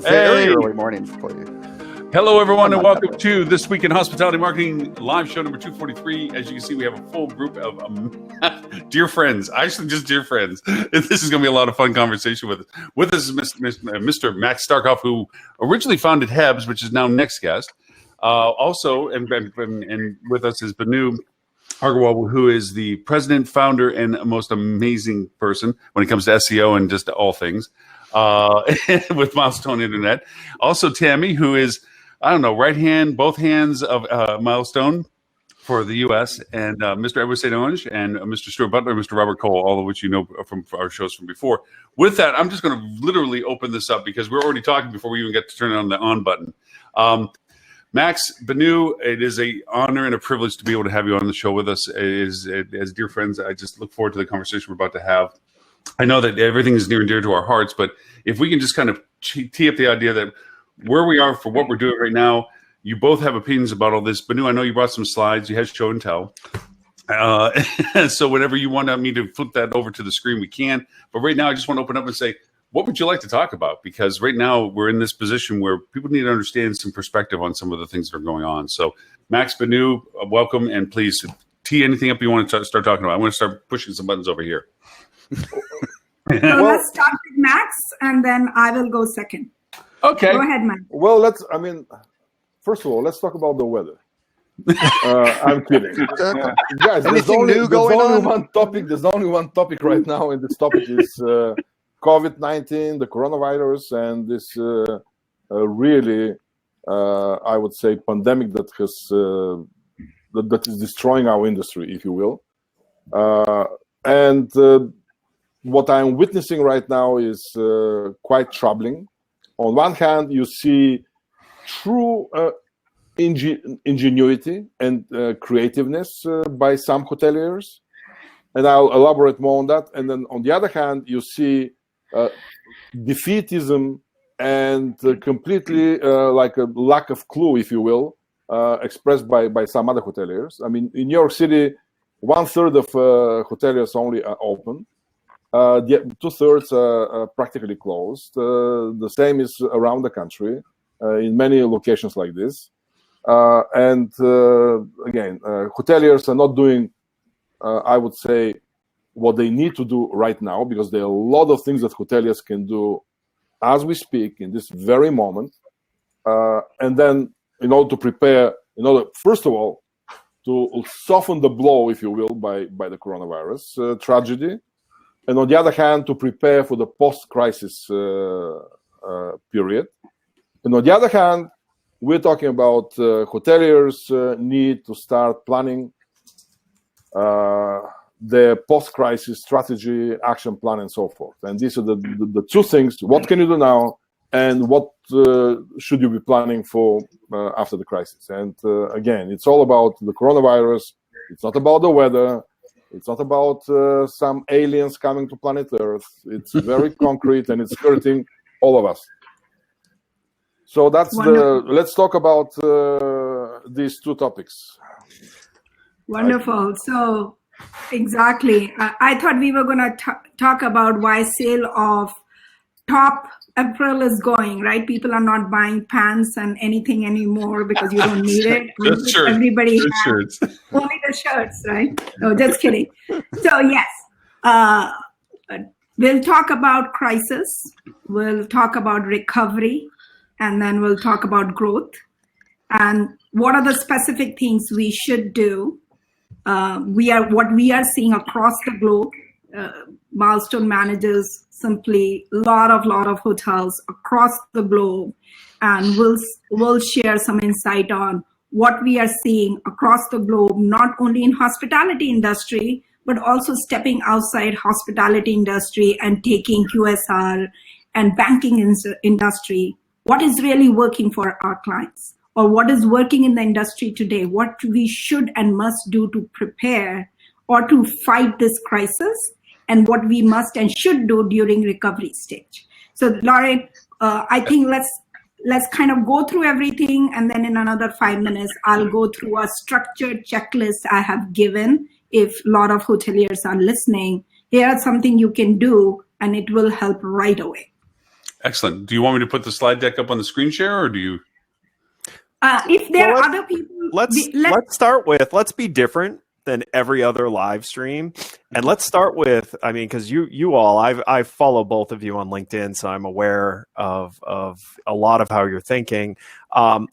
Early morning for you. Hello, everyone, and welcome to This Week in Hospitality Marketing live show number 243. As you can see, we have a full group of dear friends, actually just dear friends. This is going to be a lot of fun conversation with us. With us is Mr. Max Starkov, who originally founded Hebs, which is now Next Guest. Also, and with us is Benu Aggarwal, who is the president, founder, and most amazing person when it comes to SEO and just all things with Milestone Internet. Also, Tammie, who is, I don't know, right hand, both hands of Milestone for the U.S., and Mr. StOnge and Mr. Stuart Bulter and Mr. Robert Cole, all of which you know from our shows from before. With that, I'm just going to literally open this up because we're already talking before we even get to turn on the on button. Max, Benu, it is an honor and a privilege to be able to have you on the show with us. As dear friends, I just look forward to the conversation we're about to have. I know that everything is near and dear to our hearts, but if we can just kind of tee up the idea that where we are for what we're doing right now, you both have opinions about all this. Benu, I know you brought some slides. You had show and tell. So whenever you want me to flip that over to the screen, we can. But right now, I just want to open up and say, what would you like to talk about? Because right now we're in this position where people need to understand some perspective on some of the things that are going on. So Max, Benu, welcome, and please tee anything up you want to start talking about. I want to start pushing some buttons over here. So let's start with Max, and then I will go second. Okay. Go ahead, Max. Well, first of all, let's talk about the weather. I'm kidding. Guys, Anything new going on? There's only one topic right now, and this topic is COVID-19, the coronavirus, and this really, I would say, pandemic that is destroying our industry, if you will. And what I'm witnessing right now is quite troubling. On one hand, you see true ingenuity and creativeness by some hoteliers, and I'll elaborate more on that. And then on the other hand, you see defeatism and completely like a lack of clue, if you will, expressed by some other hoteliers. I mean, in New York City, 1/3 of hoteliers only are open. The 2/3 are practically closed. The same is around the country in many locations like this. And again, hoteliers are not doing, I would say, what they need to do right now, because there are a lot of things that hoteliers can do as we speak in this very moment. And then in order to prepare, first of all, to soften the blow, if you will, by the coronavirus tragedy. And on the other hand, to prepare for the post-crisis period. And on the other hand, we're talking about hoteliers need to start planning their post-crisis strategy, action plan, and so forth. And these are the two things. What can you do now? And what should you be planning for after the crisis? And again, it's all about the coronavirus. It's not about the weather. It's not about some aliens coming to planet Earth. It's very concrete, and it's hurting all of us. So let's talk about these two topics. Wonderful. So exactly. I thought we were going to talk about why sale of top April is going, right? People are not buying pants and anything anymore because you don't need it. Just shirts. Everybody just has shirts. only the shirts, right? No, just kidding. So yes, we'll talk about crisis. We'll talk about recovery, and then we'll talk about growth and what are the specific things we should do. What we are seeing across the globe. Milestone manages simply lot of hotels across the globe, and we'll share some insight on what we are seeing across the globe, not only in hospitality industry, but also stepping outside hospitality industry and taking QSR and banking industry. What is really working for our clients, or what is working in the industry today? What we should and must do to prepare or to fight this crisis, and what we must and should do during recovery stage. So Lauren, I think let's kind of go through everything, and then in another 5 minutes, I'll go through a structured checklist I have given. If a lot of hoteliers are listening, here's something you can do, and it will help right away. Excellent. Do you want me to put the slide deck up on the screen share, or do you? If there are other people, let's be different than every other live stream, and let's start with, I mean, because you all, I follow both of you on LinkedIn, so I'm aware of a lot of how you're thinking.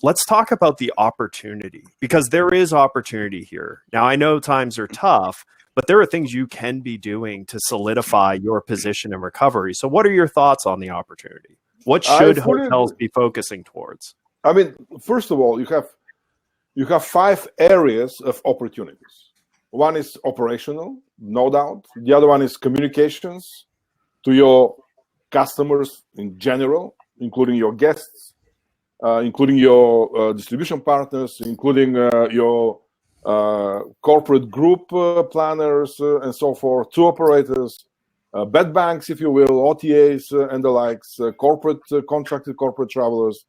Let's talk about the opportunity, because there is opportunity here. Now, I know times are tough, but there are things you can be doing to solidify your position in recovery. So what are your thoughts on the opportunity? What should hotels be focusing towards? I mean, first of all, you have 5 areas of opportunities. One is operational, no doubt. The other one is communications to your customers in general, including your guests, including your distribution partners, including your corporate group planners and so forth, tour operators, bed banks, if you will, OTAs and the likes, corporate contracted corporate travelers,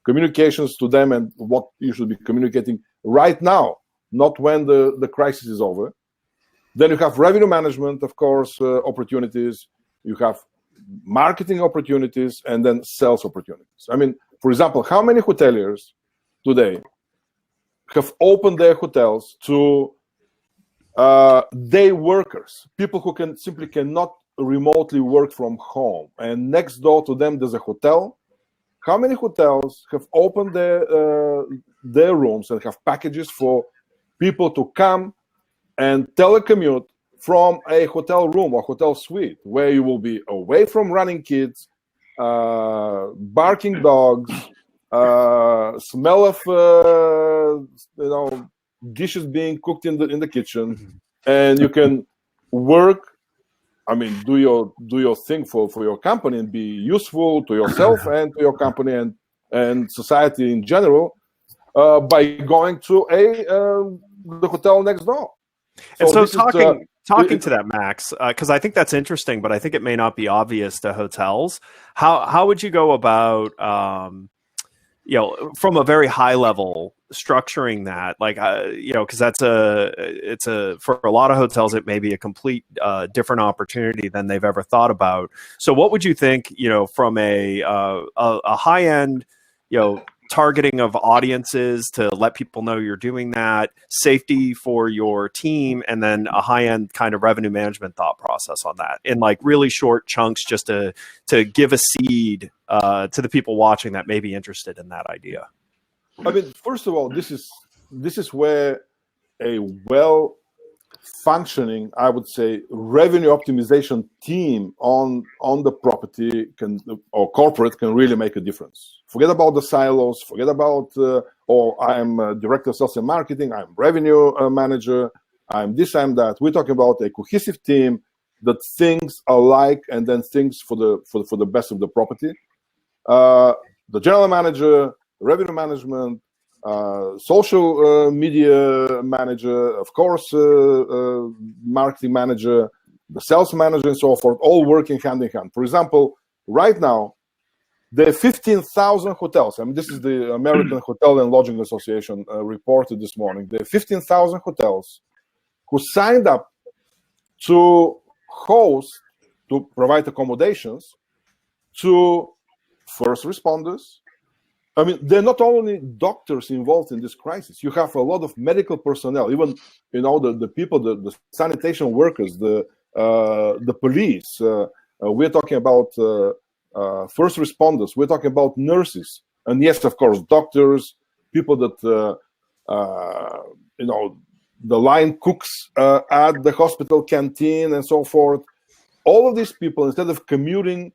communications to them and what you should be communicating right now, not when the crisis is over. Then you have revenue management, of course, opportunities. You have marketing opportunities and then sales opportunities. I mean, for example, how many hoteliers today have opened their hotels to day workers, people who simply cannot remotely work from home, and next door to them there's a hotel? How many hotels have opened their rooms and have packages for people to come and telecommute from a hotel room or hotel suite, where you will be away from running kids, barking dogs, smell of dishes being cooked in the kitchen, and you can work. I mean, do your thing for your company and be useful to yourself and to your company and society in general by going to the hotel next door. And so talking to that, Max, because I think that's interesting, but I think it may not be obvious to hotels. How would you go about, from a very high level, structuring that? Like, because it's for a lot of hotels, it may be a complete different opportunity than they've ever thought about. So what would you think, from a high end, targeting of audiences to let people know you're doing that, safety for your team, and then a high-end kind of revenue management thought process on that in like really short chunks, just to give a seed to the people watching that may be interested in that idea? I mean, first of all, this is where a well-functioning, I would say, revenue optimization team on the property or corporate can really make a difference. Forget about the silos. Forget about, I'm director of sales and marketing. I'm revenue manager. I'm this, I'm that. We're talking about a cohesive team that thinks alike and then thinks for the best of the property. The general manager, revenue management, social media manager, of course, marketing manager, the sales manager, and so forth, all working hand in hand. For example, right now, there are 15,000 hotels. I mean, this is the American Hotel and Lodging Association reported this morning. There are 15,000 hotels who signed up to host, to provide accommodations to first responders. I mean, there are not only doctors involved in this crisis. You have a lot of medical personnel, even the people, the sanitation workers, the police. We're talking about first responders. We're talking about nurses, and yes, of course, doctors, people that the line cooks at the hospital canteen and so forth. All of these people, instead of commuting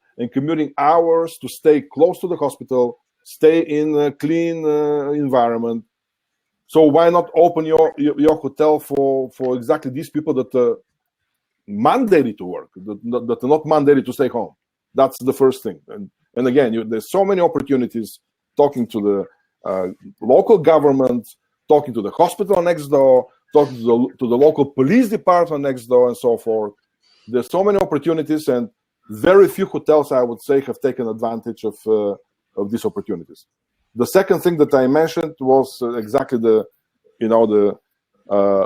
hours to stay close to the hospital, stay in a clean environment. So why not open your hotel for exactly these people that are mandated to work, that are not mandated to stay home? That's the first thing. And again, there's so many opportunities talking to the local government, talking to the hospital next door, talking to the local police department next door, and so forth. There's so many opportunities, and very few hotels, I would say, have taken advantage of these opportunities. The second thing that I mentioned was exactly the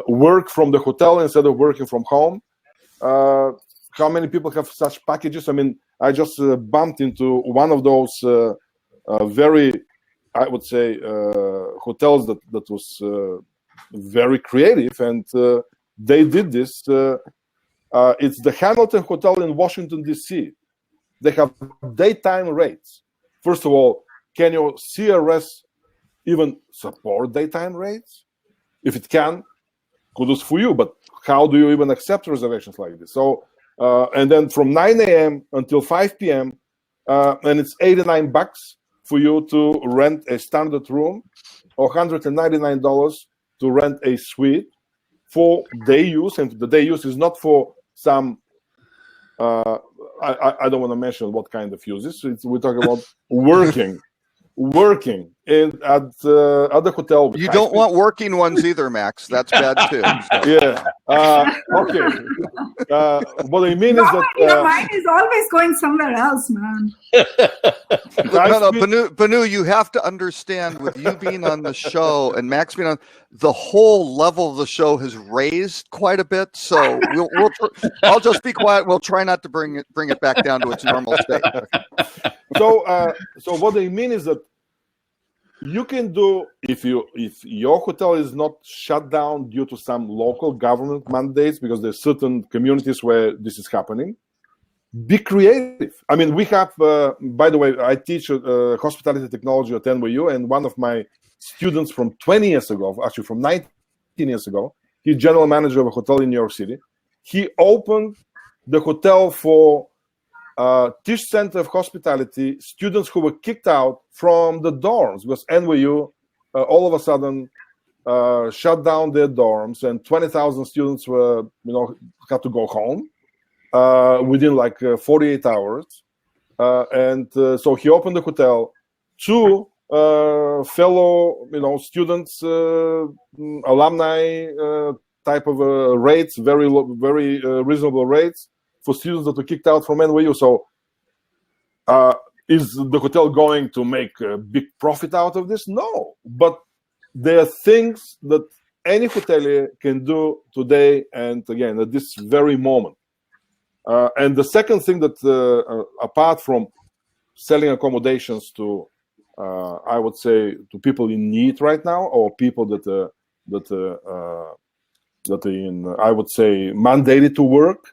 work from the hotel instead of working from home. how many people have such packages? I mean, I just bumped into one of those very, I would say, hotels that was very creative, and they did this. It's the Hamilton Hotel in Washington, D.C. They have daytime rates. First of all, can your CRS even support daytime rates? If it can, kudos for you, but how do you even accept reservations like this? So, and then from 9 a.m. until 5 p.m., and it's $89 for you to rent a standard room, or $199 to rent a suite for day use. And the day use is not for some, I don't want to mention what kind of uses. We're talking about working at the hotel. You don't want working ones either, Max. That's bad too. So. Yeah. Okay. What I mean is that your mind is always going somewhere else, man. No, Benu, you have to understand, with you being on the show and Max being on, the whole level of the show has raised quite a bit. So I'll just be quiet. We'll try not to bring it back down to its normal state. So what I mean is that you can do, if your hotel is not shut down due to some local government mandates, because there's certain communities where this is happening, be creative. I mean, we have, by the way, I teach hospitality technology at NYU, and one of my students from 20 years ago, actually from 19 years ago, he's general manager of a hotel in New York City. He opened the hotel for Tisch Center of Hospitality students who were kicked out from the dorms, because NYU all of a sudden shut down their dorms, and 20,000 students were, had to go home within like 48 hours. And so he opened the hotel to fellow, students, alumni type of rates, very reasonable rates for students that were kicked out from NYU. So is the hotel going to make a big profit out of this? No, but there are things that any hotelier can do today and again at this very moment. And the second thing that, apart from selling accommodations to, I would say, to people in need right now, or people that are in, I would say, mandated to work,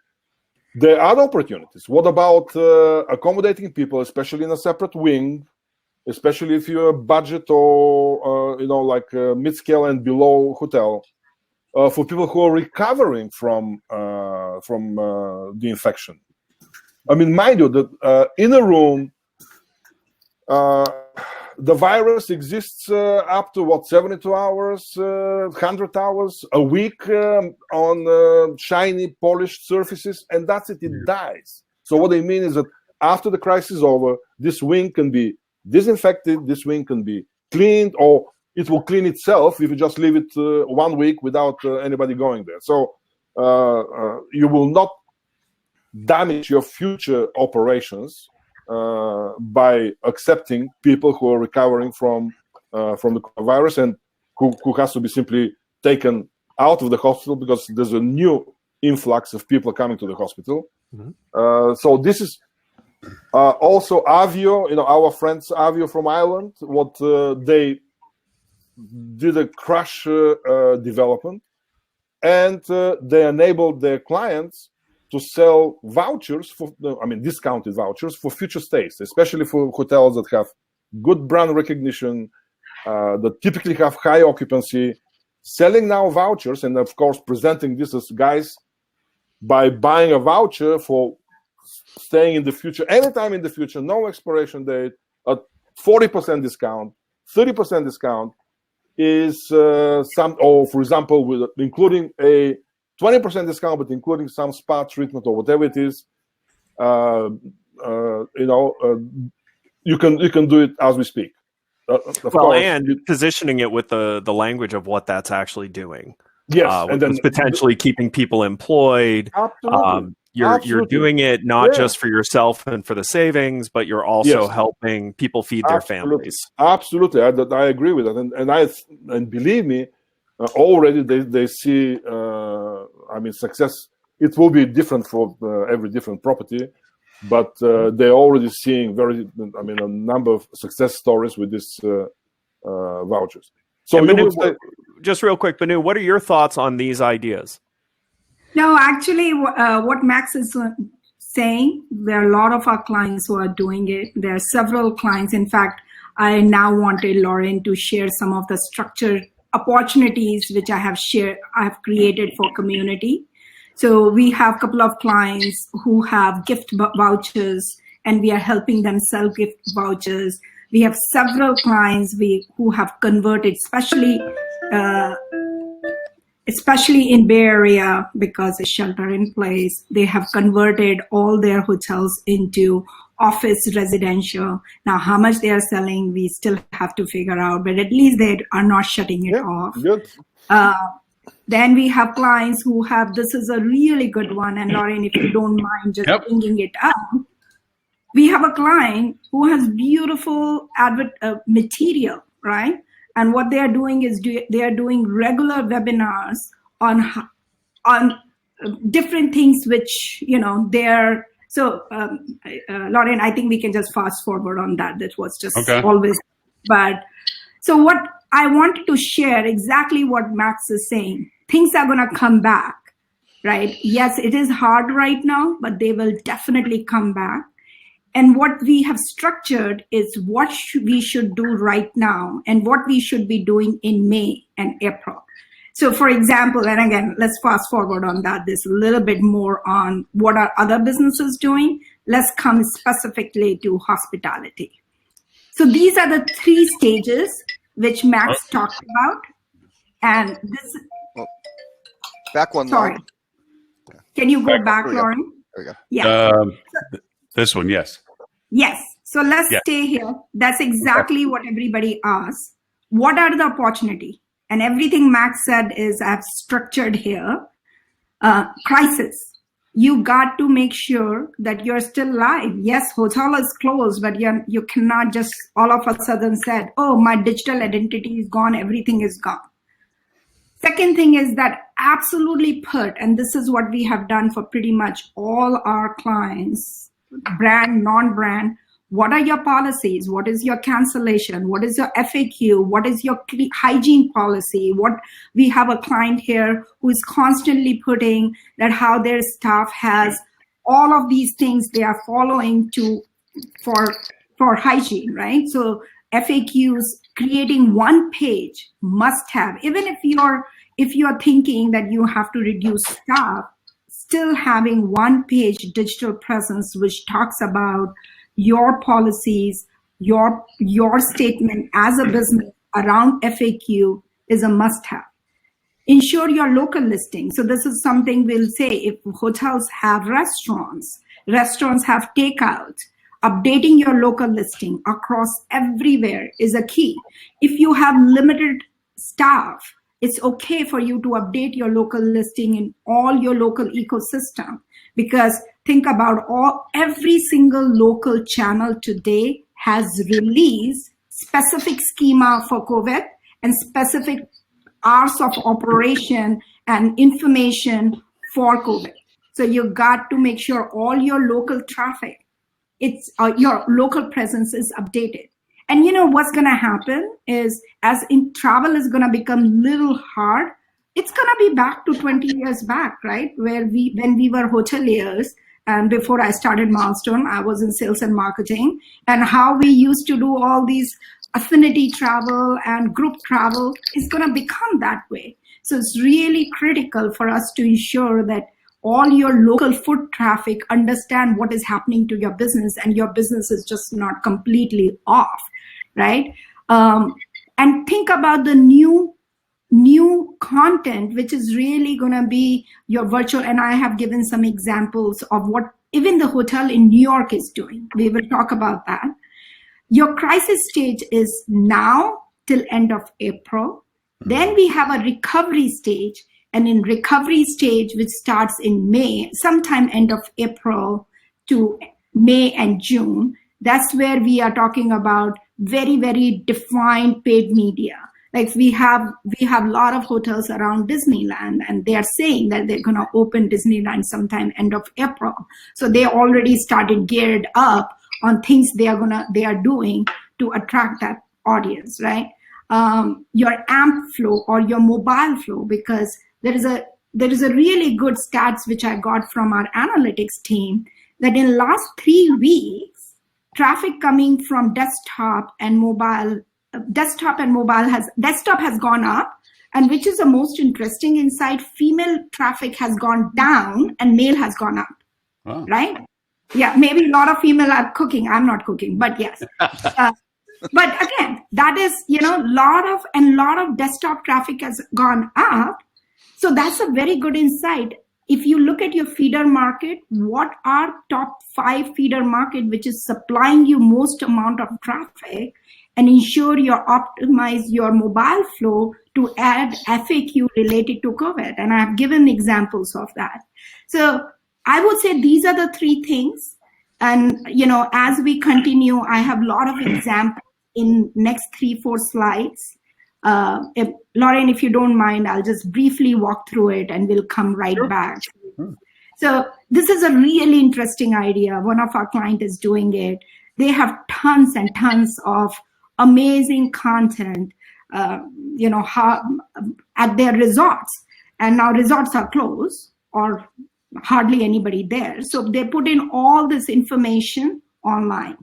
there are other opportunities. What about accommodating people, especially in a separate wing, especially if you're a budget or like a mid-scale and below hotel, for people who are recovering from the infection? I mean, mind you, that in a room, the virus exists up to 72 hours, 100 hours a week on shiny, polished surfaces, and that's it. It dies. So what I mean is that after the crisis is over, this wing can be disinfected, this wing can be cleaned, or it will clean itself if you just leave it 1 week without anybody going there. So you will not damage your future operations by accepting people who are recovering from the virus and who has to be simply taken out of the hospital because there's a new influx of people coming to the hospital. Mm-hmm. So this is also Avio, our friends Avio from Ireland, what they did a crash development, and they enabled their clients to sell vouchers discounted vouchers for future stays, especially for hotels that have good brand recognition, that typically have high occupancy, selling now vouchers, and of course presenting this as, guys, by buying a voucher for staying in the future, anytime in the future, no expiration date, at 40% discount, 30% discount is for example, with including a 20% discount, but including some spa treatment or whatever it is. You can do it as we speak. Positioning it with the language of what that's actually doing. Yes, and then potentially keeping people employed. Absolutely. You're doing it not just for yourself and for the savings, but you're also helping people feed their families. Absolutely, I agree with that, and believe me, already they see success It will be different for every different property, but they're already seeing a number of success stories with these vouchers. So Benu, just real quick, Benu, what are your thoughts on these ideas? No, actually, what Max is saying, there are a lot of our clients who are doing it. There are several clients. In fact, I now wanted Lauren to share some of the structured opportunities which I have created for community. So we have a couple of clients who have gift vouchers, and we are helping them sell gift vouchers. We have several clients who have converted, especially in Bay Area, because it's shelter in place. They have converted all their hotels into office residential. Now, how much they are selling, we still have to figure out, but at least they are not shutting it off. Good. Then we have clients who have, this is a really good one, and Lauren, if you don't mind just bringing it up. We have a client who has beautiful material, right? And what they are doing is they are doing regular webinars on different things which, they're, so Lauren, I think we can just fast forward on that. That was just always, but so what I wanted to share exactly what Max is saying. Things are going to come back, right? Yes, it is hard right now, but they will definitely come back. And what we have structured is what we should do right now and what we should be doing in May and April. So for example, and again, let's fast forward on that. There's a little bit more on what are other businesses doing. Let's come specifically to hospitality. So these are the 3 stages which Max talked about. And this... Back one. Sorry. Lauren. Can you go back, Lauren? There we go. Yeah. This one, yes. Yes. So let's stay here. That's exactly what everybody asks. What are the opportunity? And everything Max said is I've structured here. Crisis. You got to make sure that you're still live. Yes, hotel is closed, but you cannot just all of a sudden said, oh, my digital identity is gone. Everything is gone. Second thing is that absolutely and this is what we have done for pretty much all our clients, brand, non-brand, what are your policies? What is your cancellation? What is your FAQ? What is your hygiene policy? We have a client here who is constantly putting that how their staff has all of these things they are following for hygiene, right? So FAQs, creating one page must have, even if you're thinking that you have to reduce staff, still having one page digital presence which talks about your policies, your statement as a business around FAQ is a must have. Ensure your local listing. So this is something we'll say if hotels have restaurants have takeout, updating your local listing across everywhere is a key. If you have limited staff, it's okay for you to update your local listing in all your local ecosystem, because think about every single local channel today has released specific schema for COVID and specific hours of operation and information for COVID. So you got to make sure all your local traffic, your local presence is updated. And you know what's going to happen is as in travel is going to become little hard, it's going to be back to 20 years back, right? When we were hoteliers, and before I started Milestone, I was in sales and marketing, and how we used to do all these affinity travel and group travel is going to become that way. So it's really critical for us to ensure that all your local foot traffic understand what is happening to your business, and your business is just not completely off, right? And think about the new content, which is really going to be your virtual. And I have given some examples of what even the hotel in New York is doing. We will talk about that. Your crisis stage is now till end of April. Then we have a recovery stage. And in recovery stage, which starts in May, sometime end of April to May and June, that's where we are talking about very, very defined paid media. Like we have a lot of hotels around Disneyland, and they are saying that they're going to open Disneyland sometime end of April. So they already started geared up on things they are doing to attract that audience, right? Your AMP flow or your mobile flow, because there is a really good stats which I got from our analytics team that in last 3 weeks, traffic coming from desktop has gone up, and which is the most interesting insight, female traffic has gone down and male has gone up. Wow. Right? Yeah, maybe a lot of female are cooking. I'm not cooking, but yes. But again, that is, lot of desktop traffic has gone up. So that's a very good insight. If you look at your feeder market, what are top 5 feeder market which is supplying you most amount of traffic, and ensure you optimize your mobile flow to add FAQ related to COVID. And I've given examples of that. So I would say these are the 3 things. And, as we continue, I have a lot of examples in next 3-4 slides. Lauren, if you don't mind, I'll just briefly walk through it and we'll come right back. So this is a really interesting idea. One of our clients is doing it. They have tons and tons of amazing content, at their resorts. And now resorts are closed or hardly anybody there. So they put in all this information online.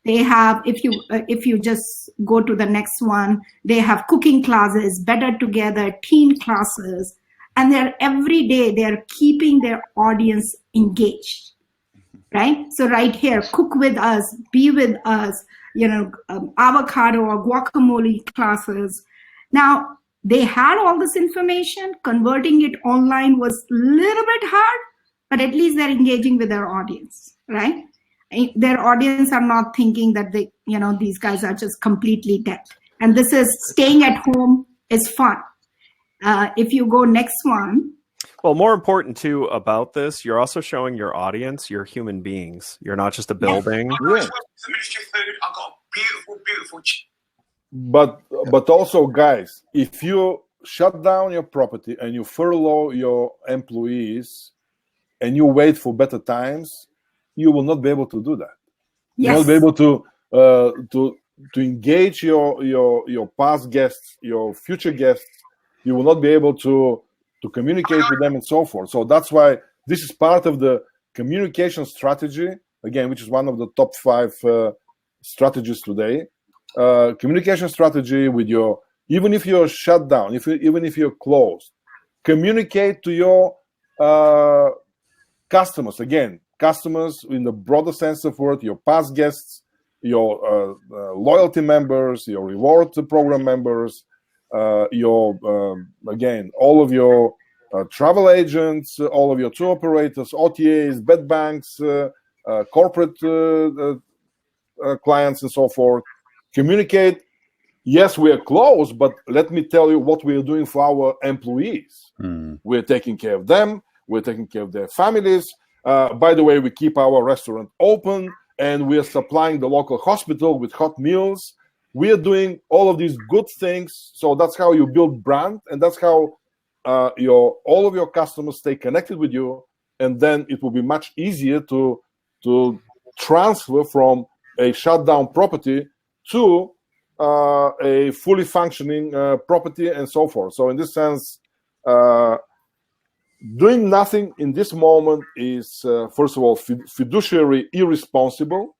They have, if you just go to the next one, they have cooking classes, Better Together, teen classes, and every day they're keeping their audience engaged, right? So right here, cook with us, be with us, avocado or guacamole classes. Now, they had all this information. Converting it online was a little bit hard, but at least they're engaging with their audience, right? Their audience are not thinking that these guys are just completely dead. And this is staying at home is fun. If you go next one. Well, more important too about this, you're also showing your audience, you're human beings. You're not just a building. Yeah. The Ministry of Food, I've got beautiful. But also, guys, if you shut down your property and you furlough your employees and you wait for better times, you will not be able to do that. Yes. You will not be able to engage your past guests, your future guests. You will not be able to communicate with them and so forth. So that's why this is part of the communication strategy, again, which is one of the top 5 strategies today. Communication strategy with even if you're shut down, even if you're closed, communicate to your customers. Again, customers in the broader sense of word, your past guests, your loyalty members, your reward program members, again, all of your travel agents, all of your tour operators, OTAs, bed banks, corporate clients, and so forth. Communicate. Yes, we are closed, but let me tell you what we are doing for our employees. We're taking care of them. We're taking care of their families. By the way, we keep our restaurant open, and we are supplying the local hospital with hot meals. We are doing all of these good things. So that's how you build brand, and that's how all of your customers stay connected with you. And then it will be much easier to transfer from a shut down property to a fully functioning property and so forth. So in this sense, doing nothing in this moment is, first of all, fiduciary irresponsible.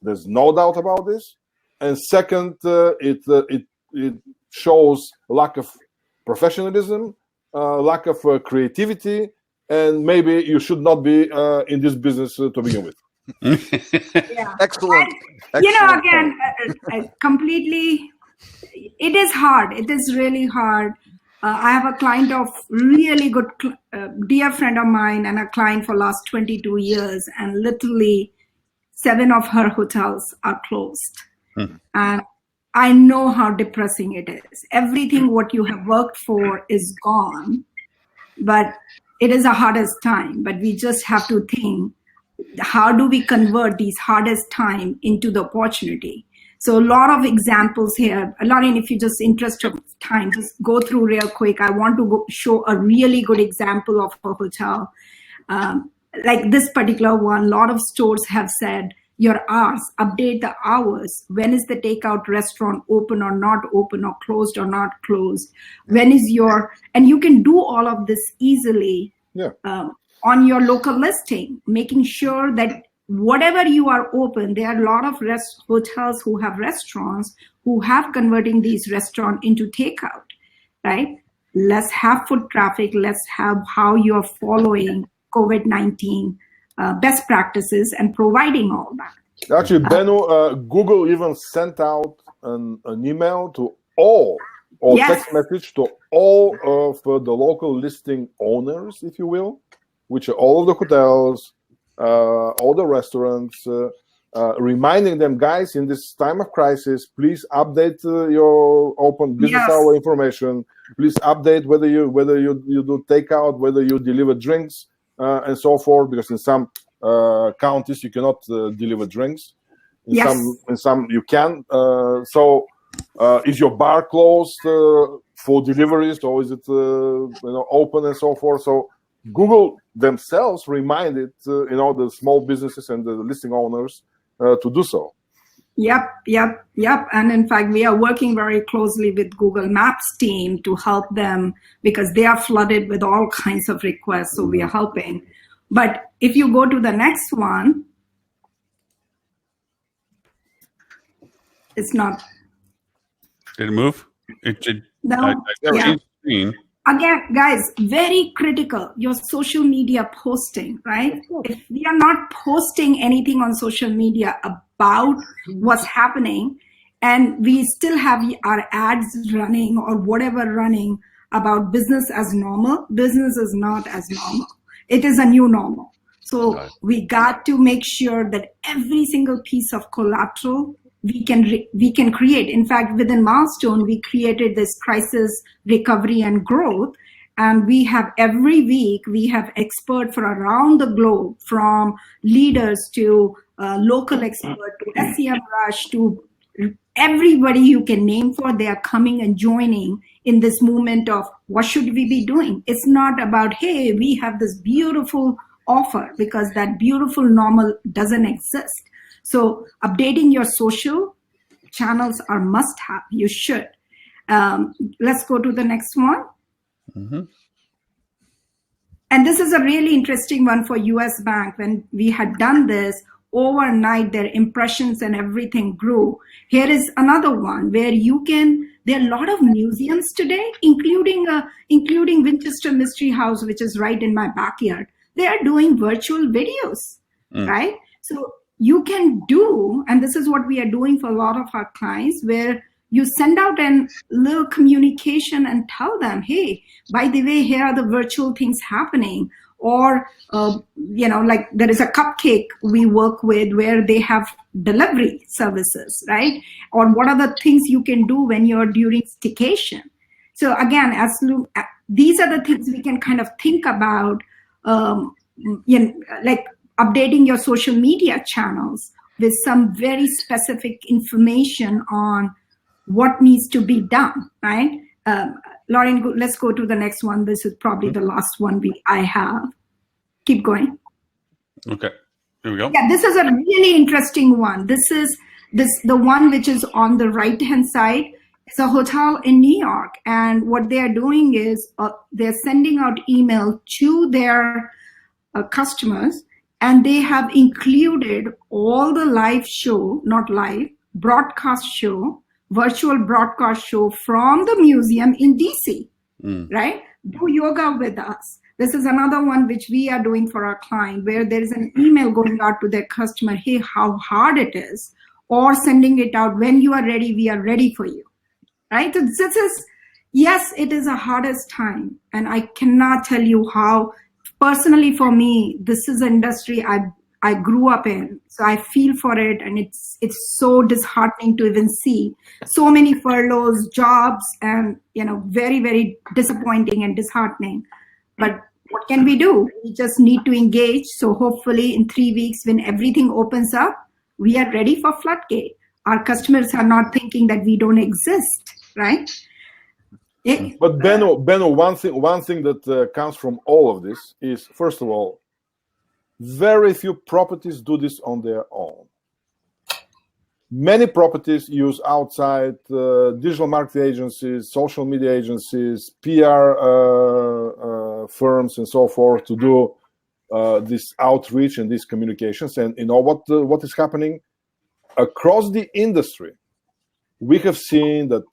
There's no doubt about this. And second, it shows lack of professionalism, lack of creativity, and maybe you should not be in this business to begin with. Yeah. Excellent. Again, completely, it is hard. It is really hard. I have a client of really good, dear friend of mine, and a client for last 22 years, and literally 7 of her hotels are closed. And I know how depressing it is. Everything what you have worked for is gone, but it is the hardest time. But we just have to think, how do we convert these hardest time into the opportunity? So a lot of examples here. Lauren, if you just interest of time, just go through real quick. I want to show a really good example of a hotel. Like this particular one, a lot of stores have said, your hours, update the hours. When is the takeout restaurant open or not open, or closed or not closed? When is and you can do all of this easily on your local listing, making sure that whatever you are open, there are a lot of hotels who have restaurants who have converting these restaurants into takeout, right? Let's have foot traffic. Let's have how you're following COVID-19 best practices and providing all that. Actually, Benu, Google even sent out an email to all, or text message to all of the local listing owners, if you will, which are all of the hotels, all the restaurants, reminding them, guys, in this time of crisis, please update your open business hour information. Please update whether you do takeout, whether you deliver drinks, and so forth. Because in some counties you cannot deliver drinks. In some you can. So is your bar closed for deliveries, or is it open and so forth? So Google themselves reminded the small businesses and the listing owners to do so. Yep. And in fact, we are working very closely with Google Maps team to help them, because they are flooded with all kinds of requests. So we are helping. But if you go to the next one, it's not. Did it move? It did. No. Again, guys, very critical, your social media posting, right? If we are not posting anything on social media about what's happening, and we still have our ads running or whatever running about business as normal, business is not as normal. It is a new normal. So we got to make sure that every single piece of collateral we can create. In fact, within Milestone, we created this crisis recovery and growth. And we have every week, we have experts from around the globe, from leaders to local experts to SEMrush to everybody you can name for. They are coming and joining in this movement of what should we be doing? It's not about, hey, we have this beautiful offer, because that beautiful normal doesn't exist. So updating your social channels are must have. You should. Let's go to the next one. Mm-hmm. And this is a really interesting one for US Bank. When we had done this, overnight their impressions and everything grew. Here is another one where there are a lot of museums today, including Winchester Mystery House, which is right in my backyard. They are doing virtual videos, right? So you can do, and this is what we are doing for a lot of our clients, where you send out a little communication and tell them, hey, by the way, here are the virtual things happening. Or, like there is a cupcake we work with where they have delivery services, right? Or what are the things you can do when you're during staycation? So again, these are the things we can kind of think about, like updating your social media channels with some very specific information on what needs to be done, right? Lauren, let's go to the next one. This is probably the last one I have. Keep going. Okay, here we go. Yeah, this is a really interesting one. This is the one which is on the right-hand side. It's a hotel in New York, and what they are doing is they're sending out email to their customers, and they have included all the live show, not live, broadcast show, virtual broadcast show from the museum in DC, right? Do yoga with us. This is another one which we are doing for our client, where there is an email going out to their customer, hey, how hard it is, or sending it out, when you are ready, we are ready for you, right? So this is, yes, it is a hardest time. And I cannot tell you how, personally for me, this is an industry I grew up in, so I feel for it, and it's so disheartening to even see so many furloughs, jobs, and very, very disappointing and disheartening. But what can we do? We just need to engage. So hopefully in 3 weeks, when everything opens up, we are ready for floodgate. Our customers are not thinking that we don't exist, right? But Benu, one thing that comes from all of this is, first of all, very few properties do this on their own. Many properties use outside digital marketing agencies, social media agencies, PR firms, and so forth to do this outreach and these communications. And you know what is happening across the industry? We have seen that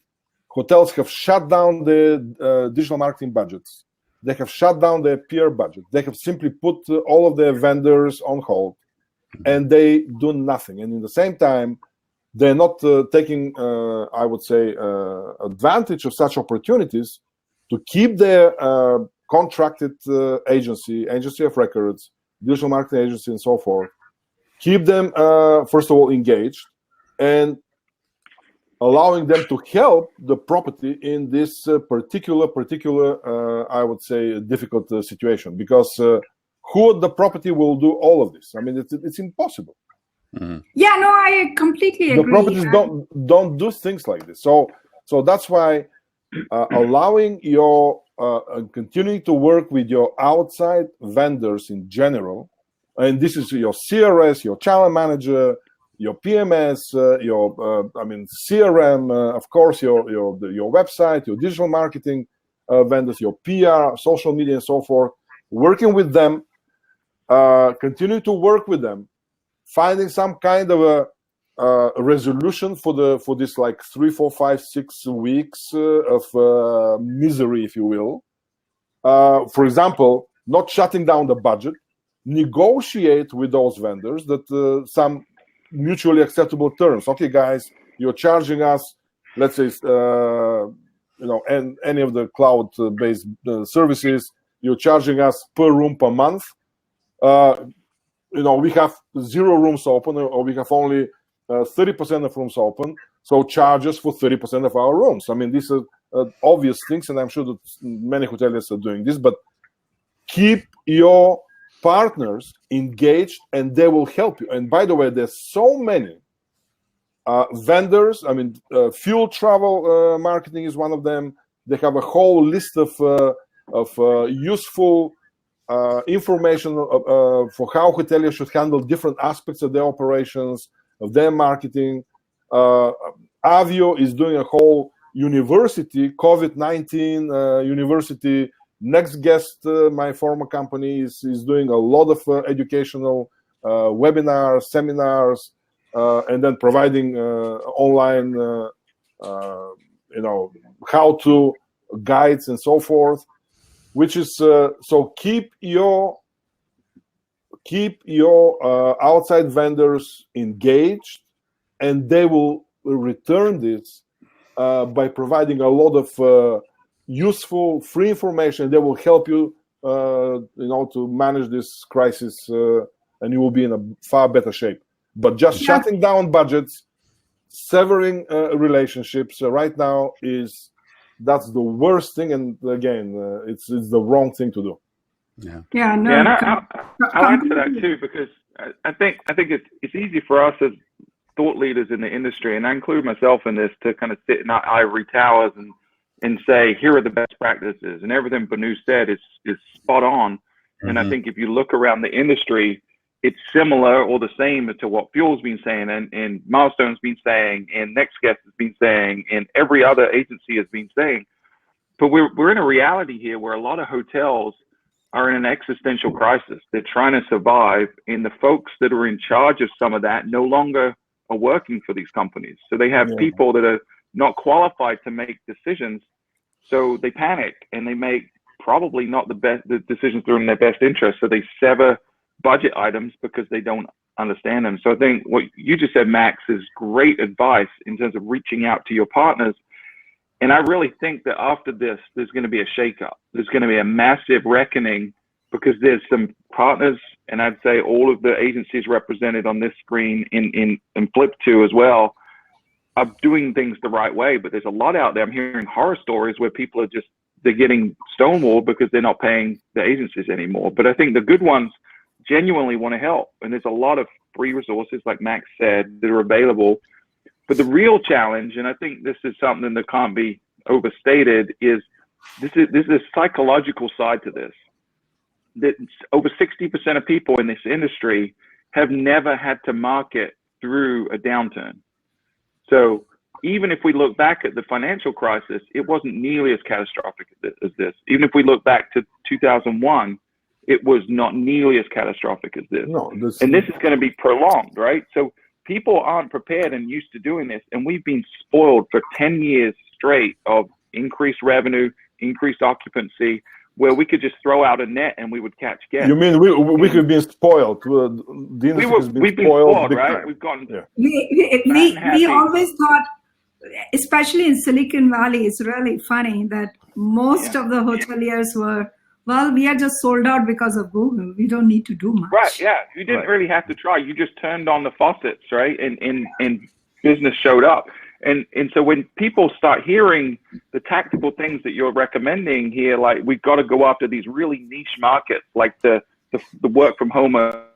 hotels have shut down the digital marketing budgets. They have shut down their PR budget. They have simply put all of their vendors on hold, and they do nothing. And in the same time, they're not taking, I would say, advantage of such opportunities to keep their contracted agency of records, digital marketing agency, and so forth, keep them, first of all, engaged, and allowing them to help the property in this particular, I would say, difficult situation. Because who the property will do all of this? I mean, it's impossible. Mm-hmm. Yeah, no, I completely agree. The properties don't do things like this. So that's why allowing your continuing to work with your outside vendors in general, and this is your CRS, your channel manager, your PMS, your CRM, of course, your website, your digital marketing vendors, your PR, social media, and so forth. Working with them, continue to work with them, finding some kind of a resolution for this like 3, 4, 5, 6 weeks of misery, if you will. For example, not shutting down the budget, negotiate with those vendors that some mutually acceptable terms. Okay, guys, you're charging us, let's say, and any of the cloud-based services, you're charging us per room per month. We have 0 rooms open, or we have only 30% of rooms open, so charge us for 30% of our rooms. I mean, these are obvious things, and I'm sure that many hoteliers are doing this, but keep your partners engaged, and they will help you. And by the way, there's so many vendors. I mean, Fuel Travel Marketing is one of them. They have a whole list of useful information for how hoteliers should handle different aspects of their operations, of their marketing. Avio is doing a whole university, COVID-19 university. Next Guest, my former company, is doing a lot of educational webinars, seminars, and then providing online, how-to guides and so forth. Which is so keep your outside vendors engaged, and they will return this by providing a lot of useful free information. They will help you to manage this crisis, and you will be in a far better shape. But just shutting down budgets, severing relationships right now that's the worst thing, and again, it's the wrong thing to do. Yeah, no. And I'll add to that too, because I think it's easy for us as thought leaders in the industry, and I include myself in this, to kind of sit in our ivory towers and say, here are the best practices, and everything Benu said is spot on. Mm-hmm. And I think if you look around the industry, it's similar or the same to what Fuel's been saying, and Milestone's been saying, and Next Guest has been saying, and every other agency has been saying. But we're in a reality here where a lot of hotels are in an existential crisis. They're trying to survive, and the folks that are in charge of some of that no longer are working for these companies. So they have people that are not qualified to make decisions. So they panic, and they make probably not the decisions that are in their best interest. So they sever budget items because they don't understand them. So I think what you just said, Max, is great advice in terms of reaching out to your partners. And I really think that after this, there's going to be a shakeup. There's going to be a massive reckoning, because there's some partners, and I'd say all of the agencies represented on this screen in Flip 2 as well, are doing things the right way. But there's a lot out there. I'm hearing horror stories where people are they're getting stonewalled because they're not paying the agencies anymore. But I think the good ones genuinely want to help. And there's a lot of free resources, like Max said, that are available. But the real challenge, and I think this is something that can't be overstated, is this is a psychological side to this. That over 60% of people in this industry have never had to market through a downturn. So even if we look back at the financial crisis, it wasn't nearly as catastrophic as this. Even if we look back to 2001, it was not nearly as catastrophic as this. No, and this is going to be prolonged, right? So people aren't prepared and used to doing this, and we've been spoiled for 10 years straight of increased revenue, increased occupancy, where we could just throw out a net and we would catch guests. You mean we could be spoiled? The industry has been we've been spoiled, right? time. We've gotten. Yeah. We always thought, especially in Silicon Valley, it's really funny that most of the hoteliers were, well, we are just sold out because of Google. We don't need to do much. Right, yeah. You didn't really have to try. You just turned on the faucets, right? And business showed up. And so when people start hearing the tactical things that you're recommending here, like we've got to go after these really niche markets, like the work from home or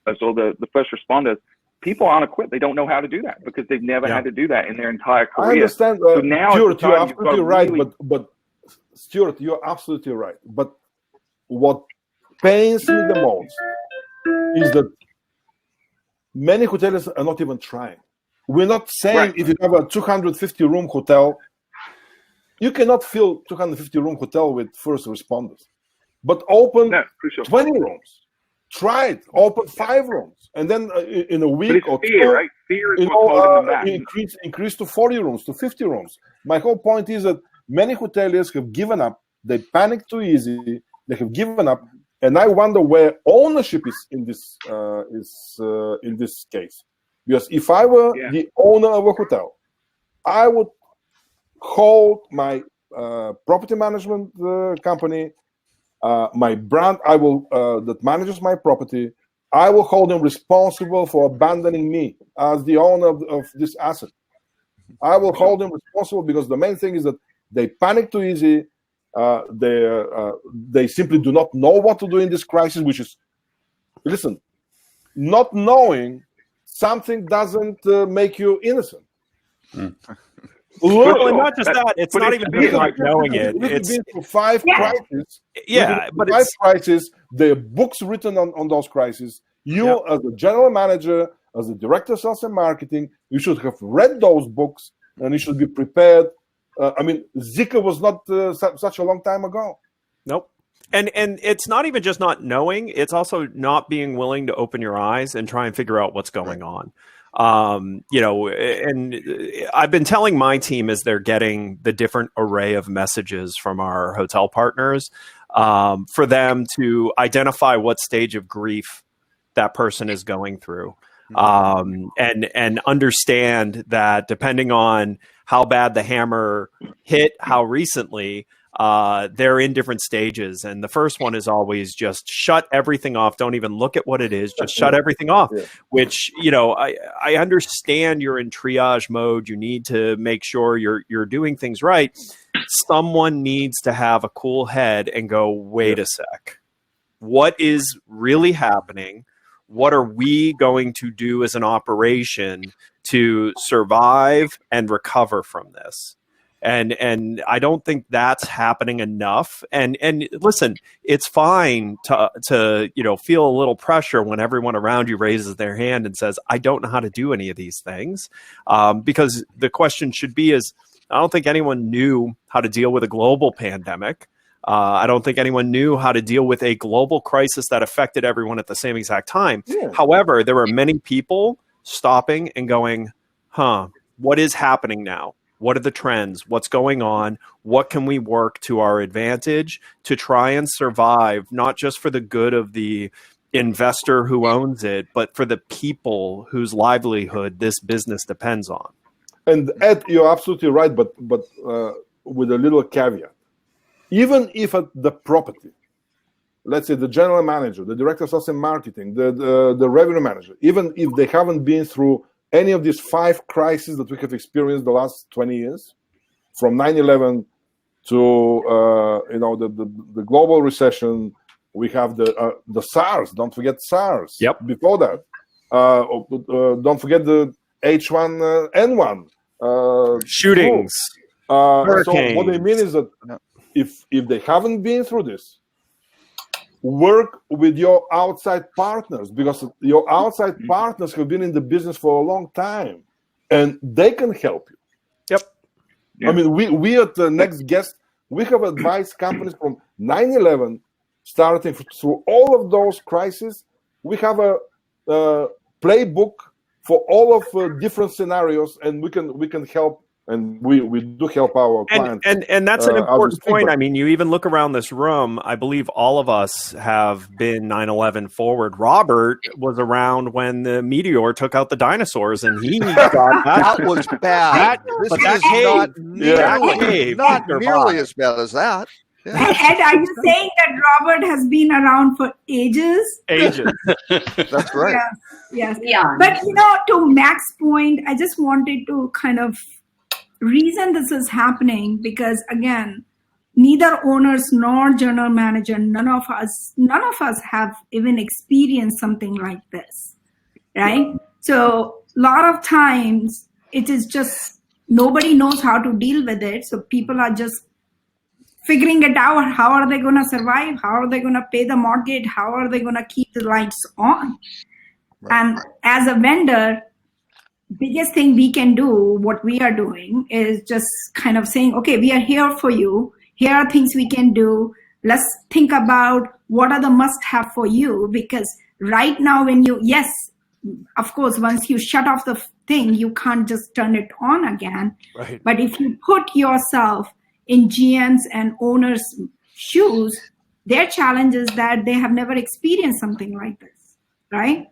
the first responders, people aren't equipped. They don't know how to do that because they've never had to do that in their entire career. I understand. So now Stuart, you're absolutely right. Really... But Stuart, you're absolutely right. But what pains me the most is that many hoteliers are not even trying. We're not saying if you have a 250-room hotel, you cannot fill 250-room hotel with first responders. But open 20 rooms. Try it. Open 5 rooms. And then in a week or fear, 2, right? Fear is what's holding them back. Increase to 40 rooms, to 50 rooms. My whole point is that many hoteliers have given up. They panic too easy. They have given up. And I wonder where ownership is in this case. Because if I were the owner of a hotel, I would hold my property management company, my brand, that manages my property. I will hold them responsible for abandoning me as the owner of this asset. I will hold them responsible because the main thing is that they panic too easy. They simply do not know what to do in this crisis, which is, listen, not knowing something doesn't make you innocent. Well, and not just that, it's not even like knowing it. It's been through 5 crises. But 5 crises. There are books written on those crises. You, as a general manager, as a director of sales and marketing, you should have read those books and you should be prepared. Zika was not such a long time ago. Nope. And it's not even just not knowing, it's also not being willing to open your eyes and try and figure out what's going on. And I've been telling my team as they're getting the different array of messages from our hotel partners, for them to identify what stage of grief that person is going through. And understand that depending on how bad the hammer hit, how recently, they're in different stages. And the first one is always just shut everything off. Don't even look at what it is. Just shut everything off, which, I understand you're in triage mode. You need to make sure you're doing things right. Someone needs to have a cool head and go, wait a sec. What is really happening? What are we going to do as an operation to survive and recover from this? And I don't think that's happening enough. And listen, it's fine to feel a little pressure when everyone around you raises their hand and says, I don't know how to do any of these things. Because the question should be I don't think anyone knew how to deal with a global pandemic. I don't think anyone knew how to deal with a global crisis that affected everyone at the same exact time. Yeah. However, there were many people stopping and going, what is happening now? What are the trends? What's going on? What can we work to our advantage to try and survive, not just for the good of the investor who owns it, but for the people whose livelihood this business depends on? And Ed, you're absolutely right, but with a little caveat. Even if at the property, let's say the general manager, the director of sales and marketing, the revenue manager, even if they haven't been through any of these 5 crises that we have experienced the last 20 years, from 9/11 to the global recession, we have the SARS. Don't forget SARS. Yep. Before that, don't forget the H1N1 shootings. So what I mean is that if they haven't been through this, work with your outside partners, because your outside partners have been in the business for a long time, and they can help you. Yep. I mean, we at the Next Guest, we have advised companies from 9/11, starting through all of those crises. We have a playbook for all of different scenarios, and we can help. And we do help our clients. And that's an important point. I mean, you even look around this room, I believe all of us have been 9/11 forward. Robert was around when the meteor took out the dinosaurs, and he got that was bad. This is not nearly as bad as that. Yeah. And are you saying that Robert has been around for ages? Ages. That's right. Yes. Yeah. But, to Mac's point, I just wanted to kind of reason this is happening because, again, neither owners nor general manager, none of us have even experienced something like this, right? So a lot of times it is just nobody knows how to deal with it. So people are just figuring it out. How are they going to survive? How are they going to pay the mortgage? How are they going to keep the lights on? Right. And as a vendor, biggest thing we can do, what we are doing, is just kind of saying, okay, we are here for you. Here are things we can do. Let's think about what are the must-have for you, because right now yes, of course, once you shut off the thing, you can't just turn it on again. Right. But if you put yourself in GMs and owners' shoes, their challenge is that they have never experienced something like this, right?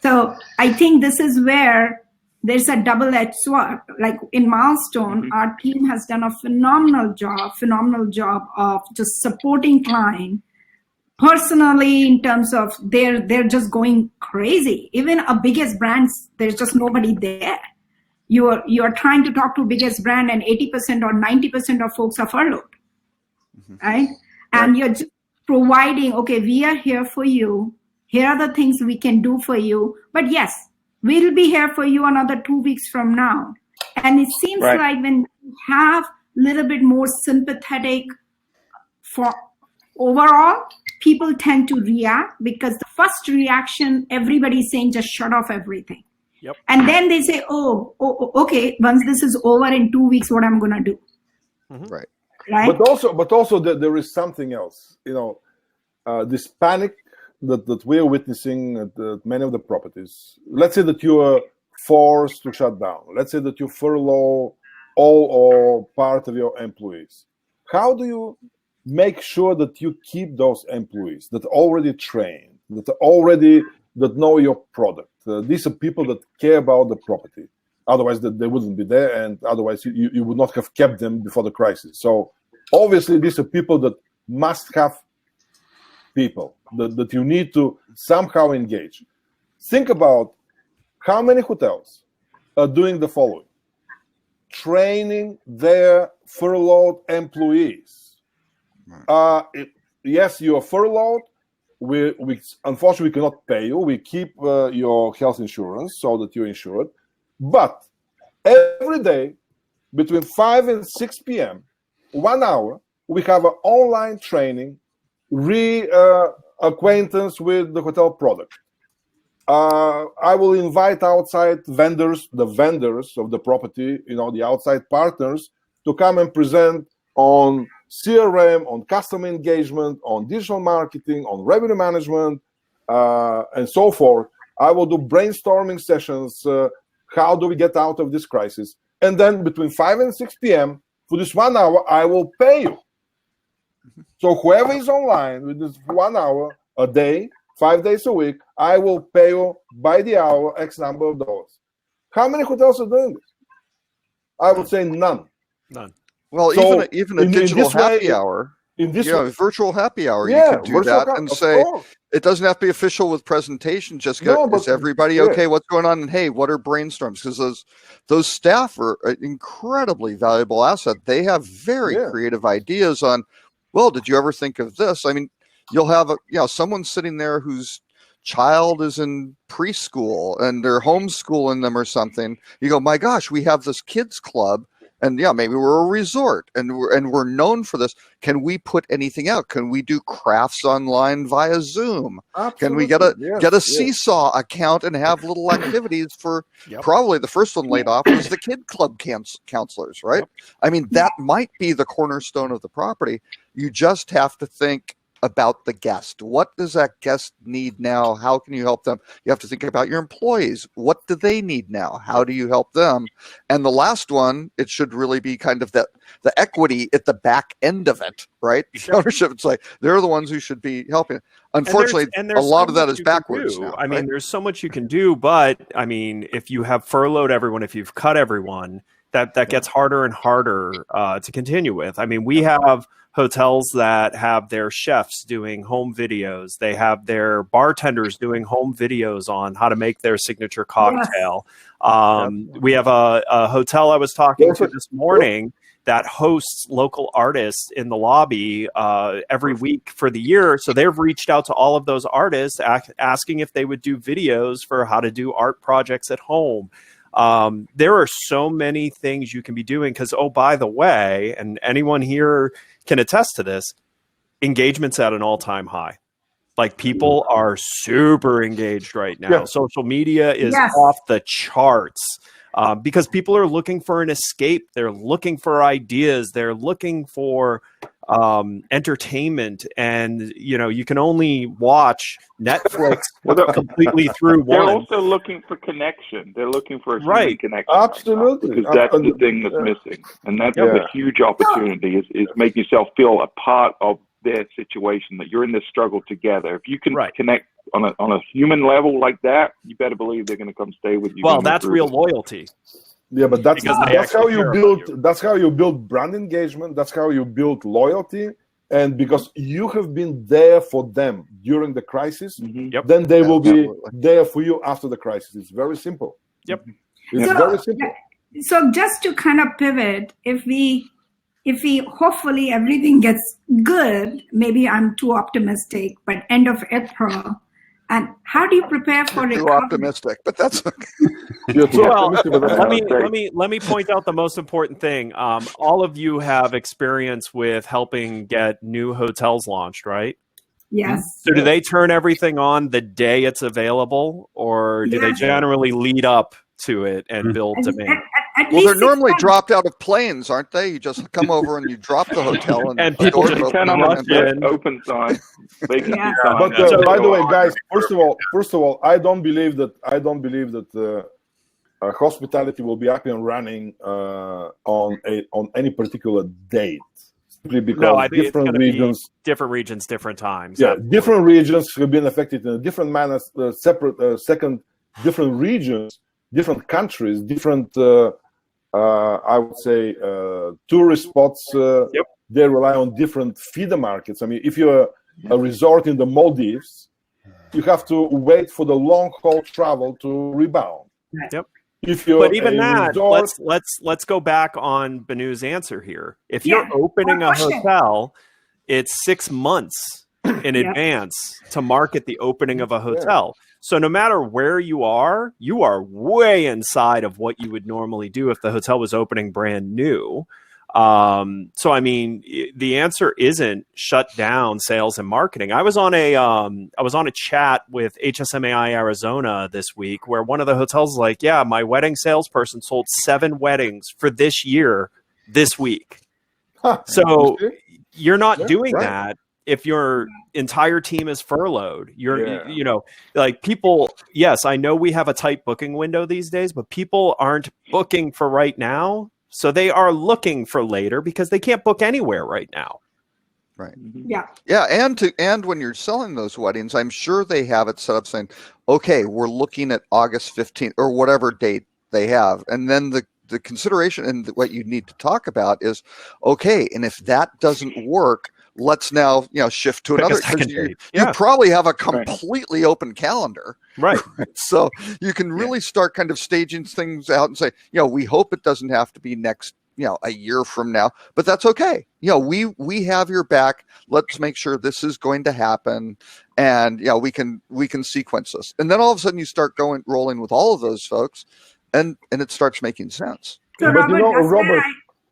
So I think this is where there's a double-edged sword. Like in Milestone, our team has done a phenomenal job of just supporting client personally in terms of they're just going crazy. Even our biggest brands, there's just nobody there. You are trying to talk to biggest brand and 80% or 90% of folks are furloughed, right? And you're just providing, okay, we are here for you. Here are the things we can do for you. But yes, we'll be here for you another 2 weeks from now. And it seems like when you have a little bit more sympathetic for overall, people tend to react, because the first reaction, everybody's saying just shut off everything. Yep. And then they say, oh, okay, once this is over in 2 weeks, what I'm going to do. Right. But also there is something else, this panic that we're witnessing at many of the properties. Let's say that you are forced to shut down. Let's say that you furlough all or part of your employees. How do you make sure that you keep those employees that are already trained, that know your product? These are people that care about the property. Otherwise, they wouldn't be there, and otherwise you would not have kept them before the crisis. So obviously, these are people that must have people that you need to somehow engage. Think about how many hotels are doing the following: training their furloughed employees. Yes, you are furloughed. We unfortunately cannot pay you. We keep your health insurance so that you're insured. But every day between 5 and 6 p.m., 1 hour, we have an online training, acquaintance with the hotel product. I will invite outside vendors, the vendors of the property, the outside partners, to come and present on CRM, on customer engagement, on digital marketing, on revenue management, and so forth. I will do brainstorming sessions. How do we get out of this crisis? And then between 5 and 6 p.m., for this 1 hour, I will pay you. So whoever is online with this 1 hour a day, 5 days a week, I will pay you by the hour X number of dollars. How many hotels are doing this? I would say none. None. Well, so even a digital happy hour, virtual happy hour, you can do that and say, it doesn't have to be official with presentation. Just is everybody okay? What's going on? And hey, what are brainstorms? Because those staff are an incredibly valuable asset. They have very creative ideas on, well, did you ever think of this? I mean, you'll have someone sitting there whose child is in preschool and they're homeschooling them or something. You go, my gosh, we have this kids club. and yeah, maybe we're a resort and we're known for this. Can we put anything out? Can we do crafts online via Zoom? Can we get a Seesaw account and have little activities for probably the first one laid off was the kid club counselors, right? I mean, that might be the cornerstone of the property. You just have to think about the guest. What does that guest need now? How can you help them? You have to think about your employees. What do they need now? How do you help them? And the last one, it should really be kind of the equity at the back end of it, right? The ownership, it's like they're the ones who should be helping. Unfortunately, a lot of that is backwards now. I mean, there's so much you can do, but I mean, if you have furloughed everyone, if you've cut everyone, that gets harder and harder to continue with. I mean, we have hotels that have their chefs doing home videos. They have their bartenders doing home videos on how to make their signature cocktail. We have a hotel I was talking to this morning that hosts local artists in the lobby every week for the year. So they've reached out to all of those artists asking if they would do videos for how to do art projects at home. There are so many things you can be doing because, oh, by the way, and anyone here can attest to this, engagement's at an all-time high. Like, people are super engaged right now. Yeah. Social media is off the charts because people are looking for an escape. They're looking for ideas. They're looking for entertainment, and you can only watch Netflix completely through one. They're also looking for connection. They're looking for a human connection. Absolutely, right, because that's the thing that's missing, and that's a huge opportunity. Is making yourself feel a part of their situation, that you're in this struggle together. If you can connect on a human level like that, you better believe they're going to come stay with you. Well, that's real loyalty. Yeah, but that's how you build. That's how you build brand engagement. That's how you build loyalty. And because you have been there for them during the crisis, then they will be there for you after the crisis. It's very simple. Yep, it's very simple. So just to kind of pivot, if we hopefully everything gets good, maybe I'm too optimistic, but end of April. And how do you prepare for recovery? Too optimistic, but that's okay. Let me point out the most important thing. All of you have experience with helping get new hotels launched, right? Yes. So do they turn everything on the day it's available, or do they generally lead up to it and build demand? Well, they're normally dropped out of planes, aren't they? You just come over and you drop the hotel, and people just turn on the open sign. But by the way, guys, first of all, I don't believe that hospitality will be up and running on any particular date. Simply because different regions, different times. Yeah, different regions have been affected in a different manner. Different regions, different countries, different. I would say tourist spots. They rely on different feeder markets. I mean, if you're a resort in the Maldives, you have to wait for the long haul travel to rebound. Yep. But even that, let's go back on Benu's answer here. If you're opening a hotel, it's 6 months in advance to market the opening of a hotel. So no matter where you are way inside of what you would normally do if the hotel was opening brand new. So I mean, the answer isn't shut down sales and marketing. I was on a chat with HSMAI Arizona this week where one of the hotels is like, yeah, my wedding salesperson sold 7 weddings for this year this week. So you're not doing that if your entire team is furloughed. Like people, yes, I know we have a tight booking window these days, but people aren't booking for right now. So they are looking for later because they can't book anywhere right now. Right. Yeah. Yeah. And when you're selling those weddings, I'm sure they have it set up saying, okay, we're looking at August 15th or whatever date they have. And then the consideration and what you need to talk about is, okay, and if that doesn't work, let's now shift to another. You probably have a completely open calendar, right? So you can really start kind of staging things out and say, we hope it doesn't have to be next, a year from now, but that's okay. We have your back. Let's make sure this is going to happen, and we can sequence this, and then all of a sudden you start rolling with all of those folks, and it starts making sense. So but Robert,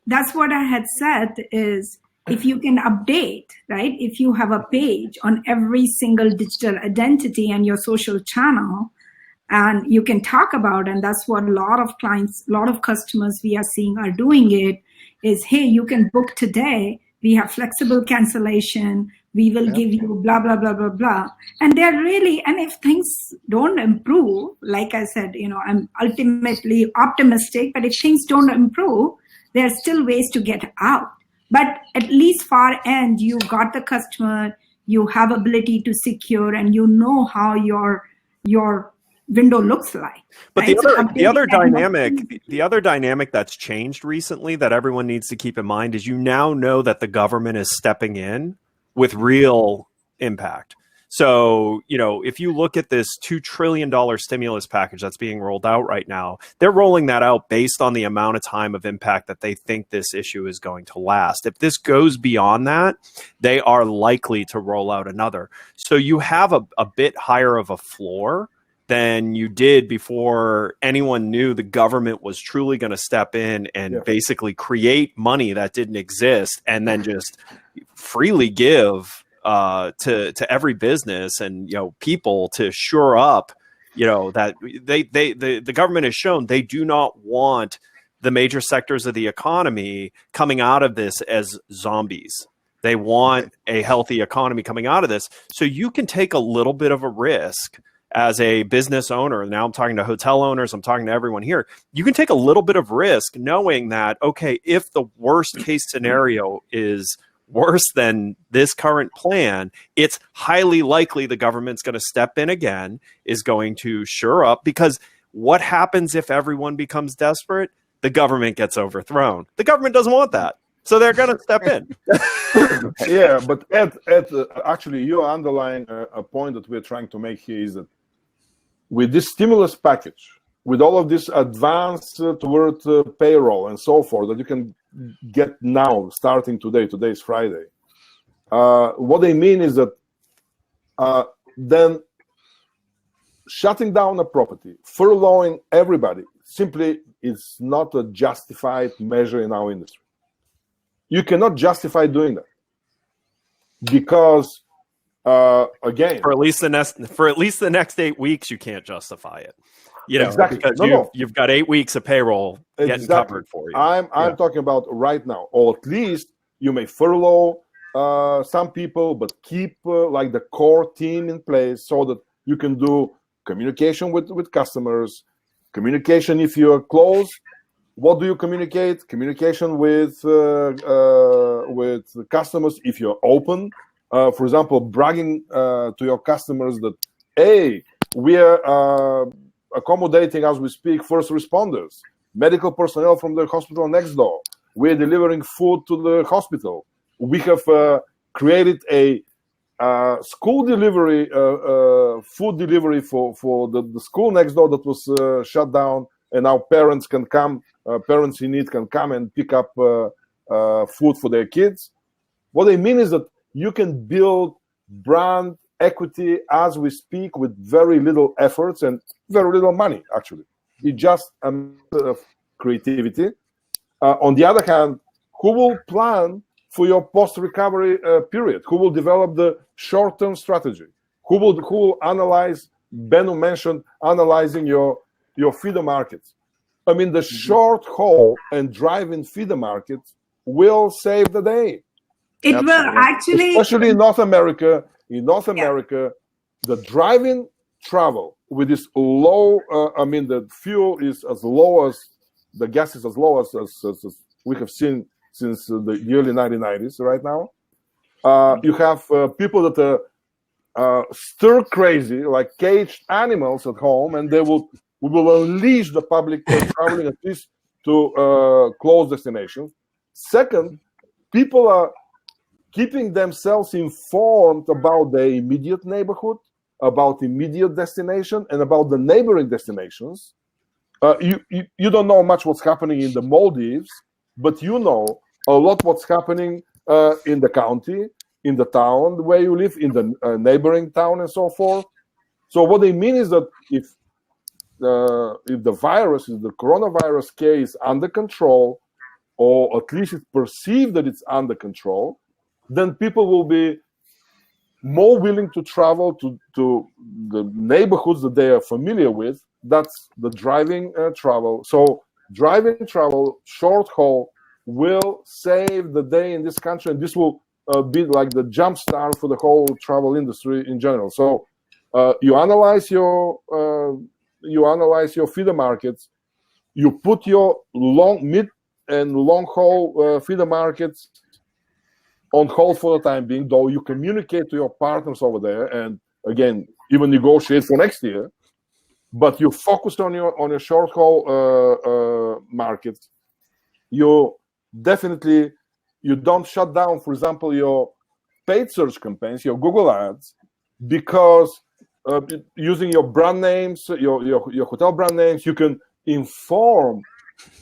that's what I had said is if you can update, right? If you have a page on every single digital identity and your social channel, and you can talk about, and that's what a lot of clients, a lot of customers we are seeing are doing it, is, hey, you can book today. We have flexible cancellation. We will give you blah, blah, blah, blah, blah. And they're really, and if things don't improve, like I said, I'm ultimately optimistic, but if things don't improve, there are still ways to get out. But at least far end, you got the customer, you have ability to secure, and you know how your window looks like. But right? the other dynamic that's changed recently that everyone needs to keep in mind is you now know that the government is stepping in with real impact. So, if you look at this $2 trillion stimulus package that's being rolled out right now, they're rolling that out based on the amount of time of impact that they think this issue is going to last. If this goes beyond that, they are likely to roll out another. So you have a bit higher of a floor than you did before anyone knew the government was truly going to step in and basically create money that didn't exist and then just freely give to every business and people to shore up that the government has shown they do not want the major sectors of the economy coming out of this as zombies. They want a healthy economy coming out of this. So you can take a little bit of a risk as a business owner. Now I'm talking to hotel owners, I'm talking to everyone here. You can take a little bit of risk knowing that, okay, if the worst case scenario is worse than this current plan, it's highly likely the government's going to step in again, is going to shore up, because what happens if everyone becomes desperate? The government gets overthrown. The government doesn't want that. So they're going to step in. Yeah, but Ed, actually, you're underlying a point that we're trying to make here is that with this stimulus package, with all of this advance toward payroll and so forth that you can get now, starting today is Friday, what they mean is that then shutting down a property, furloughing everybody, simply is not a justified measure in our industry. You cannot justify doing that because, again, for at least the next 8 weeks, you can't justify it. Exactly. Because you've got 8 weeks of payroll getting covered for you. I'm talking about right now, or at least you may furlough some people, but keep like the core team in place so that you can do communication with customers, communication if you're closed. What do you communicate? Communication with customers if you're open. For example, bragging to your customers that, hey, we are accommodating as we speak first responders, medical personnel from the hospital next door. We're delivering food to the hospital. We have created a school delivery, food delivery for the school next door that was shut down, and now parents can come. Parents in need can come and pick up food for their kids. What I mean is that you can build brand equity as we speak with very little efforts and very little money, actually. It's just a matter of creativity. On the other hand, who will plan for your post-recovery period? Who will develop the short-term strategy? Who will analyze? Benu mentioned analyzing your feeder markets. I mean, the short haul and drive-in feeder markets will save the day. It will actually, especially in North America. In North America, the drive-in travel with this low, the fuel is as low as, the gas is as low as we have seen since the early 1990s right now. You have people that are stir crazy, like caged animals at home, and we will unleash the public traveling at least to close destinations. Second, people are keeping themselves informed about the immediate neighborhood, about immediate destination, and about the neighboring destinations. You don't know much what's happening in the Maldives, but you know a lot what's happening in the county, in the town where you live, in the neighboring town, and so forth. So what they mean is that if the coronavirus case under control, or at least it's perceived that it's under control, then people will be more willing to travel to the neighborhoods that they are familiar with. That's the driving travel. So driving travel, short haul, will save the day in this country, and this will be like the jump start for the whole travel industry in general. So you analyze your feeder markets, you put your mid and long haul feeder markets on hold for the time being, though you communicate to your partners over there, and again, even negotiate for next year. But you focused on your short haul markets. You definitely don't shut down, for example, your paid search campaigns, your Google ads, because using your brand names, your hotel brand names, you can inform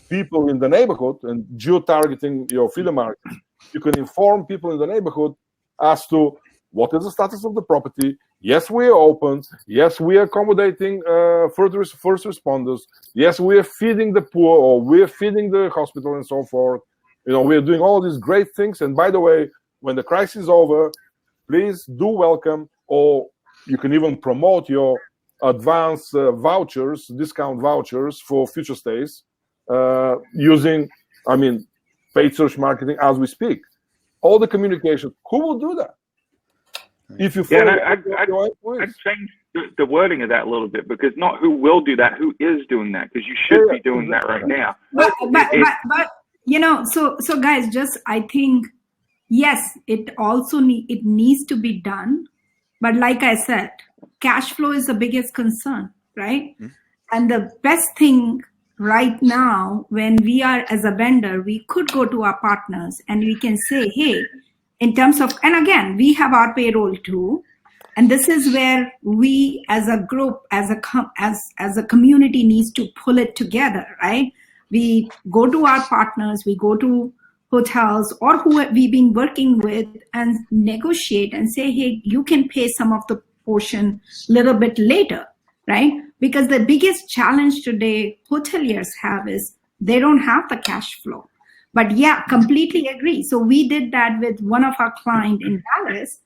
people in the neighborhood, and geo-targeting your feeder markets, you can inform people in the neighborhood as to what is the status of the property. Yes, we are open. Yes, we are accommodating first responders. Yes, we are feeding the poor, or we are feeding the hospital, and so forth. We are doing all these great things. And by the way, when the crisis is over, please do welcome, or you can even promote your advance vouchers, discount vouchers for future stays, using, paid search marketing as we speak. All the communication. Who will do that? If you I'd change the wording of that a little bit, because not who will do that, who is doing that, because you should be doing that right now. But so guys, I think, yes, it also it needs to be done. But like I said, cash flow is the biggest concern, right? Mm-hmm. And the best thing right now, when we are as a vendor, we could go to our partners and we can say, hey, in terms of, and again, we have our payroll too. And this is where we as a group, as a community needs to pull it together, right? We go to our partners, we go to hotels or who we've been working with and negotiate and say, hey, you can pay some of the portion a little bit later, right? Because the biggest challenge today hoteliers have is they don't have the cash flow. But yeah, completely agree. So we did that with one of our clients in Dallas.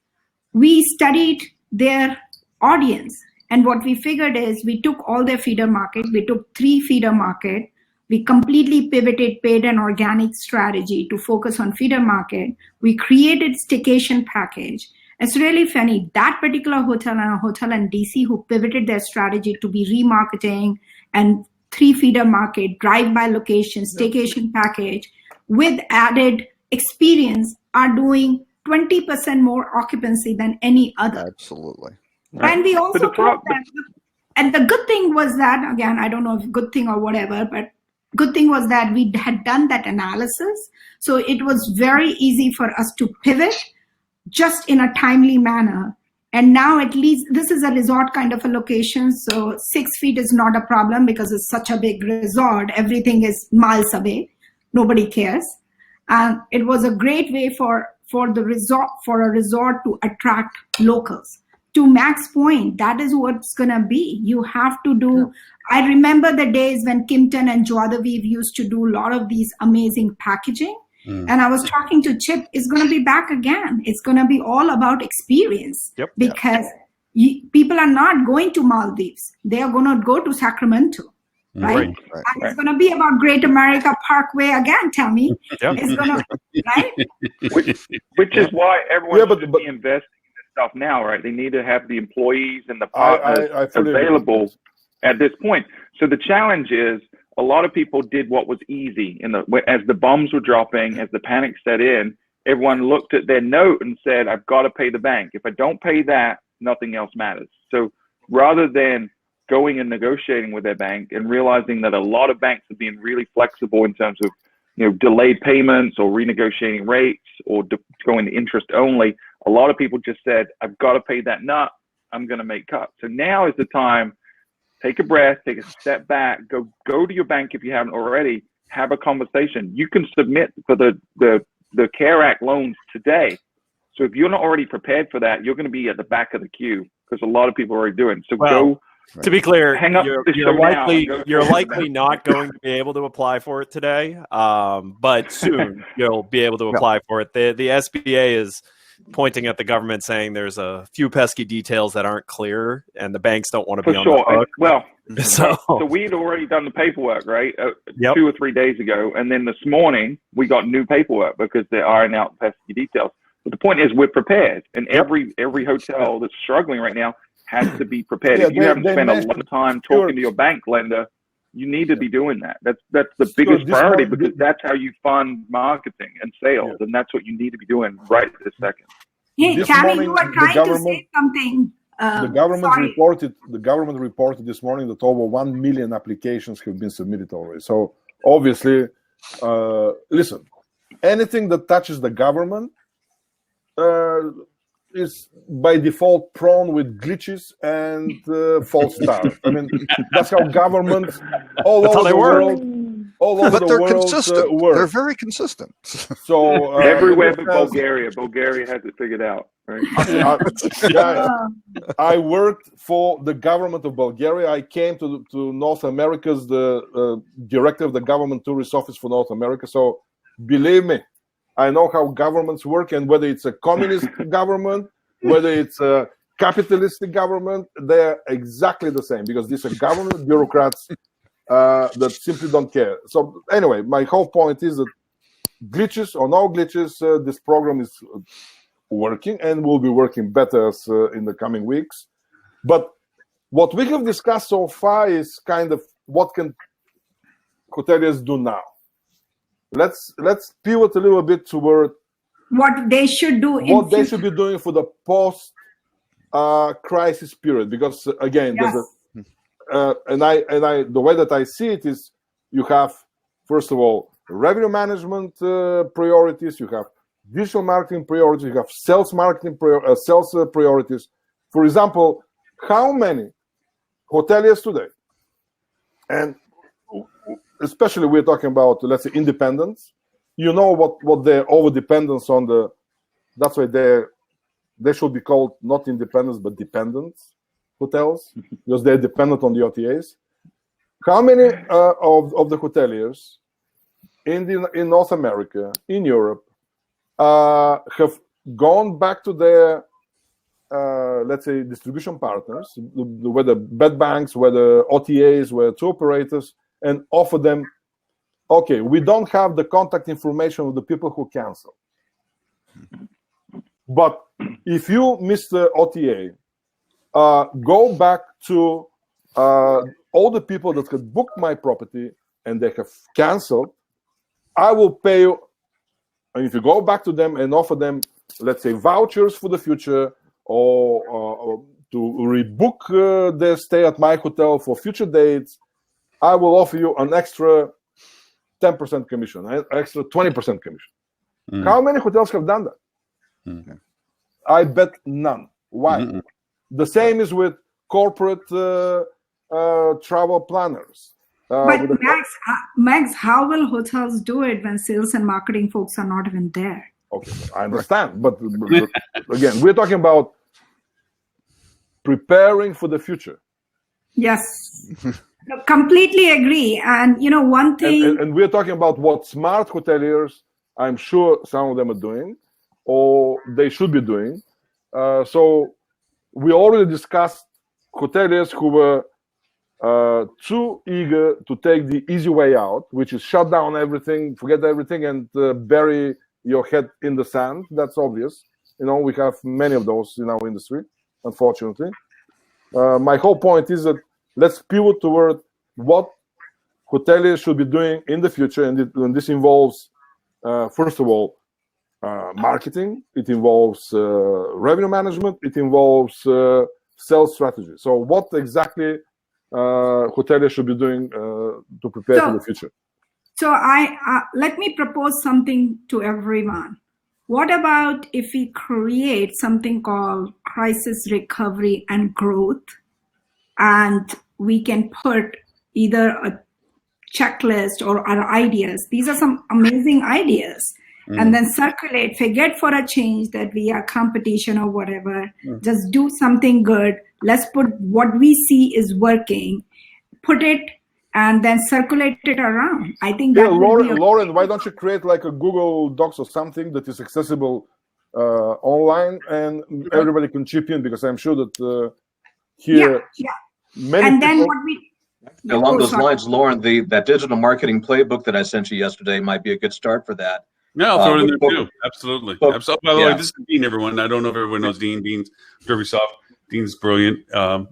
We studied their audience. And what we figured is we took all their feeder market. We took 3 feeder market. We completely pivoted paid and organic strategy to focus on feeder market. We created staycation package. It's really funny. That particular hotel and a hotel in DC who pivoted their strategy to be remarketing and 3 feeder market, drive-by location, staycation package with added experience are doing 20% more occupancy than any other. Absolutely. Right. And we also thought that, and the good thing was that, again, I don't know if good thing or whatever, but good thing was that we had done that analysis. So it was very easy for us to pivot just in a timely manner. And now at least this is a resort kind of a location. So 6 feet is not a problem because it's such a big resort. Everything is miles away. Nobody cares. And it was a great way for a resort to attract locals. To Mac's point, that is what's going to be. You have to do. I remember the days when Kimpton and Joadaviv used to do a lot of these amazing packaging. And I was talking to Chip, it's going to be back again. It's going to be all about experience. Because people are not going to Maldives. They are going to go to Sacramento. Right? And it's going to be about Great America Parkway again, Tammie. It's going to, right? Which is why everyone should be investing in this stuff now, right? They need to have the employees and the partners available at this point. So the challenge is a lot of people did what was easy. As the bombs were dropping, as the panic set in, everyone looked at their note and said, I've got to pay the bank. If I don't pay that, nothing else matters. So rather than going and negotiating with their bank and realizing that a lot of banks are being really flexible in terms of, delayed payments or renegotiating rates or going to interest only, a lot of people just said, I've got to pay that nut. I'm going to make cuts. So now is the time. Take a breath, take a step back, go to your bank if you haven't already, have a conversation. You can submit for the CARE Act loans today. So if you're not already prepared for that, you're going to be at the back of the queue because a lot of people are already doing. So go To be clear, Hang up you're, the you're show now likely and go you're talk to likely them. not going to be able to apply for it today, but soon you'll be able to apply for it. The SBA is pointing at the government saying there's a few pesky details that aren't clear, and the banks don't want to For be on sure. the hook. Well, So, so we had already done the paperwork, right? Yep. 2 or 3 days ago. And then this morning, we got new paperwork because they're ironing out pesky details. But the point is, we're prepared. And every hotel that's struggling right now has to be prepared. Yeah, if you haven't spent a lot mentioned- of time talking to your bank lender, you need to be doing that. That's the biggest this priority morning- because that's how you fund marketing and sales. And that's what you need to be doing right this second. Hey, This Tammie, morning, you were the trying to government- say something. The government sorry. reported this morning that over 1 million applications have been submitted already. So obviously, listen, anything that touches the government is by default prone with glitches and false starts. I mean, that's how governments all That's how over they the work. world, all over But the they're world consistent. work. They're very consistent. So Everywhere but because- Bulgaria. Bulgaria has it figured out, right? I worked for the government of Bulgaria. I came to North America as the director of the government tourist office for North America. So believe me, I know how governments work, and whether it's a communist government, whether it's a capitalistic government, they're exactly the same because these are government bureaucrats that simply don't care. So anyway, my whole point is that glitches or no glitches, this program is working and will be working better in the coming weeks. But what we have discussed so far is kind of what can hoteliers do now. Let's pivot a little bit toward What they should do in what they future. should be doing for the post crisis period, because again, Yes. there's a the way that I see it is you have, first of all, revenue management priorities, you have digital marketing priorities, you have sales marketing priorities. For example, how many hoteliers today, and especially we're talking about, let's say, independents, you know what their over dependence on that's why they should be called not independents but dependents hotels, because they're dependent on the OTAs. How many of the hoteliers in North America, in Europe, have gone back to their let's say distribution partners, whether bed banks, whether OTAs, whether tour operators, and offer them, okay, we don't have the contact information of the people who cancel, but if you, Mr. OTA, go back to all the people that had booked my property and they have canceled, I will pay you. And if you go back to them and offer them, let's say, vouchers for the future, or to rebook their stay at my hotel for future dates, I will offer you an extra 10% commission, an extra 20% commission. Mm. How many hotels have done that? Mm. I bet none. Why? Mm-mm. The same is with corporate travel planners. But Max, how will hotels do it when sales and marketing folks are not even there? Okay, I understand, but again, we're talking about preparing for the future. Yes, completely agree. And you know, one thing. And we're talking about what smart hoteliers, I'm sure some of them are doing, or they should be doing. So we already discussed hoteliers who were too eager to take the easy way out, which is shut down everything, forget everything, and bury your head in the sand. That's obvious. You know, we have many of those in our industry, unfortunately. My whole point is that let's pivot toward what hoteliers should be doing in the future, and this involves, first of all, marketing. It involves revenue management. It involves sales strategy. So what exactly hoteliers should be doing to prepare for the future? So let me propose something to everyone. What about if we create something called crisis recovery and growth, and we can put either a checklist or our ideas. These are some amazing ideas. and then circulate. Forget for a change that we are competition or whatever. Just do something good. Let's put what we see is working, put it, and then circulate it around. I think that Lauren, why don't you create like a Google Docs or something that is accessible online, and everybody can chip in, because I'm sure that here many and then people, what we along those lines, Lauren, that digital marketing playbook that I sent you yesterday might be a good start for that. Yeah, I'll throw it in there too. Absolutely. By the way, this is Dean, everyone. I don't know if everyone knows Dean. Dean's Derbysoft. Dean's brilliant. But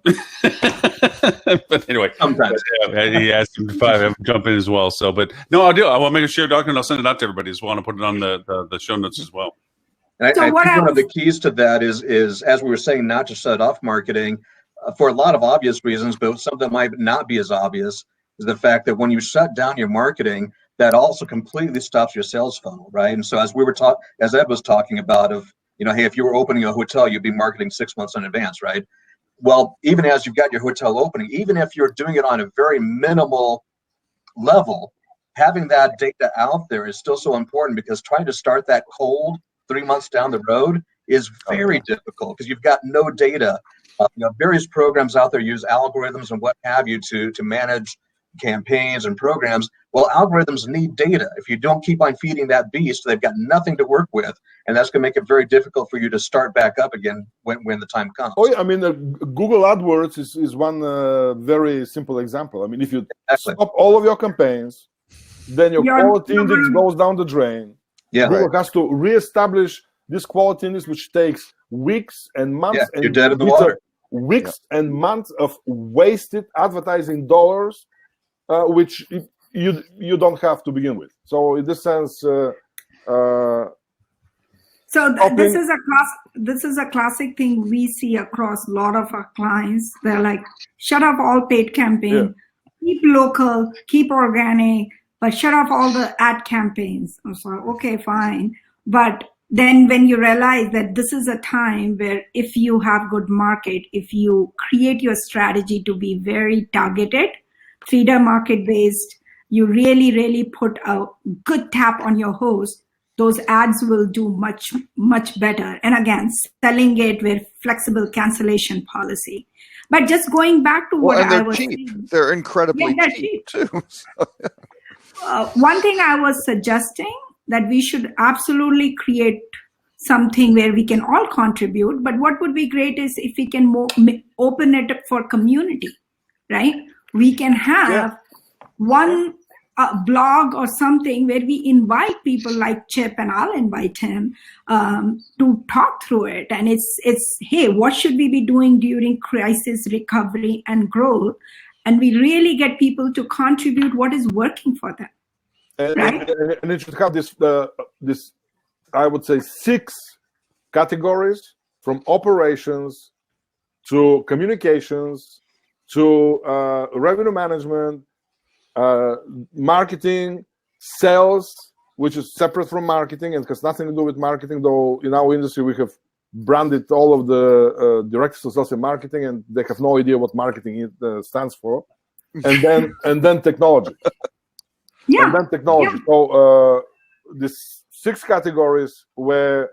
anyway, sometimes he asked him if I have him jump in as well. So, but no, I'll do it. I will make a shared document. I'll send it out to everybody as well, and I'll put it on the show notes as well. And I think one of the keys to that is, as we were saying, not to shut off marketing for a lot of obvious reasons, but something that might not be as obvious is the fact that when you shut down your marketing, that also completely stops your sales funnel, right? And so as Ed was talking about, hey, if you were opening a hotel, you'd be marketing 6 months in advance, right? Well, even as you've got your hotel opening, even if you're doing it on a very minimal level, having that data out there is still so important, because trying to start that cold 3 months down the road is very difficult, because you've got no data. Various programs out there use algorithms and what have you to manage campaigns and programs. Well, algorithms need data. If you don't keep on feeding that beast, they've got nothing to work with, and that's going to make it very difficult for you to start back up again when the time comes. Oh, yeah. I mean, Google AdWords is one very simple example. I mean, if you stop all of your campaigns, then your quality index goes down the drain. Yeah, Google has to reestablish this quality index, which takes weeks and months. Yeah, and you're dead in the water. Weeks and months of wasted advertising dollars, which you don't have to begin with. So in this sense, this is a classic thing we see across a lot of our clients. They're like, shut off all paid campaign, keep local, keep organic, but shut off all the ad campaigns. I was like, okay, fine. But then when you realize that this is a time where if you have good market, if you create your strategy to be very targeted, feeder market based, you really, really put a good tap on your host, those ads will do much, much better. And again, selling it with flexible cancellation policy. But just going back to what I was saying. They're incredibly cheap too. One thing I was suggesting, that we should absolutely create something where we can all contribute. But what would be great is if we can open it up for community, right? We can have one blog or something where we invite people like Chip, and I'll invite him to talk through it. And it's hey, what should we be doing during crisis recovery and growth? And we really get people to contribute what is working for them. Right? And it should have this, I would say, 6 categories, from operations to communications to revenue management, marketing, sales, which is separate from marketing and has nothing to do with marketing, though in our industry we have branded all of the directors of sales and marketing, and they have no idea what marketing stands for. And then technology. And then technology. So these 6 categories, where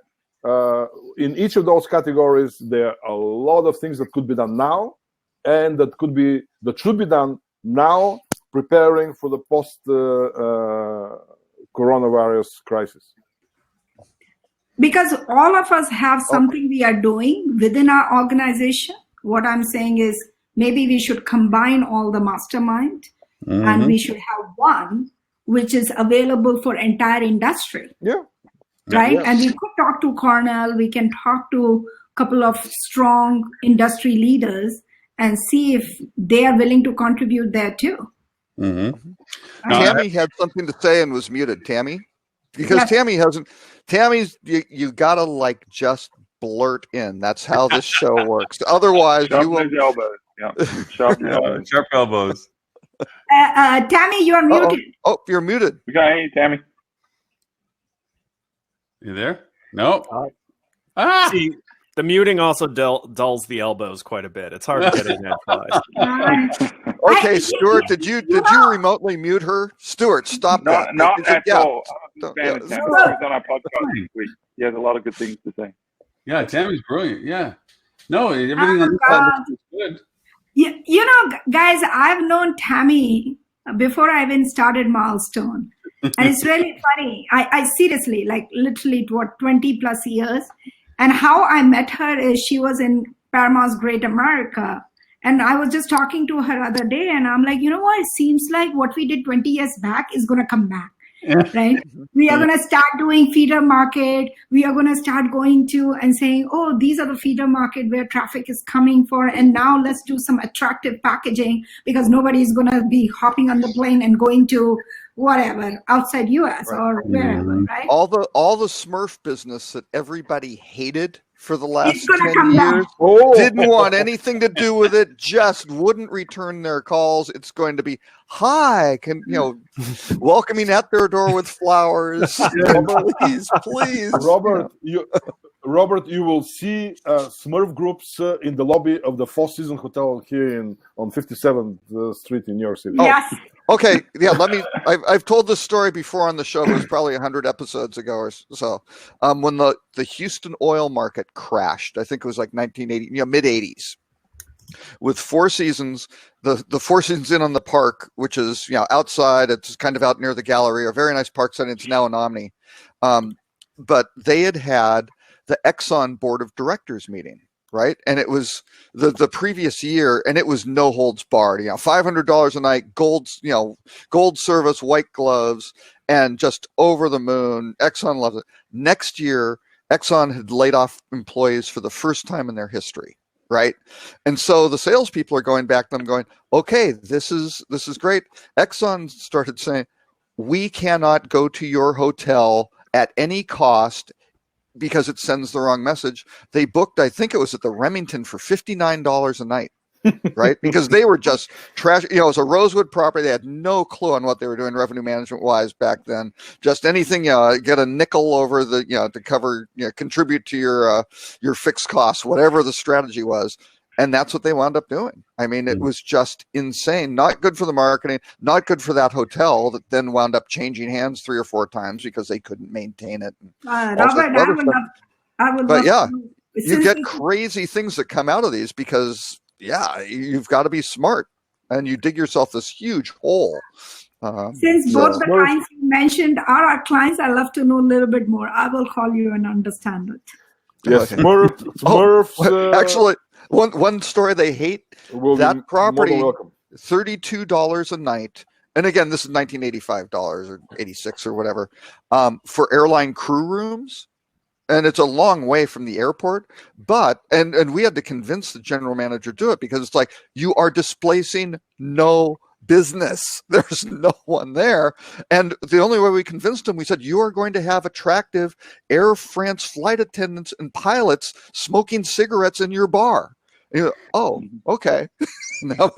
in each of those categories there are a lot of things that could be done now, and that should be done now, preparing for the post coronavirus crisis. Because all of us have something we are doing within our organization. What I'm saying is maybe we should combine all the mastermind, and we should have one which is available for entire industry. Yeah. Right? Yes. And we could talk to Cornell, we can talk to a couple of strong industry leaders and see if they are willing to contribute there too. Tammie had something to say and was muted. Tammie? Because Tammie's, you gotta like just blurt in. That's how this show works. Otherwise, you will. Elbows. Yeah. Sharp elbows. Tammie, you are muted. Oh, you're muted. We got you, Tammie. You there? No. See, the muting also dulls the elbows quite a bit. It's hard to get in edgewise. Okay, Stuart, did you remotely mute her? Stuart, stop that. Not at all. Don't- He yeah. was on our podcast this week. He has a lot of good things to say. Yeah, Tammie's brilliant. Yeah. No, everything on this God. side is good. You know, guys, I've known Tammie before I even started Milestone. And it's really funny. I seriously, like literally, 20 plus years. And how I met her is she was in Paramount's Great America. And I was just talking to her other day, and I'm like, you know what? It seems like what we did 20 years back is going to come back. Right? We are going to start doing feeder market. We are going to start going to and saying, oh, these are the feeder market where traffic is coming for. And now let's do some attractive packaging because nobody is going to be hopping on the plane and going to whatever outside US or wherever, right? All the Smurf business that everybody hated for the last It's gonna 10 come years back. didn't want anything to do with it, just wouldn't return their calls. It's going to be hi, welcoming at their door with flowers. please. Robert, you will see Smurf groups in the lobby of the Four Seasons Hotel here on 57th Street in New York City. Yes. Okay, yeah. I've told this story before on the show. It was probably 100 episodes ago or so. When the Houston oil market crashed, I think it was like 1980, mid 80s. With Four Seasons, the Four Seasons Inn on the Park, which is outside. It's kind of out near the gallery, a very nice park site. It's now an Omni, but they had the Exxon board of directors meeting. Right. And it was the previous year, and it was no holds barred, $500 a night, gold service, white gloves, and just over the moon. Exxon loves it. Next year, Exxon had laid off employees for the first time in their history. Right. And so the salespeople are going back to them going, OK, this is great. Exxon started saying, we cannot go to your hotel at any cost because it sends the wrong message. They booked, I think it was at the Remington for $59 a night, right? Because they were just trash. It was a Rosewood property. They had no clue on what they were doing revenue management wise back then. Just anything, get a nickel over the, to cover, contribute to your fixed costs, whatever the strategy was. And that's what they wound up doing. I mean, it was just insane. Not good for the marketing, not good for that hotel that then wound up changing hands 3 or 4 times because they couldn't maintain it. Robert, I would but love to, you get crazy things that come out of these because, you've got to be smart and you dig yourself this huge hole. Since both the clients you mentioned are our clients, I'd love to know a little bit more. I will call you and understand it. Yes, Smurfs. Actually, one story they hate, that property, $32 a night. And again, this is $1985 or 86 or whatever, for airline crew rooms. And it's a long way from the airport, but, and we had to convince the general manager to do it because it's like, you are displacing no business. There's no one there. And the only way we convinced him, we said, you are going to have attractive Air France flight attendants and pilots smoking cigarettes in your bar. And okay. That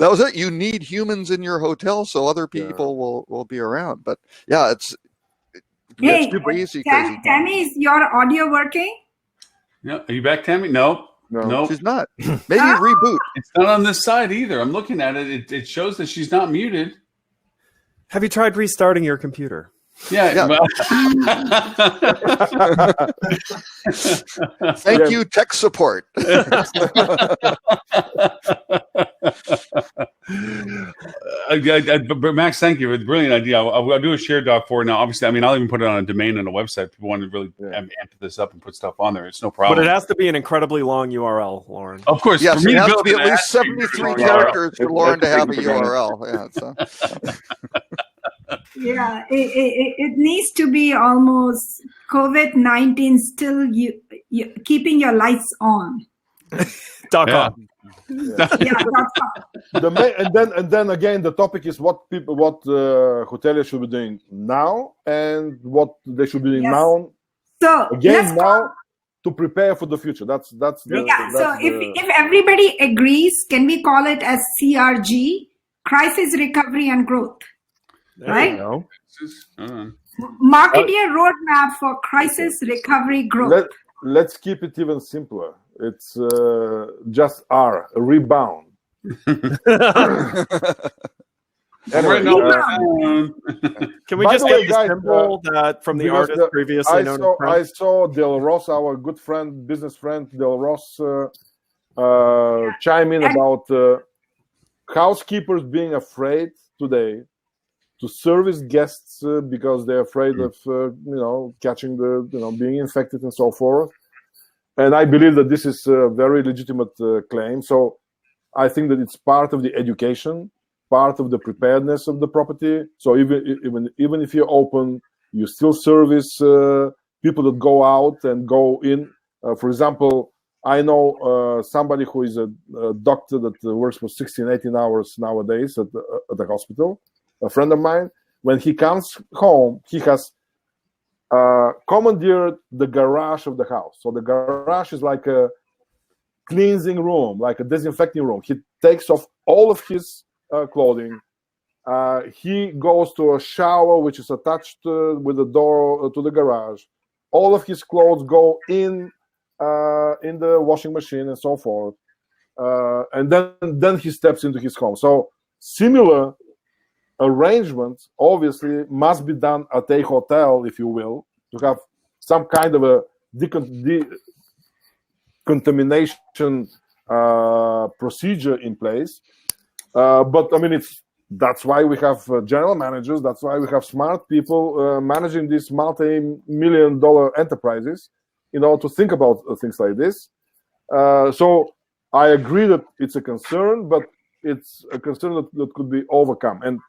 was it. You need humans in your hotel so other people will be around. But it's super easy. Tammie, is your audio working? Yeah. Are you back, Tammie? No, she's not. Maybe reboot. It's not on this side either. I'm looking at it. It shows that she's not muted. Have you tried restarting your computer? Yeah. Well. Thank you, tech support. But Max, thank you. It's a brilliant idea. I'll do a share doc for it now. Obviously, I mean, I'll even put it on a domain and a website. People want to really amp this up and put stuff on there. It's no problem. But it has to be an incredibly long URL, Lauren. Of course. Yes, it has to be at least 73 characters for Lauren to have a URL. Yeah, it needs to be almost COVID-19 still keeping your lights on. .com. And then again, the topic is what hoteliers should be doing now and what they should be doing now. So to prepare for the future. If everybody agrees, can we call it as CRG, Crisis, Recovery, and Growth? Right? Marketeer roadmap for crisis, recovery, growth. Let's keep it even simpler. It's just a rebound. Anyway, Can we by just the get way, the guys, symbol that from the because artist previously known as Prince? I saw Del Ross, our good friend, business friend Del Ross, chime in about housekeepers being afraid today to service guests because they're afraid of catching being infected and so forth. And I believe that this is a very legitimate claim. So I think that it's part of the education, part of the preparedness of the property. So even if you're open, you still service people that go out and go in. For example, I know somebody who is a doctor that works for 16, 18 hours nowadays at the hospital, a friend of mine. When he comes home, he has commandeered the garage of the house. So the garage is like a cleansing room, like a disinfecting room. He takes off all of his clothing. He goes to a shower, which is attached with the door to the garage. All of his clothes go in the washing machine and so forth. And then he steps into his home. So similar arrangements obviously must be done at a hotel, if you will, to have some kind of a decontamination procedure in place. But I mean, that's why we have general managers. That's why we have smart people managing these multi-million-dollar enterprises, to think about things like this. So I agree that it's a concern, but it's a concern that could be overcome. And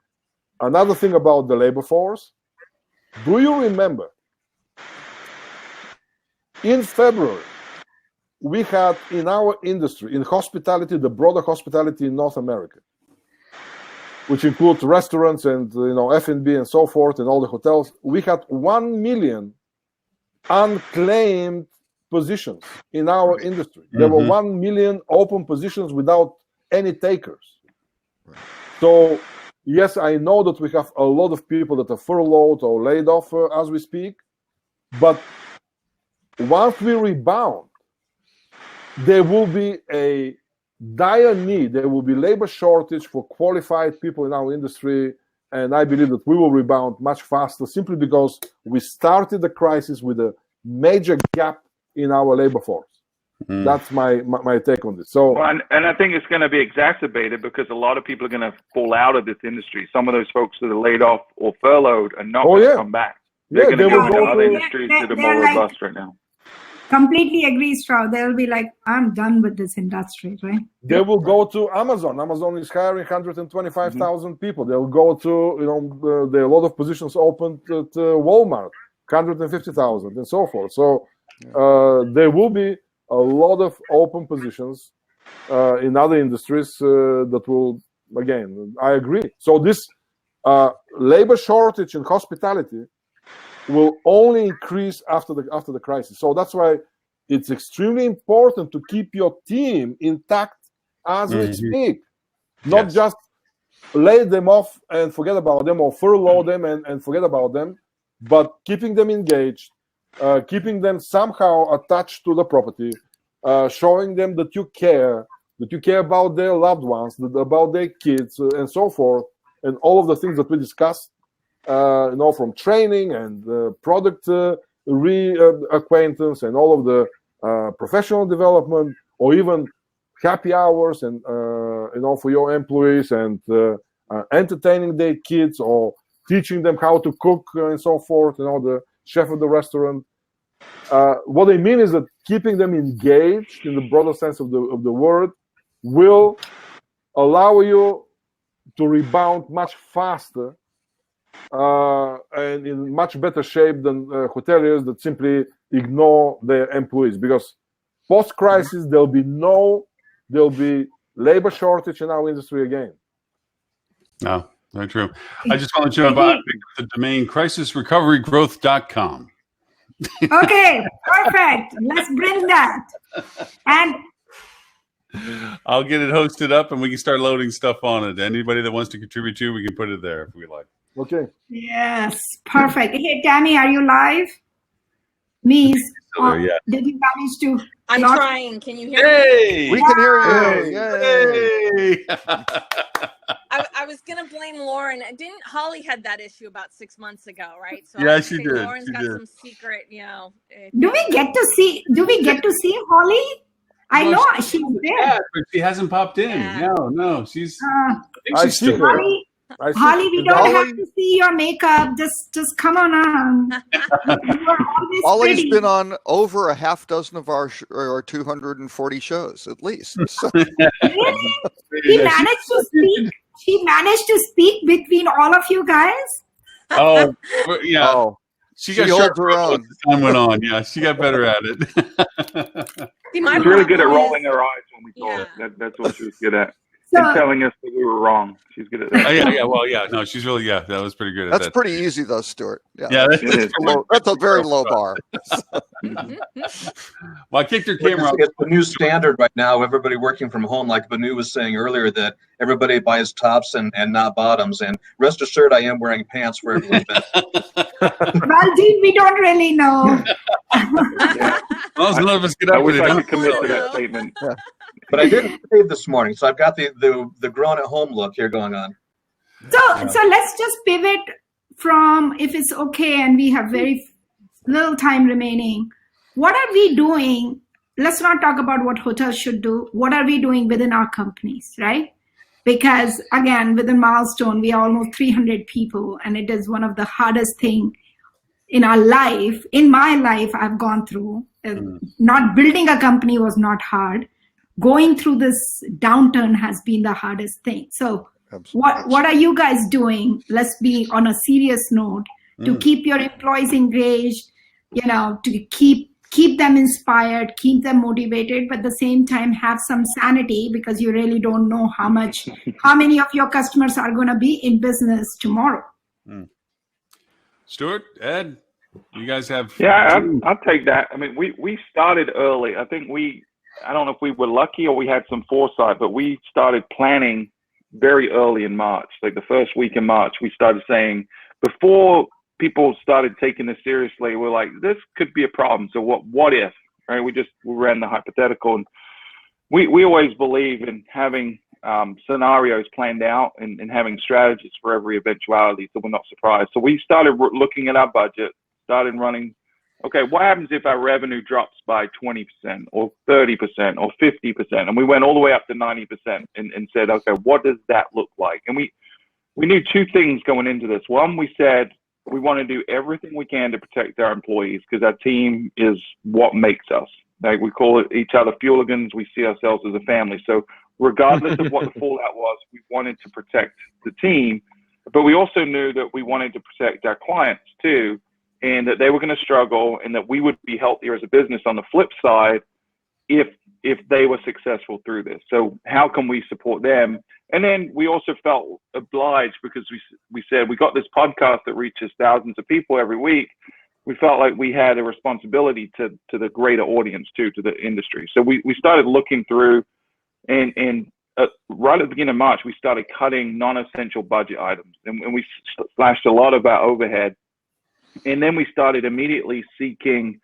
another thing about the labor force, do you remember in February, we had in our industry, in hospitality, the broader hospitality in North America, which includes restaurants and F&B and so forth and all the hotels, we had 1 million unclaimed positions in our industry. There were 1 million open positions without any takers. So yes, I know that we have a lot of people that are furloughed or laid off as we speak, but once we rebound, there will be a dire need. There will be labor shortage for qualified people in our industry, and I believe that we will rebound much faster simply because we started the crisis with a major gap in our labor force. That's my take on this. So, and I think it's going to be exacerbated because a lot of people are going to fall out of this industry. Some of those folks that are laid off or furloughed are not going to come back. They're going to go to other industries that are more robust right now. Completely agree, Strauss. They'll be like, I'm done with this industry, right? They will go to Amazon. Amazon is hiring 125,000 people. They'll go to, there are a lot of positions open at Walmart, 150,000 and so forth. So there will be a lot of open positions in other industries that will, again, I agree. So this labor shortage in hospitality will only increase after the crisis. So that's why it's extremely important to keep your team intact as we speak, not just lay them off and forget about them or furlough them and forget about them, but keeping them engaged, keeping them somehow attached to the property, showing them that you care about their loved ones, about their kids, and so forth, and all of the things that we discussed. From training and product reacquaintance and all of the professional development, or even happy hours and for your employees and entertaining their kids or teaching them how to cook and so forth. The chef of the restaurant. What I mean is that keeping them engaged in the broader sense of the word will allow you to rebound much faster. And in much better shape than hoteliers that simply ignore their employees, because post-crisis there'll be labor shortage in our industry again. No, very true. I just want to let you know about the domain crisisrecoverygrowth.com. Okay, perfect. Let's bring that. And I'll get it hosted up and we can start loading stuff on it. Anybody that wants to contribute to, we can put it there if we like. Okay. Yes, perfect. Hey, Tammie, are you live? Mies, Yeah. did you manage to? I'm trying. Can you hear me? Hey! We can hear you. Yay. Hey! I was gonna blame Lauren. Didn't Holly had that issue about 6 months ago, right? So Yeah, I would she say did. Lauren's She got did. some secret, Do we get to see Holly? I No, know she's there. Yeah, but she hasn't popped in. Yeah. No, she's. I she's see still her. Holly, I see Holly, we don't Holly- have to see your makeup. Just come on. You are always Holly's pretty. been on over a half dozen of our 240 shows at least. So, Really? She managed to speak between all of you guys. Oh, yeah. oh, She she got holds sharper her as own. time went on. Yeah, she got better at it. See, my She's really good at problem is- rolling her eyes when we talk. Yeah. That's what she was good at. So, And telling us that we were wrong. She's good at that. Oh, yeah. Well, yeah. No, she's really. Yeah, that was pretty good. At That's that. pretty easy though, Stuart. Yeah, It is. That's a very low bar. Well, I kicked her camera off. It's the new standard right now. Everybody working from home, like Benu was saying earlier, that everybody buys tops and not bottoms. And rest assured, I am wearing pants for every event. well, Dean, we don't really know. As long as none of us get I up with wish it. I huh? could commit to that statement. But I didn't shave this morning, so I've got the grown at home look here going on. So let's just pivot from, if it's okay, and we have very little time remaining. What are we doing? Let's not talk about what hotels should do. What are we doing within our companies, right? Because again, within Milestone, we are almost 300 people, and it is one of the hardest thing in our life. In my life, I've gone through. Not building a company was not hard. Going through this downturn has been the hardest thing. So what are you guys doing? Let's be on a serious note to keep your employees engaged, to keep them inspired, keep them motivated, but at the same time have some sanity, because you really don't know how many of your customers are going to be in business tomorrow. Stuart, Ed, you guys have. Yeah, I'll take that. I mean, we started early. I think I don't know if we were lucky or we had some foresight, but we started planning very early in March. Like the first week in March, we started saying, before people started taking this seriously, we're like, this could be a problem. So what if, right? We ran the hypothetical, and we always believe in having scenarios planned out and having strategies for every eventuality, so we're not surprised. So we started looking at our budget, started running, okay, what happens if our revenue drops by 20% or 30% or 50%? And we went all the way up to 90% and said, okay, what does that look like? And we knew two things going into this. One, we said we want to do everything we can to protect our employees, because our team is what makes us. Like, we call it each other fueligans. We see ourselves as a family. So regardless of what the fallout was, we wanted to protect the team, but we also knew that we wanted to protect our clients too, and that they were going to struggle, and that we would be healthier as a business on the flip side if they were successful through this. So how can we support them? And then we also felt obliged, because we said we got this podcast that reaches thousands of people every week. We felt like we had a responsibility to the greater audience too, to the industry. So we started looking through, and right at the beginning of March, we started cutting non-essential budget items, and we slashed a lot of our overhead. And then we started immediately seeking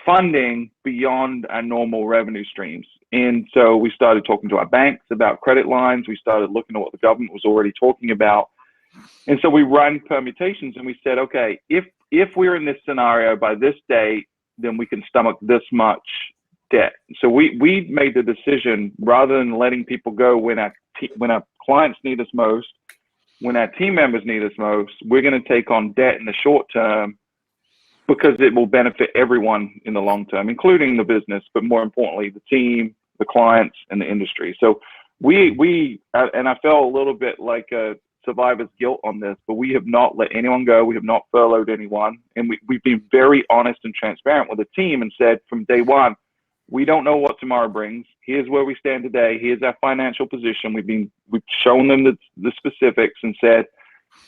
funding beyond our normal revenue streams. And so we started talking to our banks about credit lines. We started looking at what the government was already talking about. And so we ran permutations, and we said, okay, if we're in this scenario by this date, then we can stomach this much debt. So we made the decision, rather than letting people go when our clients need us most, when our team members need us most, we're going to take on debt in the short term, because it will benefit everyone in the long term, including the business, but more importantly, the team, the clients, and the industry. So and I felt a little bit like a survivor's guilt on this, but we have not let anyone go. We have not furloughed anyone. And we've been very honest and transparent with the team and said from day one, we don't know what tomorrow brings. Here's where we stand today. Here's our financial position. We've shown them the specifics and said,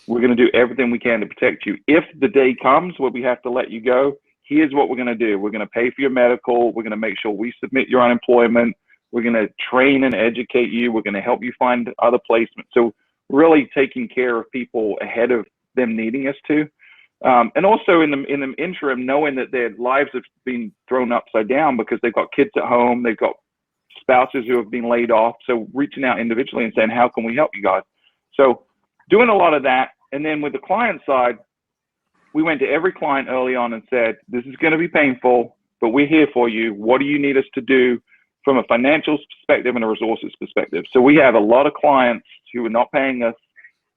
we're going to do everything we can to protect you. If the day comes where we have to let you go, here's what we're going to do. We're going to pay for your medical. We're going to make sure we submit your unemployment. We're going to train and educate you. We're going to help you find other placements. So really taking care of people ahead of them needing us to. And also in the interim, knowing that their lives have been thrown upside down because they've got kids at home, they've got spouses who have been laid off. So reaching out individually and saying, how can we help you guys? So doing a lot of that. And then with the client side, we went to every client early on and said, this is going to be painful, but we're here for you. What do you need us to do from a financial perspective and a resources perspective? So we have a lot of clients who are not paying us.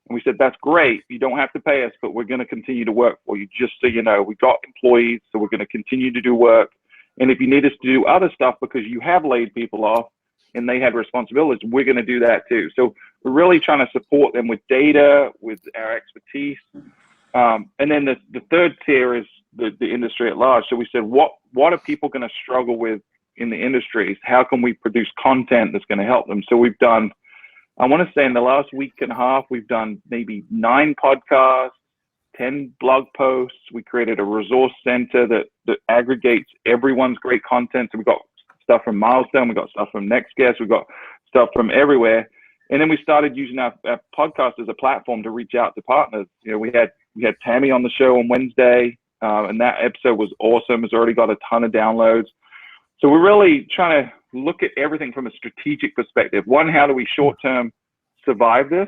And we said, that's great. You don't have to pay us, but we're going to continue to work for you. Just so you know, we've got employees, so we're going to continue to do work. And if you need us to do other stuff because you have laid people off and they have responsibilities, we're going to do that too. So we're really trying to support them with data, with our expertise. And then the third tier is the industry at large. So we said, what are people going to struggle with in the industries? How can we produce content that's going to help them? So we've done, I want to say in the last week and a half, we've done maybe 9 podcasts, 10 blog posts. We created a resource center that aggregates everyone's great content. So we've got stuff from Milestone, we've got stuff from Next Guest, we've got stuff from everywhere. And then we started using our podcast as a platform to reach out to partners. You know, we had Tammie on the show on Wednesday, and that episode was awesome. It's already got a ton of downloads. So we're really trying to look at everything from a strategic perspective. One, how do we short-term survive this?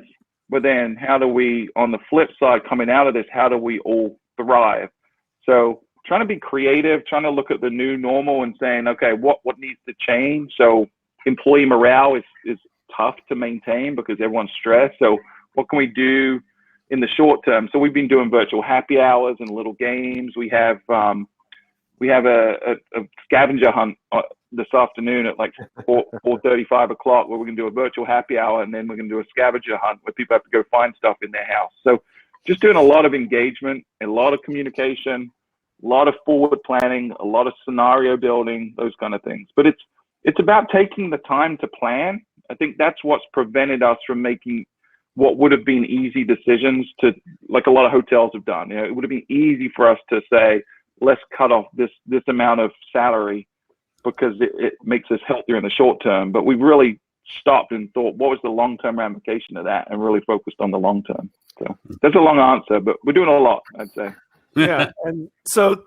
But then how do we, on the flip side, coming out of this, how do we all thrive? So trying to be creative, trying to look at the new normal and saying, okay, what needs to change? So employee morale is tough to maintain because everyone's stressed. So what can we do in the short term? So we've been doing virtual happy hours and little games. We have a scavenger hunt this afternoon at like 4:30, 5 o'clock, where we're going to do a virtual happy hour, and then we're going to do a scavenger hunt where people have to go find stuff in their house. So just doing a lot of engagement, a lot of communication, a lot of forward planning, a lot of scenario building, those kind of things. But it's about taking the time to plan. I think that's what's prevented us from making what would have been easy decisions to, like a lot of hotels have done. You know, it would have been easy for us to say, let's cut off this amount of salary because it makes us healthier in the short term. But we really stopped and thought, what was the long-term ramification of that, and really focused on the long term. So that's a long answer, but we're doing a lot, I'd say. Yeah. And so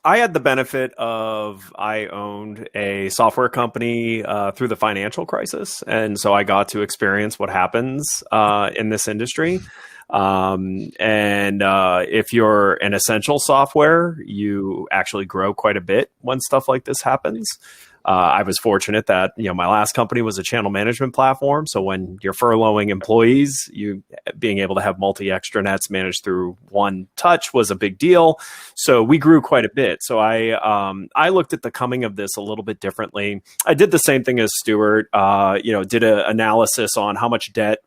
I had the benefit of, I owned a software company through the financial crisis. And so I got to experience what happens in this industry. If you're an essential software, you actually grow quite a bit when stuff like this happens. I was fortunate that, my last company was a channel management platform. So when you're furloughing employees, you being able to have multi-extranets managed through one touch was a big deal. So we grew quite a bit. So I looked at the coming of this a little bit differently. I did the same thing as Stuart, did an analysis on how much debt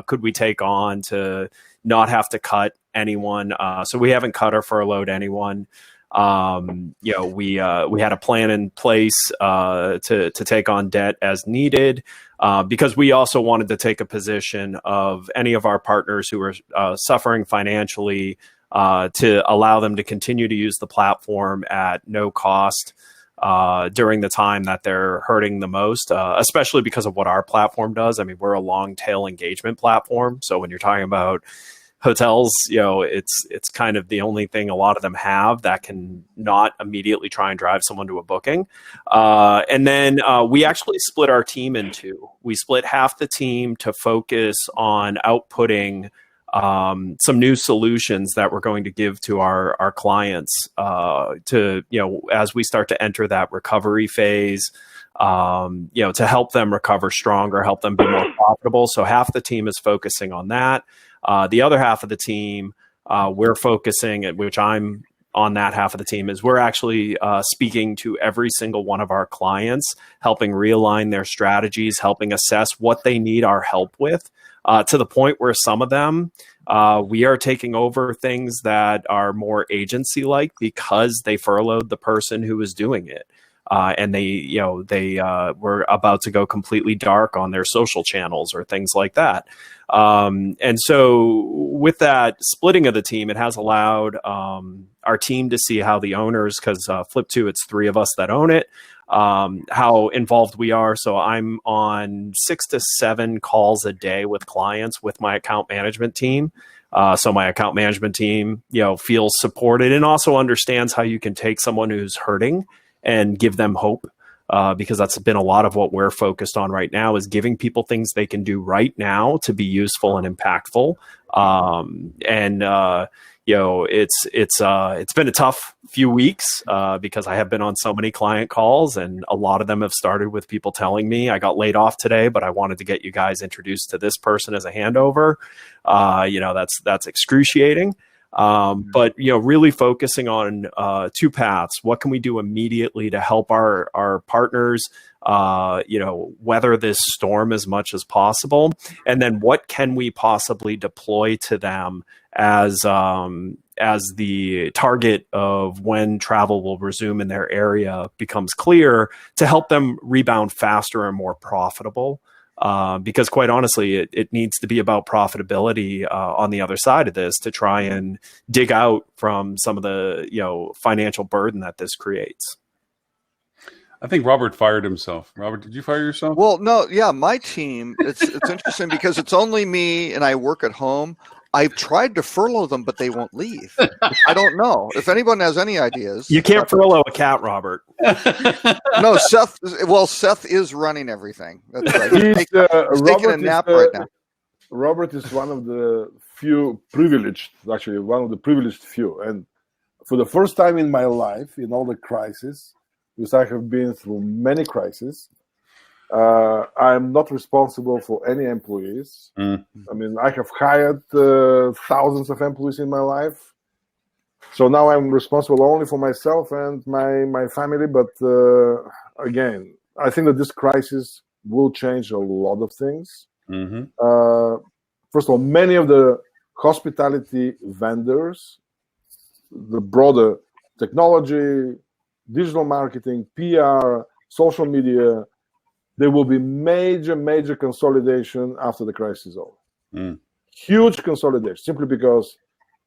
could we take on to not have to cut anyone. So we haven't cut or furloughed anyone. We had a plan in place to take on debt as needed, because we also wanted to take a position of any of our partners who are suffering financially, to allow them to continue to use the platform at no cost during the time that they're hurting the most, especially because of what our platform does. I mean, we're a long tail engagement platform. So when you're talking about hotels, it's kind of the only thing a lot of them have that can not immediately try and drive someone to a booking. And then we actually split our team in two. We split half the team to focus on outputting some new solutions that we're going to give to our clients as we start to enter that recovery phase, to help them recover stronger, help them be more profitable. So half the team is focusing on that. The other half of the team, we're focusing, which I'm on that half of the team, is we're actually speaking to every single one of our clients, helping realign their strategies, helping assess what they need our help with, to the point where some of them, we are taking over things that are more agency-like because they furloughed the person who was doing it. And they were about to go completely dark on their social channels or things like that. And so with that splitting of the team, it has allowed our team to see how the owners, because Flip2, it's 3 of us that own it, how involved we are. So I'm on 6 to 7 calls a day with clients with my account management team. So my account management team, feels supported and also understands how you can take someone who's hurting and give them hope. Because that's been a lot of what we're focused on right now is giving people things they can do right now to be useful and impactful. It's been a tough few weeks because I have been on so many client calls, and a lot of them have started with people telling me I got laid off today, but I wanted to get you guys introduced to this person as a handover. That's excruciating. But really focusing on 2 paths. What can we do immediately to help our partners, weather this storm as much as possible, and then what can we possibly deploy to them as the target of when travel will resume in their area becomes clear to help them rebound faster and more profitable. Because quite honestly, it needs to be about profitability on the other side of this to try and dig out from some of the financial burden that this creates. I think Robert fired himself. Robert, did you fire yourself? Well, no, yeah, my team. It's interesting because it's only me and I work at home. I've tried to furlough them, but they won't leave. I don't know if anyone has any ideas. You can't furlough a cat, Robert. No, Seth. Well, Seth is running everything. That's right. He's taking a nap right now. Robert is one of the few privileged, actually one of the privileged few. And for the first time in my life, in all the crises, because I have been through many crises, I'm not responsible for any employees. I mean, I have hired thousands of employees in my life. So now I'm responsible only for myself and my family. But again, I think that this crisis will change a lot of things. First of all, many of the hospitality vendors, the broader technology, digital marketing, PR, social media, there will be major consolidation after the crisis is over. Huge consolidation, simply because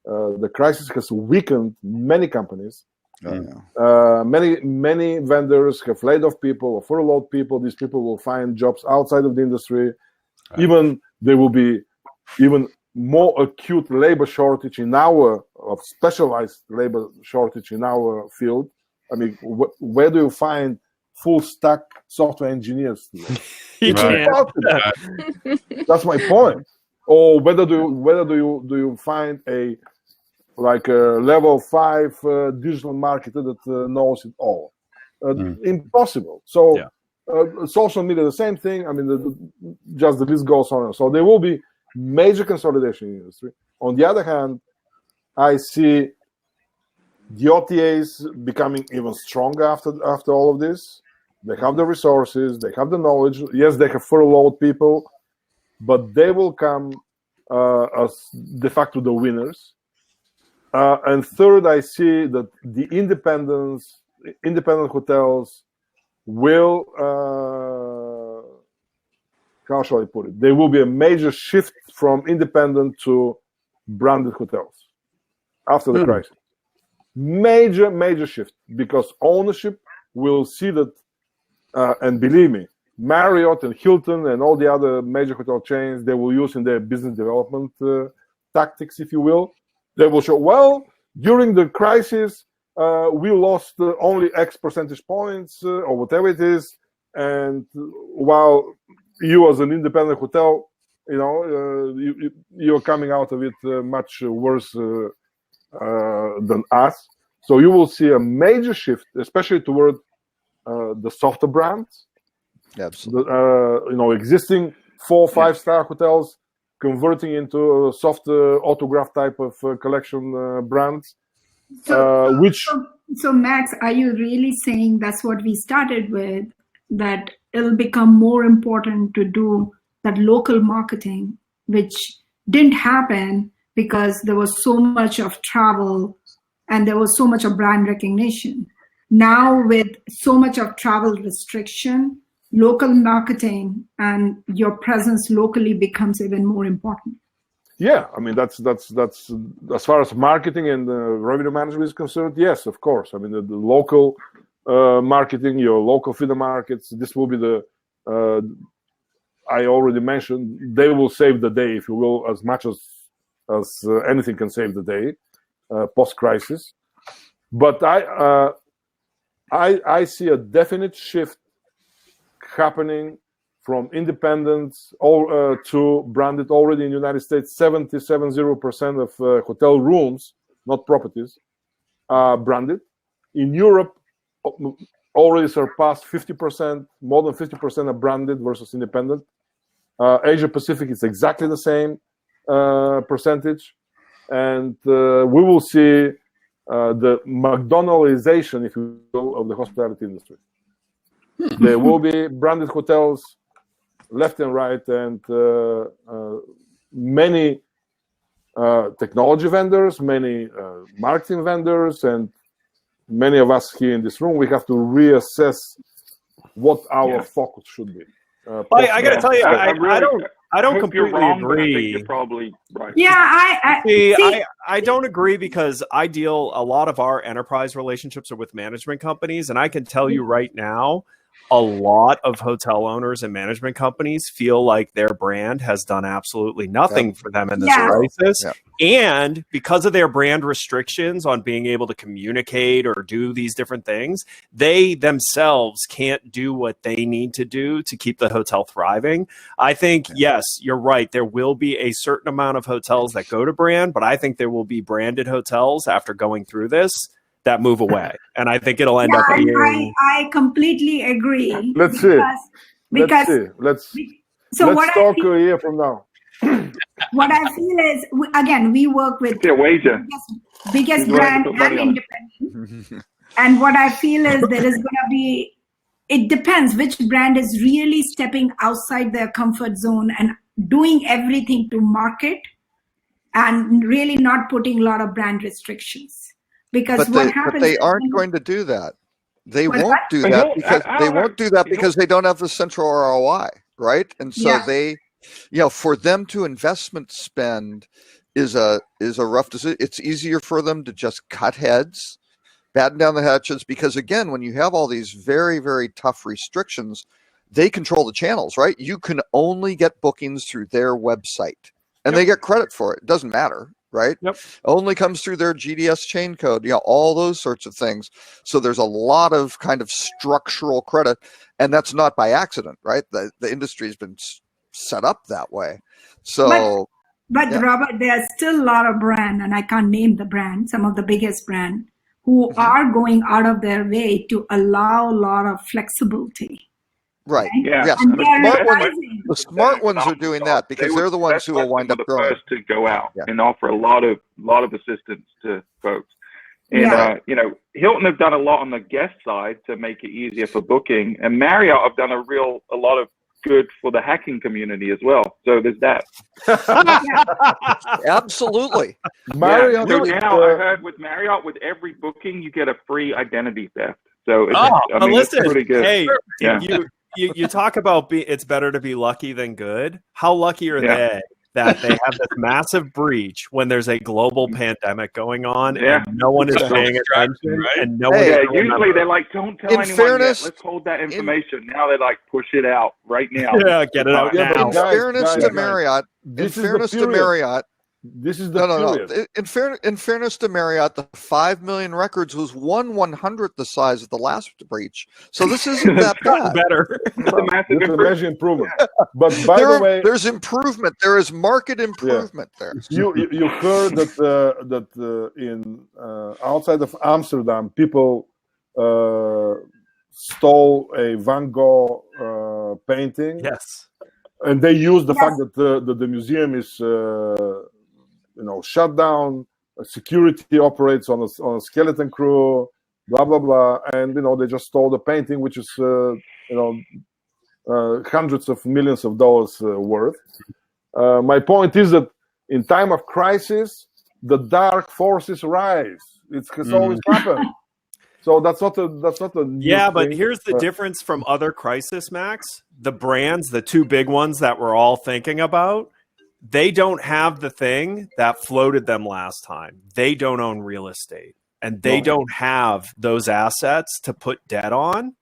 the crisis has weakened many companies. Many vendors have laid off people or furloughed people. These people will find jobs outside of the industry. Even there will be even more acute labor shortage of specialized labor shortage in our field. I mean, where do you find full stack software engineers today? That's my point. Or whether do you find a level 5 digital marketer that knows it all? Impossible. So social media, the same thing. I mean, just the list goes on. So there will be major consolidation in the industry. On the other hand, I see the OTAs becoming even stronger after all of this. They have the resources, they have the knowledge. Yes, they have furloughed people, but they will come as de facto the winners. And third, I see that the independent hotels will, how shall I put it? There will be a major shift from independent to branded hotels after the crisis. Major shift, because ownership will see that, and believe me, Marriott and Hilton and all the other major hotel chains, they will use in their business development tactics, if you will. They will show, well, during the crisis, we lost only X percentage points or whatever it is. And while you as an independent hotel, you're coming out of it much worse than us. So you will see a major shift, especially toward the softer brands. Absolutely. Existing 4 or 5-star hotels converting into a soft autograph type of collection brands. So Max, are you really saying that's what we started with, that it'll become more important to do that local marketing, which didn't happen because there was so much of travel and there was so much of brand recognition? Now with so much of travel restriction, local marketing and your presence locally becomes even more important. Yeah, I mean that's as far as marketing and revenue management is concerned. Yes, of course. I mean the local marketing, your local feeder markets. This will be the, I already mentioned, they will save the day, if you will, as much as anything can save the day post-crisis. But I see a definite shift happening from independents to branded. Already in the United States, 70% of hotel rooms, not properties, are branded. In Europe, already surpassed 50%, more than 50% are branded versus independent. Asia Pacific is exactly the same percentage. And we will see the McDonaldization, if you will, of the hospitality industry. There will be branded hotels left and right, and many technology vendors, many marketing vendors, and many of us here in this room, we have to reassess what our focus should be. I got to tell you, I don't completely wrong, agree. But I think you're probably right. Yeah, I don't agree, because a lot of our enterprise relationships are with management companies, and I can tell you right now, a lot of hotel owners and management companies feel like their brand has done absolutely nothing for them in this crisis. Yeah. And because of their brand restrictions on being able to communicate or do these different things, they themselves can't do what they need to do to keep the hotel thriving. I think, yes, you're right. There will be a certain amount of hotels that go to brand, but I think there will be branded hotels after going through this that move away. And I think it'll end up being... I completely agree. Let's see. Let's talk a year from now. What I feel is, again, we work with biggest brand and independent. And what I feel is there is going to be, it depends which brand is really stepping outside their comfort zone and doing everything to market and really not putting a lot of brand restrictions. Because what happens, but they aren't going to do that. They won't do that because they don't have the central ROI, right? And so they, for them to investment spend is a rough decision. It's easier for them to just cut heads, batten down the hatches, because again, when you have all these very, very tough restrictions, they control the channels, right? You can only get bookings through their website, and they get credit for it. It doesn't matter. Right? Yep. Only comes through their GDS chain code, all those sorts of things. So there's a lot of kind of structural credit, and that's not by accident, right? The industry has been set up that way. So, but Robert, there's still a lot of brand, and I can't name the brand, some of the biggest brand, who are going out of their way to allow a lot of flexibility. Right. Yeah. Yes. The smart ones are doing that because they're the ones who will wind up growing. First to go out and offer a lot of assistance to folks. And Hilton have done a lot on the guest side to make it easier for booking, and Marriott have done a lot of good for the hacking community as well. So there's that. Absolutely. Marriott. So now I heard with Marriott, with every booking, you get a free identity theft. So it's pretty good. Hey, you talk about it's better to be lucky than good. How lucky are they that they have this massive breach when there's a global pandemic going on and no one is paying attention, right? And no one. Usually they're like, don't tell anyone yet. Let's hold that information. Now they like push it out right now. Yeah, get it out now. In fairness to Marriott, this is the no. In fairness to Marriott, the 5 million records was 1/100th the size of the last breach. So this isn't that bad. Better. It's a massive improvement. But by the way, there's improvement. There is market improvement there. You heard that in outside of Amsterdam, people stole a Van Gogh painting. Yes. And they used the fact that the museum is shut down, security operates on a skeleton crew, blah blah blah, and they just stole the painting, which is hundreds of millions of dollars worth. My point is that in time of crisis, the dark forces rise. It has always happened. So that's not a new thing. But here's the difference from other crisis, Max. The brands, the two big ones that we're all thinking about, they don't have the thing that floated them last time. They don't own real estate. and they don't have those assets to put debt on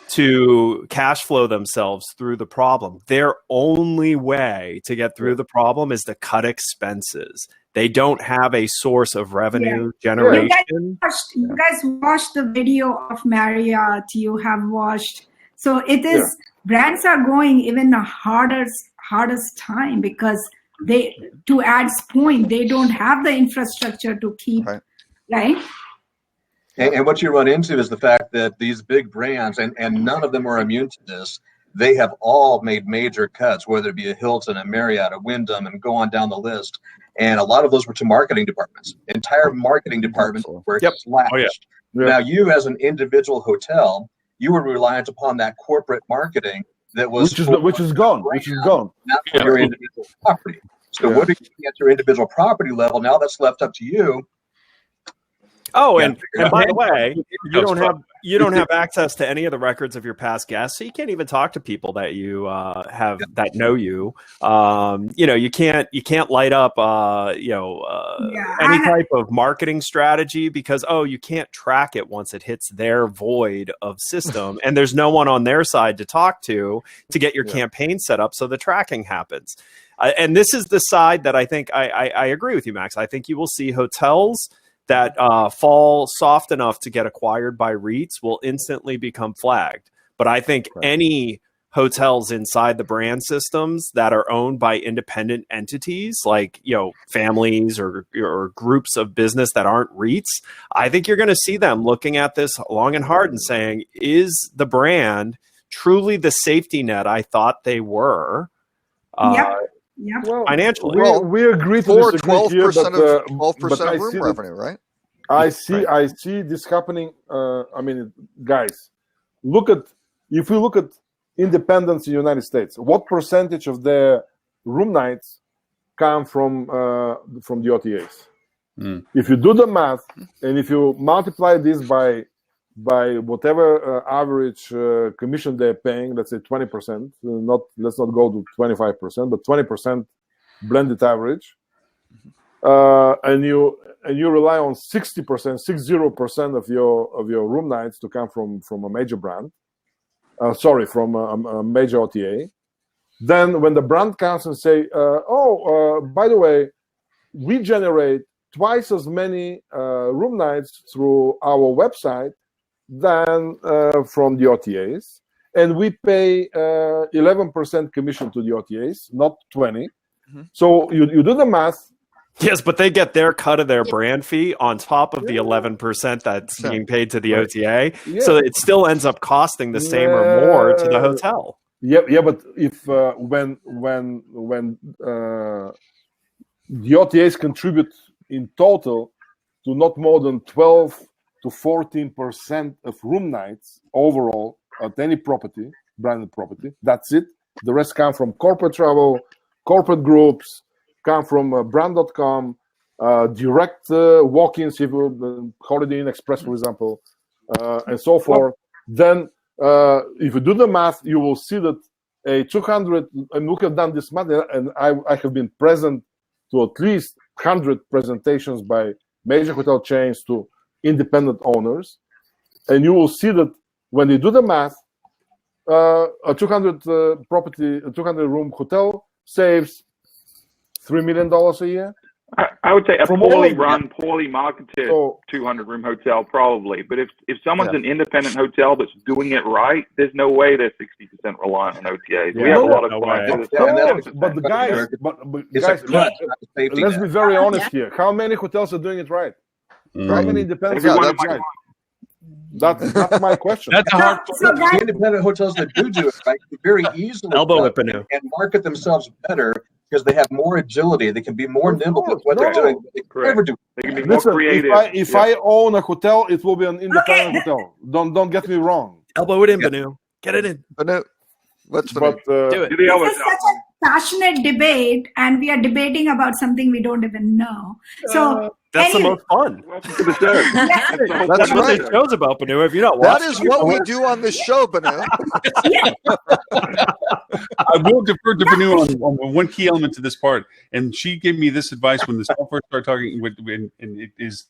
to cash flow themselves through the problem. Their only way to get through the problem is to cut expenses. They don't have a source of revenue generation. You guys watched the video of Marriott. You have watched. So it is, brands are going even the hardest time because they, to Ad's point, they don't have the infrastructure to keep, right? And what you run into is the fact that these big brands, and none of them are immune to this, they have all made major cuts, whether it be a Hilton, a Marriott, a Wyndham, and go on down the list. And a lot of those were to marketing departments. Entire marketing departments were slashed. Now, you as an individual hotel, you were reliant upon that corporate marketing that was which is gone. Not for your individual property. So what are you doing at your individual property level? Now that's left up to you. Oh, and by the way, you don't have access to any of the records of your past guests, so you can't even talk to people that you have that know you. You can't light up any type of marketing strategy because you can't track it once it hits their void of system, and there's no one on their side to talk to get your campaign set up so the tracking happens. And this is the side that I think I agree with you, Max. I think you will see hotels that fall soft enough to get acquired by REITs will instantly become flagged. But I think any hotels inside the brand systems that are owned by independent entities, like families or groups of business that aren't REITs, I think you're going to see them looking at this long and hard and saying, is the brand truly the safety net I thought they were? Financially, we agree to for disagree 12% here, but, 12% of room revenue, right? I see this happening. Guys, if we look at independents in the United States, what percentage of their room nights come from the OTAs? If you do the math and if you multiply this by whatever average commission they're paying, let's say 20%, let's not go to 25%, but 20% blended average, and you rely on 60% of your room nights to come from a major brand, from a major OTA. Then when the brand comes and say, by the way, we generate twice as many room nights through our website than from the OTAs, and we pay 11% commission to the OTAs, not 20. So you do the math. Yes, but they get their cut of their brand fee on top of the 11% that's being paid to the OTA. So it still ends up costing the same or more to the hotel. But if when the OTAs contribute in total to not more than 12 to 14% of room nights overall at any property, branded property, that's it. The rest come from corporate travel, corporate groups, come from brand.com, direct walk-ins, Holiday Inn Express, for example, and so forth. Then if you do the math, you will see that a 200, and we have done this math, and I have been present to at least 100 presentations by major hotel chains to independent owners, and you will see that when you do the math, a 200 room hotel saves $3 million a year. I would say a poorly run, poorly marketed 200-room hotel probably. But if someone's an independent hotel that's doing it right, there's no way they're 60% reliant on OTAs. We have a lot of clients. But the guys, let's be very honest here. How many hotels are doing it right? How many independent hotels right? That's my question. That's a hard question. The independent hotels that do it right can very easily and market themselves better because they have more agility. They can be more nimble with what they're doing. They can never do. They can be more creative. If I own a hotel, it will be an independent hotel. Don't get me wrong. Elbow it in, Benu. Get it in. Benu, do it. This is such a passionate debate, and we are debating about something we don't even know. So that's the most fun. Welcome to the show. That's what the show's about, Benu. If you don't watch, that is what we do on this show, Benu. I will defer to Benu on one key element to this part, and she gave me this advice when this all first started talking. And it is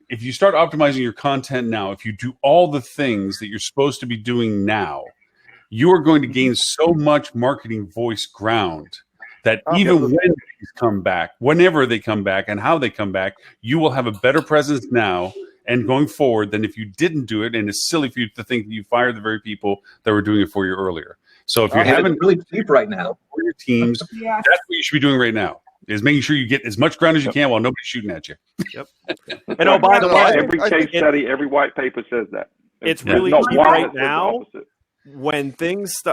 if you start optimizing your content now, if you do all the things that you're supposed to be doing now, you are going to gain so much marketing voice ground that even when things come back, whenever they come back and how they come back, you will have a better presence now and going forward than if you didn't do it. And it's silly for you to think that you fired the very people that were doing it for you earlier. So if you're having really cheap right now for your teams, that's what you should be doing right now. Is making sure you get as much ground as you can while nobody's shooting at you. Yep. And oh, by the way, every case study, every white paper says that. It's really cheap right now. When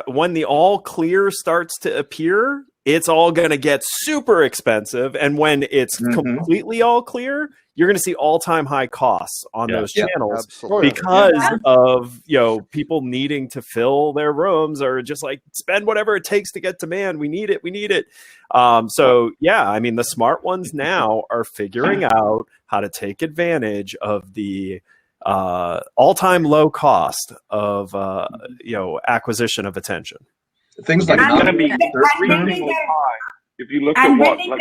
when the all clear starts to appear, it's all going to get super expensive. And when it's completely all clear, you're going to see all-time high costs on those channels because of people needing to fill their rooms or just like spend whatever it takes to get demand. We need it. So I mean, the smart ones now are figuring out how to take advantage of the all-time low cost of acquisition of attention. Things like it's going to be extremely high. If you look at what, like,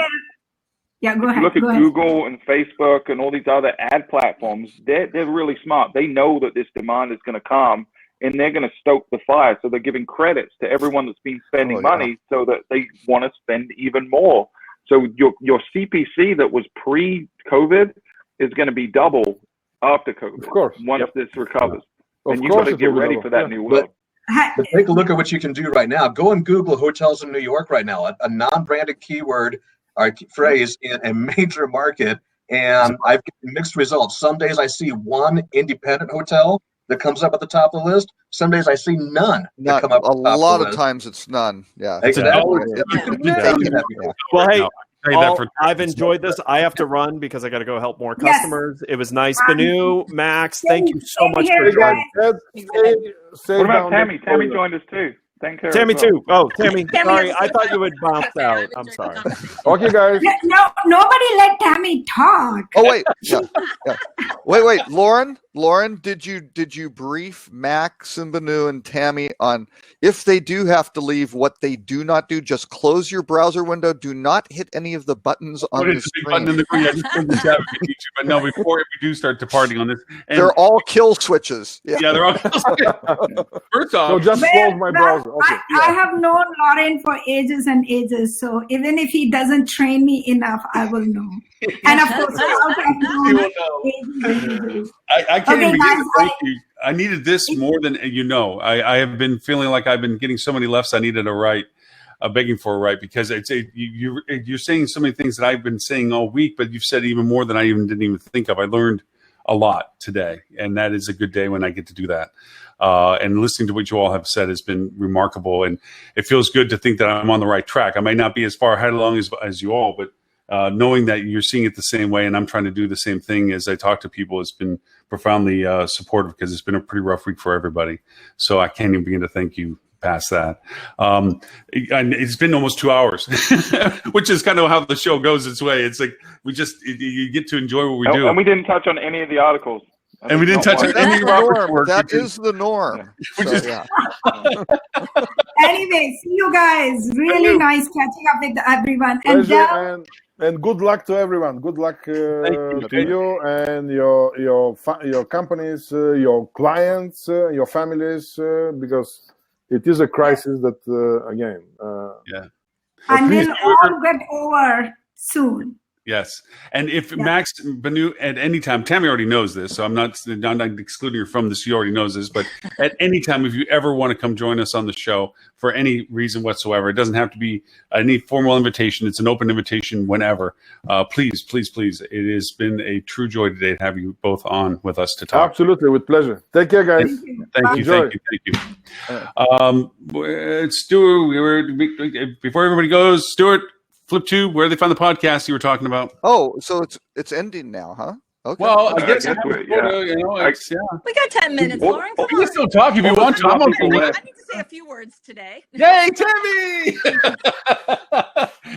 go ahead. Look at Google and Facebook and all these other ad platforms. They're really smart. They know that this demand is going to come, and they're going to stoke the fire. So they're giving credits to everyone that's been spending money, so that they want to spend even more. So your CPC that was pre-COVID is going to be double after COVID. Of course. Once this recovers, and you've got to get ready for that new world. But take a look at what you can do right now. Go and Google hotels in New York right now, a non-branded keyword or phrase in a major market, and I've gotten mixed results. Some days I see one independent hotel that comes up at the top of the list. Some days I see none that come up at the top of the list. A lot of times it's none. Yeah. Exactly. Well, hey, I've enjoyed this. I have to run because I got to go help more customers. It was nice. Benu, Max, thank you so much for joining. What about Tammie? Tammie joined us too. Thank her. Tammie too. Oh, Tammie. Sorry, I thought you had bounced out. I'm sorry. Okay, guys. No, nobody let Tammie talk. Oh wait, wait, Lauren, did you brief Max and Benu and Tammie on if they do have to leave, what they do not do? Just close your browser window. Do not hit any of the buttons on the screen. But no, before we do start departing on this, they're all kill switches. Yeah, they're all kill switches. First off, so just close my browser. Okay. I have known Lauren for ages and ages, so even if he doesn't train me enough, I will know. And of course, I can't even begin to thank you. I needed this more than I have been feeling like I've been getting so many lefts. I needed a right, begging for a right, because you're saying so many things that I've been saying all week, but you've said even more than I didn't even think of. I learned a lot today, and that is a good day when I get to do that. And listening to what you all have said has been remarkable, and it feels good to think that I'm on the right track. I may not be as far ahead along as you all, but knowing that you're seeing it the same way and I'm trying to do the same thing as I talk to people has been profoundly supportive, because it's been a pretty rough week for everybody. So I can't even begin to thank you past that. And it's been almost 2 hours, which is kind of how the show goes its way. It's like you get to enjoy what we do. And we didn't touch on any of the articles. And we didn't touch on any Robert's work. That is the norm. Anyway, see you guys. Really nice catching up with everyone. And good luck to everyone. Good luck to you and your companies, your clients, your families, because it is a crisis that and we'll all get over soon. Yes. And if Max, Benu, at any time, Tammie already knows this, so I'm not excluding her from this. She already knows this, but at any time, if you ever want to come join us on the show for any reason whatsoever, it doesn't have to be any formal invitation. It's an open invitation whenever. Please, please, please. It has been a true joy today to have you both on with us to talk. Absolutely. With pleasure. Take care, guys. Thank you. Stuart, before everybody goes, Stuart, flip to where they find the podcast you were talking about. Oh, so it's ending now, huh? Okay. Well, I guess we got 10 minutes, Lauren. You can still talk if you want to. I need to say a few words today. Yay, Tammie!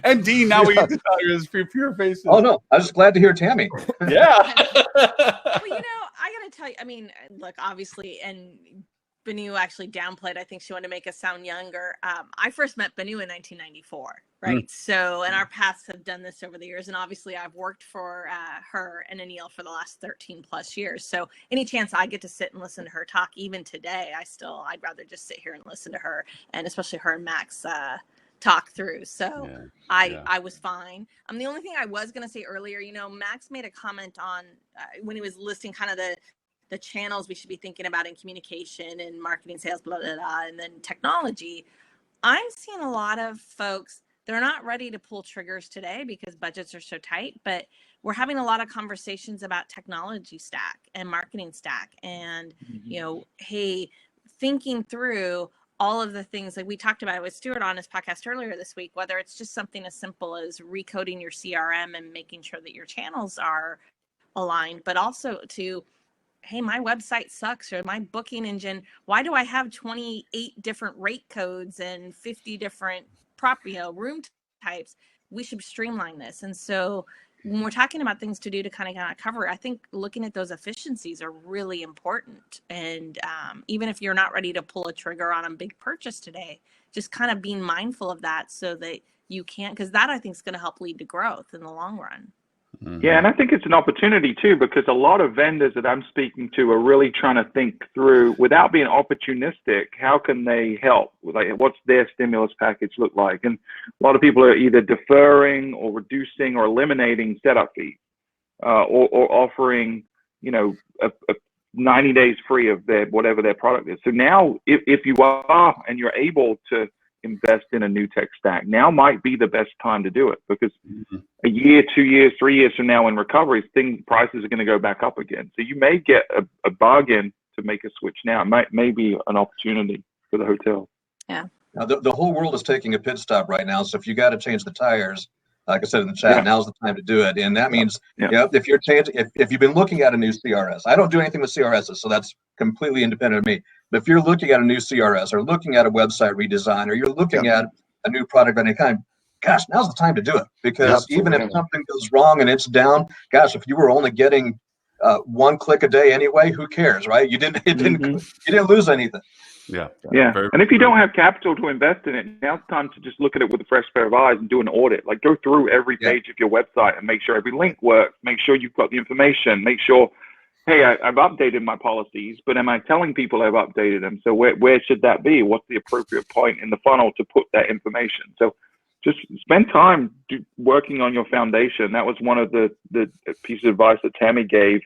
And Dean, now we get to talk his pure faces. Oh, no. I was just glad to hear Tammie. Yeah. Well, I got to tell you, I mean, look, obviously, and Benu actually downplayed. I think she wanted to make us sound younger. I first met Benu in 1994, right? So, and our paths have done this over the years. And obviously I've worked for her and Anil for the last 13 plus years. So any chance I get to sit and listen to her talk, even today, I'd rather just sit here and listen to her, and especially her and Max talk through. So I was fine. The only thing I was going to say earlier, Max made a comment on when he was listing kind of the channels we should be thinking about in communication and marketing, sales, blah, blah, blah, and then technology. I'm seeing a lot of folks, they're not ready to pull triggers today because budgets are so tight, but we're having a lot of conversations about technology stack and marketing stack and, hey, thinking through all of the things like we talked about with Stuart on his podcast earlier this week, whether it's just something as simple as recoding your CRM and making sure that your channels are aligned, but also to, hey, my website sucks, or my booking engine, why do I have 28 different rate codes and 50 different room types? We should streamline this. And so when we're talking about things to do to kind of cover, I think looking at those efficiencies are really important. And even if you're not ready to pull a trigger on a big purchase today, just kind of being mindful of that so that you can't, because that I think is going to help lead to growth in the long run. Yeah, and I think it's an opportunity too, because a lot of vendors that I'm speaking to are really trying to think through, without being opportunistic, how can they help? Like, what's their stimulus package look like? And a lot of people are either deferring or reducing or eliminating setup fees, or offering, a 90 days free of whatever their product is. So now, if you are and you're able to invest in a new tech stack, now might be the best time to do it, because a year, 2 years, 3 years from now in recovery, prices are going to go back up again. So you may get a bargain to make a switch now. It may be an opportunity for the hotel. Yeah. Now, the whole world is taking a pit stop right now. So if you got to change the tires, like I said in the chat, now's the time to do it. And that means, if you're changing, if you've been looking at a new CRS, I don't do anything with CRSs, so that's completely independent of me. But if you're looking at a new CRS or looking at a website redesign, or you're looking at a new product of any kind, gosh, now's the time to do it. Because even if something goes wrong and it's down, gosh, if you were only getting 1 click a day anyway, who cares, right? You didn't lose anything. Yeah. And if you don't have capital to invest in it, now's the time to just look at it with a fresh pair of eyes and do an audit. Like, go through every page of your website and make sure every link works. Make sure you've got the information. Make sure, hey, I've updated my policies, but am I telling people I've updated them? So where should that be? What's the appropriate point in the funnel to put that information? So just spend time working on your foundation. That was one of the pieces of advice that Tammie gave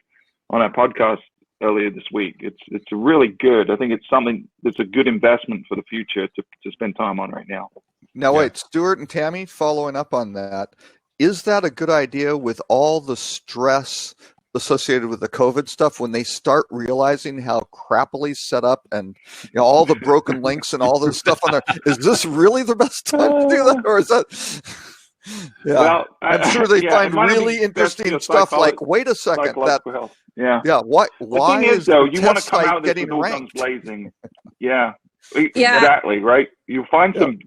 on our podcast earlier this week. It's really good. I think it's something that's a good investment for the future to spend time on right now. Now, wait, Stuart and Tammie, following up on that, is that a good idea with all the stress associated with the COVID stuff, when they start realizing how crappily set up and all the broken links and all this stuff on there? Is this really the best time to do that, or is that? Well, I'm sure they find really interesting stuff. Like, wait a second, Why is though you want to come out with all guns blazing? Exactly, right. You find some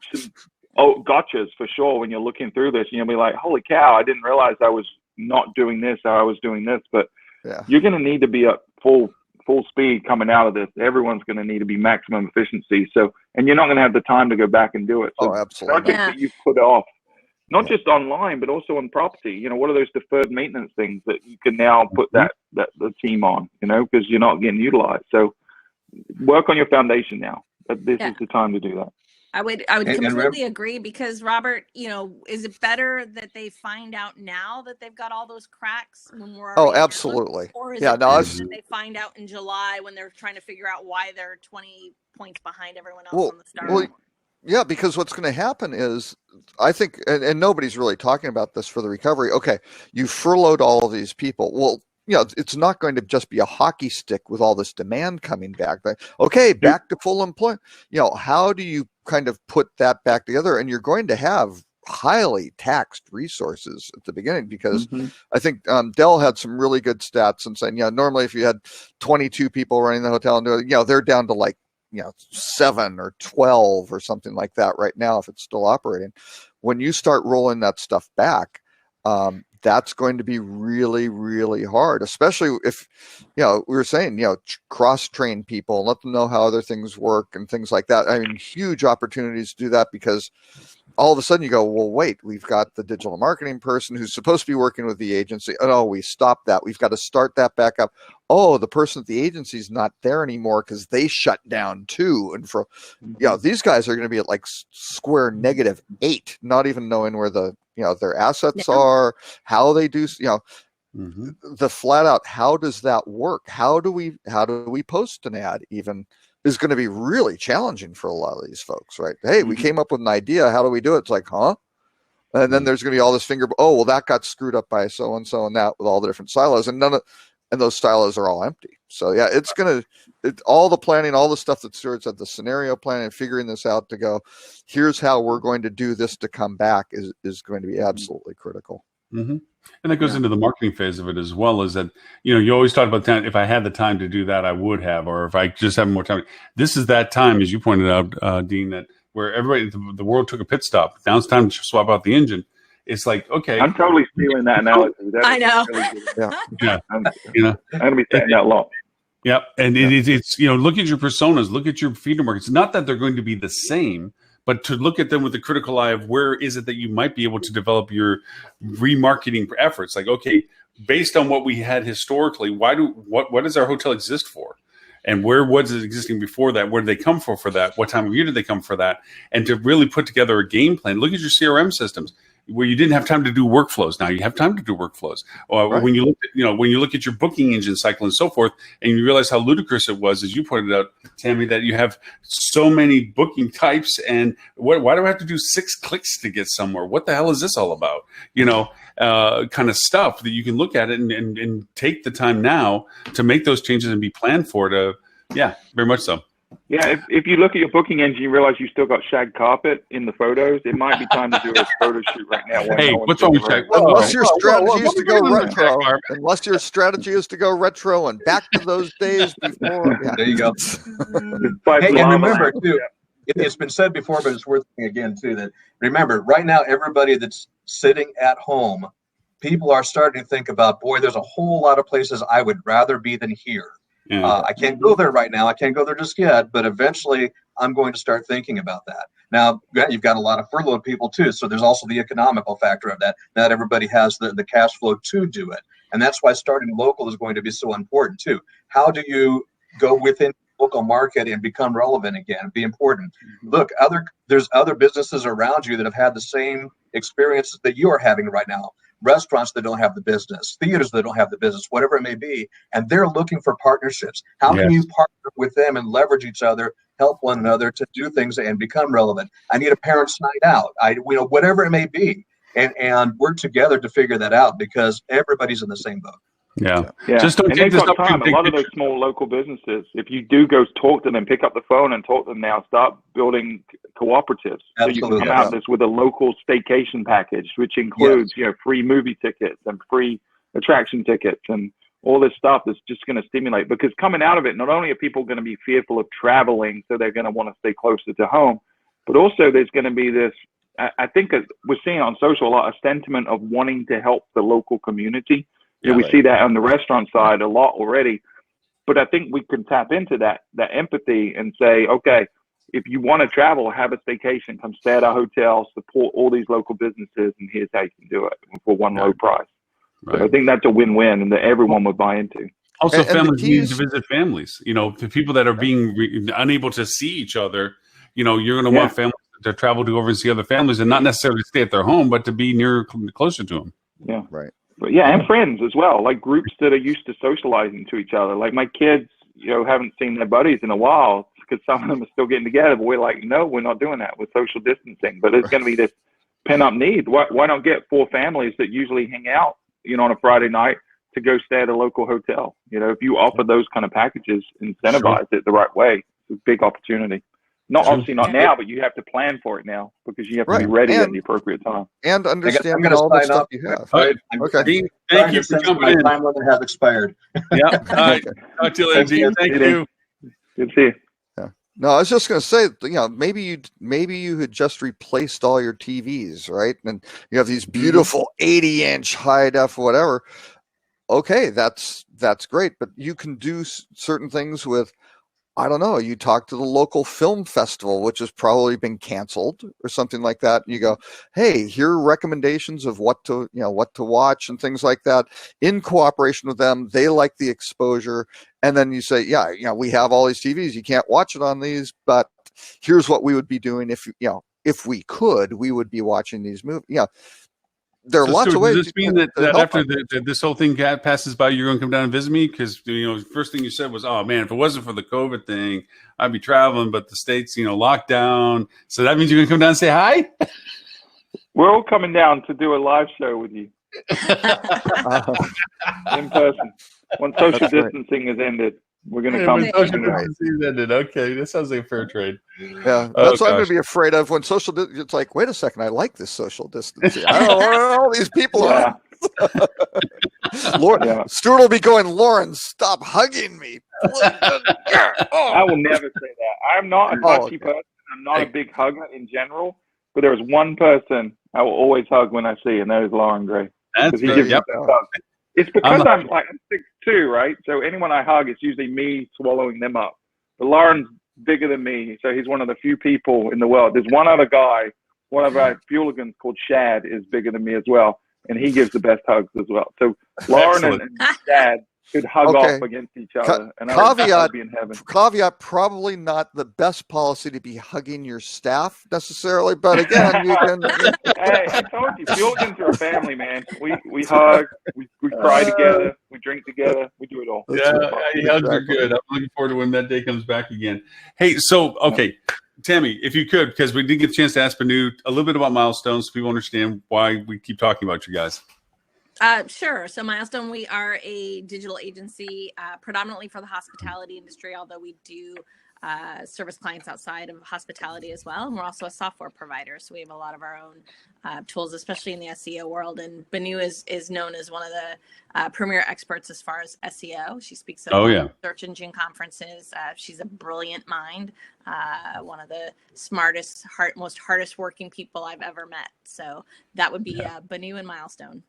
gotchas for sure when you're looking through this, and you'll be like, holy cow, I didn't realize I was not doing this, or I was doing this. But you're going to need to be at full speed coming out of this. Everyone's going to need to be maximum efficiency. So, and you're not going to have the time to go back and do it. So absolutely. Projects that you put off, not just online, but also on property. What are those deferred maintenance things that you can now put the team on, because you're not getting utilized. So work on your foundation now. This is the time to do that. I would completely agree, because Robert, is it better that they find out now that they've got all those cracks when we're absolutely down, or is it better that they find out in July when they're trying to figure out why they're 20 points behind everyone else on the start? Yeah, because what's going to happen is, I think, and nobody's really talking about this for the recovery. Okay, you furloughed all of these people. Well, it's not going to just be a hockey stick with all this demand coming back. But okay, back to full employment. How do you kind of put that back together? And you're going to have highly taxed resources at the beginning, because I think Dell had some really good stats and saying, normally if you had 22 people running the hotel, and they're down to like 7 or 12 or something like that right now if it's still operating. When you start rolling that stuff back, that's going to be really, really hard, especially if, we were saying, cross-train people, let them know how other things work and things like that. I mean, huge opportunities to do that, because all of a sudden you go, well, wait, we've got the digital marketing person who's supposed to be working with the agency. Oh, we stopped that. We've got to start that back up. Oh, the person at the agency is not there anymore because they shut down too. And these guys are going to be at like square -8, not even knowing where their assets are, how they do, the flat out, how does that work? How do we post an ad even is going to be really challenging for a lot of these folks, right? Hey, we came up with an idea. How do we do it? It's like, huh? And then there's going to be all this that got screwed up by so-and-so and that with all the different silos, and those silos are all empty. So yeah, all the planning, all the stuff that Stuart said, the scenario planning, figuring this out to go, here's how we're going to do this to come back is going to be absolutely critical. Mm-hmm. And that goes into the marketing phase of it as well, is that, you always talk about time. If I had the time to do that, I would have, or if I just have more time. This is that time, as you pointed out, Dean, that where everybody, the world took a pit stop. Now it's time to swap out the engine. It's like, okay. I'm totally stealing that analogy. I know. Yeah. I'm going to be saying that a lot. Yep. And it's, look at your personas, look at your feeder markets. Not that they're going to be the same, but to look at them with the critical eye of where is it that you might be able to develop your remarketing efforts. Like, okay, based on what we had historically, what does our hotel exist for? And where was it existing before that? Where did they come for that? What time of year did they come for that? And to really put together a game plan. Look at your CRM systems, where you didn't have time to do workflows. Now you have time to do workflows. Right. When you look at your booking engine cycle and so forth, and you realize how ludicrous it was, as you pointed out, Tammie, that you have so many booking types, and why do I have to do 6 clicks to get somewhere? What the hell is this all about? Kind of stuff that you can look at it and take the time now to make those changes and be planned for it. Yeah, very much so. Yeah, if you look at your booking engine, you realize you still got shag carpet in the photos. It might be time to do a photo shoot right now. Hey, what's wrong with shag? Unless your strategy is to go retro. Unless your strategy is to go retro and back to those days before. Yeah. There you go. Hey, and remember too, it's been said before, but it's worth saying again too, that remember, right now, everybody that's sitting at home, people are starting to think about, boy, there's a whole lot of places I would rather be than here. Yeah. I can't go there right now. I can't go there just yet, but eventually I'm going to start thinking about that. Now, you've got a lot of furloughed people too, so there's also the economical factor of that. Not everybody has the cash flow to do it, and that's why starting local is going to be so important too. How do you go within the local market and become relevant again? Be important. Look, there's other businesses around you that have had the same experience that you are having right now. Restaurants that don't have the business, theaters that don't have the business, whatever it may be, and they're looking for partnerships. How can you partner with them and leverage each other, help one another to do things and become relevant? I need a parents' night out. Whatever it may be, and work together to figure that out, because everybody's in the same boat. Yeah. Just don't take this time. A lot of those small local businesses, if you do go talk to them, pick up the phone and talk to them now, start building cooperatives. Absolutely. So you can come out this with a local staycation package, which includes, free movie tickets and free attraction tickets and all this stuff that's just going to stimulate. Because coming out of it, not only are people going to be fearful of traveling, so they're going to want to stay closer to home, but also there's going to be this, I think we're seeing on social a lot of sentiment of wanting to help the local community. We see that on the restaurant side a lot already, but I think we can tap into that empathy and say, okay, if you want to travel, have a staycation, come stay at our hotel, support all these local businesses, and here's how you can do it for one low price. Right. So I think that's a win-win, and that everyone would buy into. Also, families need to visit families. The people that are being unable to see each other, you're going to want families to travel to over and see other families, and not necessarily stay at their home, but to be closer to them. Yeah, right. But and friends as well, like groups that are used to socializing to each other. Like my kids, haven't seen their buddies in a while because some of them are still getting together. But we're like, no, we're not doing that. We're social distancing. But there's going to be this pent-up need. Why not get 4 families that usually hang out, on a Friday night to go stay at a local hotel? If you offer those kind of packages, incentivize it the right way, it's a big opportunity. Obviously not now, but you have to plan for it now because you have to be ready at the appropriate time. And understand all the stuff you have. Right. Okay. Thank you for jumping in. My time limit has expired. Yeah. All right. Talk to you later, Dean. Thank you. Good to see you. No, I was just going to say, maybe you had just replaced all your TVs, right? And you have these beautiful 80-inch high def, whatever. Okay, that's great, but you can do certain things with, I don't know, you talk to the local film festival, which has probably been canceled or something like that. And you go, hey, here are recommendations of what to watch and things like that in cooperation with them. They like the exposure. And then you say, we have all these TVs. You can't watch it on these, but here's what we would be doing if we could, we would be watching these movies. There are lots Stuart, of ways. Does this mean that after this whole thing passes by, you're going to come down and visit me? Because first thing you said was, "Oh man, if it wasn't for the COVID thing, I'd be traveling." But the state's locked down, so that means you're going to come down and say hi. We're all coming down to do a live show with you in person when social distancing has ended. We're going to come. Okay, that sounds like a fair trade. Yeah, that's what I'm going to be afraid of when social. It's like, wait a second, I like this social distancing. I don't know where all these people are. Stuart will be going, Lauren, stop hugging me. I will never say that. I'm not a touchy person. I'm not a big hugger in general. But there is one person I will always hug when I see, and that is Lauren Gray. That's good. Yep. It's because I'm 6'2", right? So anyone I hug, it's usually me swallowing them up. But Lauren's bigger than me, so he's one of the few people in the world. There's one other guy, one of our Fueligans called Shad, is bigger than me as well, and he gives the best hugs as well. So Lauren and Shad could hug off against each other, and I'd be in heaven. Caveat: probably not the best policy to be hugging your staff necessarily, but again, you can. Hey, I told you, Fueligans are a family, man. We hug, we cry together, we drink together, we do it all. Hugs are good. I'm looking forward to when that day comes back again. Hey, so Tammie, if you could, because we did get a chance to ask Benu a little bit about Milestones, so people understand why we keep talking about you guys. Sure. So Milestone, we are a digital agency predominantly for the hospitality industry, although we do service clients outside of hospitality as well. And we're also a software provider. So we have a lot of our own tools, especially in the SEO world. And Benu is known as one of the premier experts as far as SEO. She speaks at search engine conferences. She's a brilliant mind, one of the smartest, most hardest working people I've ever met. So that would be Benu and Milestone.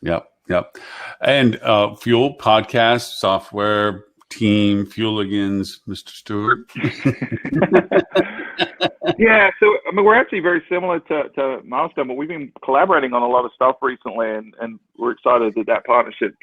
Yep. And Fuel podcast, software, team, Fueligans, Mr. Stuart. Yeah, so I mean, we're actually very similar to Milestone, but we've been collaborating on a lot of stuff recently, and we're excited that partnership's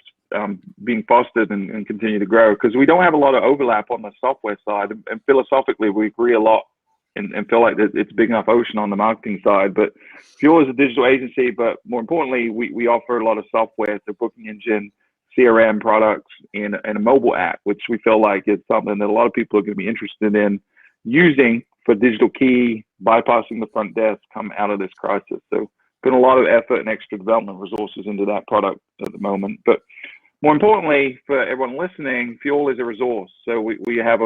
being fostered and continue to grow, because we don't have a lot of overlap on the software side, and philosophically we agree a lot and feel like it's a big enough ocean on the marketing side. But Fuel is a digital agency, but more importantly, we offer a lot of software, to booking engine, CRM products, and a mobile app, which we feel like is something that a lot of people are going to be interested in using for digital key, bypassing the front desk, come out of this crisis. So put a lot of effort and extra development resources into that product at the moment. But more importantly, for everyone listening, Fuel is a resource. So we have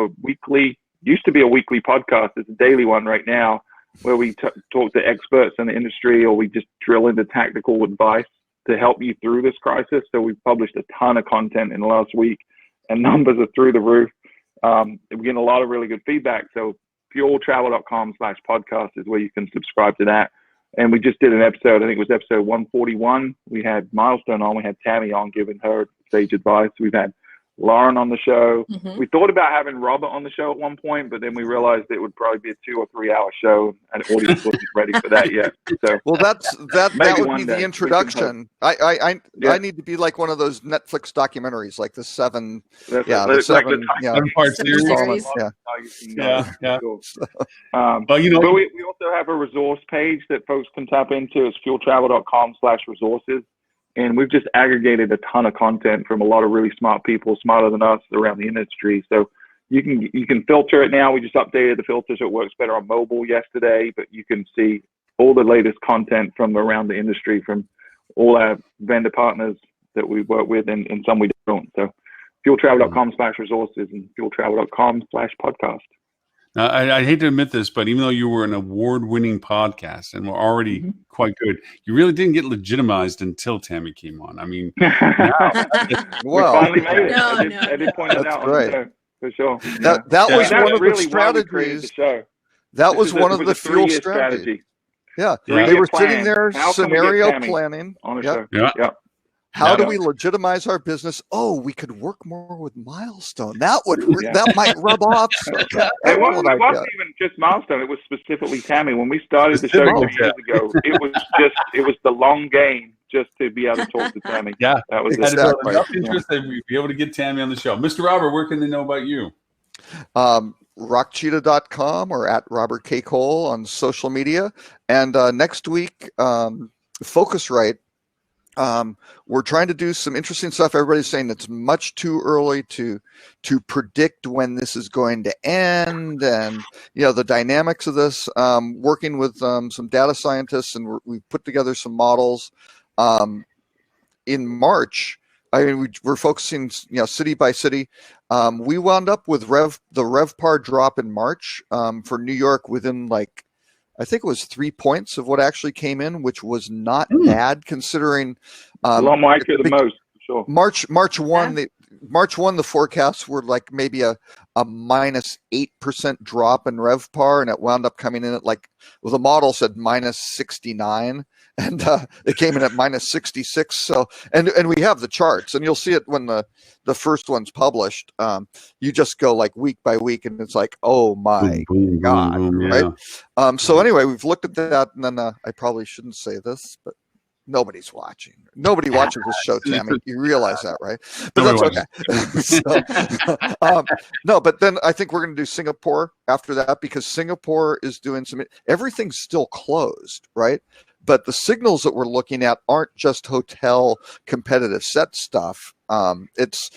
used to be a weekly podcast. It's a daily one right now, where we talk to experts in the industry, or we just drill into tactical advice to help you through this crisis. So we've published a ton of content in the last week, and numbers are through the roof. We're getting a lot of really good feedback. So fueltravel.com/podcast is where you can subscribe to that. And we just did an episode, I think it was episode 141. We had Milestone on, we had Tammie on giving her sage advice. We've had Lauren on the show. Mm-hmm. We thought about having Robert on the show at one point, but then we realized it would probably be a 2 or 3 hour show, and the audience wasn't ready for that yet. So, well, that would be the introduction. I need to be like one of those Netflix documentaries, like the seven. But we also have a resource page that folks can tap into. It's fueltravel.com/resources. And we've just aggregated a ton of content from a lot of really smart people, smarter than us, around the industry. So you can filter it now. We just updated the filter so it works better on mobile yesterday, but you can see all the latest content from around the industry, from all our vendor partners that we work with, and some we don't. So fueltravel.com/resources and fueltravel.com/podcast. I hate to admit this, but even though you were an award-winning podcast and were already quite good, you really didn't get legitimized until Tammie came on. I mean, well, we finally made it. I did point it out. Right. For sure. That was that's one of really the why we created the strategies. show. That was one it of the a fuel three-year strategy. Yeah, Three-year they were plan. sitting there How can we get scenario Tammie planning. on a Yep. show? Yeah. Yep. How do Yeah. we legitimize our business? Oh, we could work more with Milestone. That would that might rub off. It wasn't even just Milestone. It was specifically Tammie. When we started the show 2 years ago, it was the long game just to be able to talk to Tammie. Yeah, that was had to build enough Yeah. interest that we'd be able to get Tammie on the show. Mr. Robert, where can they know about you? Rockcheetah.com or at Robert K. Cole on social media. And next week, Focusrite. We're trying to do some interesting stuff. Everybody's saying it's much too early to predict when this is going to end, and the dynamics of this. Working with some data scientists, and we've put together some models. In March, I mean, we're focusing, city by city. We wound up with the RevPAR drop in March for New York within I think it was 3 points of what actually came in, which was not bad considering. A lot more accurate than most, for sure. March 1, the forecasts were like maybe a minus 8% drop in RevPAR, and it wound up coming in at the model said minus 69, and it came in at minus 66. So, and we have the charts, and you'll see it when the first one's published. You just go week by week, and it's like, oh my God, right? So anyway, we've looked at that, and then I probably shouldn't say this, but nobody's watching. Nobody watches this show, Tammie. You realize that, right? But that's okay. No, but then I think we're going to do Singapore after that, because Singapore is doing everything's still closed, right? But the signals that we're looking at aren't just hotel competitive set stuff. It's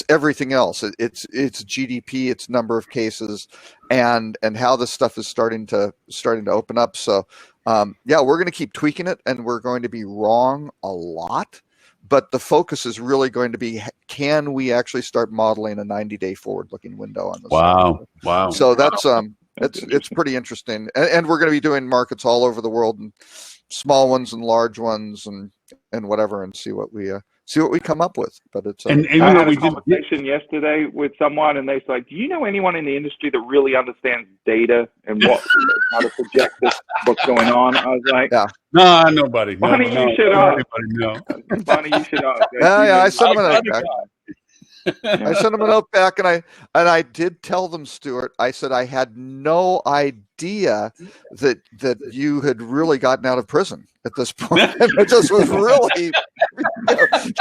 everything else. It's GDP, it's number of cases, and how this stuff is starting to open up. So we're going to keep tweaking it, and we're going to be wrong a lot. But the focus is really going to be, can we actually start modeling a 90-day forward-looking window on this? Wow. So that's it's pretty interesting, and we're going to be doing markets all over the world, and small ones and large ones, and whatever, and see what we come up with. But it's I had a conversation yesterday with someone, and they said, "Do you know anyone in the industry that really understands data and how to project what's going on?" I was like, "No, nobody. Funny you should ask. Funny you should ask." Yeah, I sent them a note back. I sent them a note back, and I did tell them, Stuart. I said I had no idea that you had really gotten out of prison at this point. And I just was really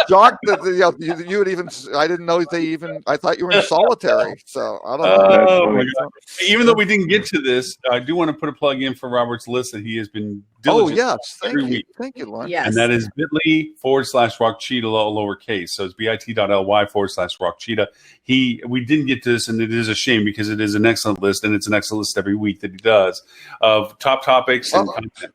shocked that you had even. I didn't know they even. I thought you were in solitary. So I don't know. Oh my God. Even though we didn't get to this, I do want to put a plug in for Robert's list that he has been diligent. Oh yes, thank you, Lauren. Yes. And that is bit.ly/RockCheetah, lowercase. So it's bit.ly/RockCheetah. We didn't get to this, and it is a shame, because it is an excellent list, and it's an excellent list every week that he does of top topics and content.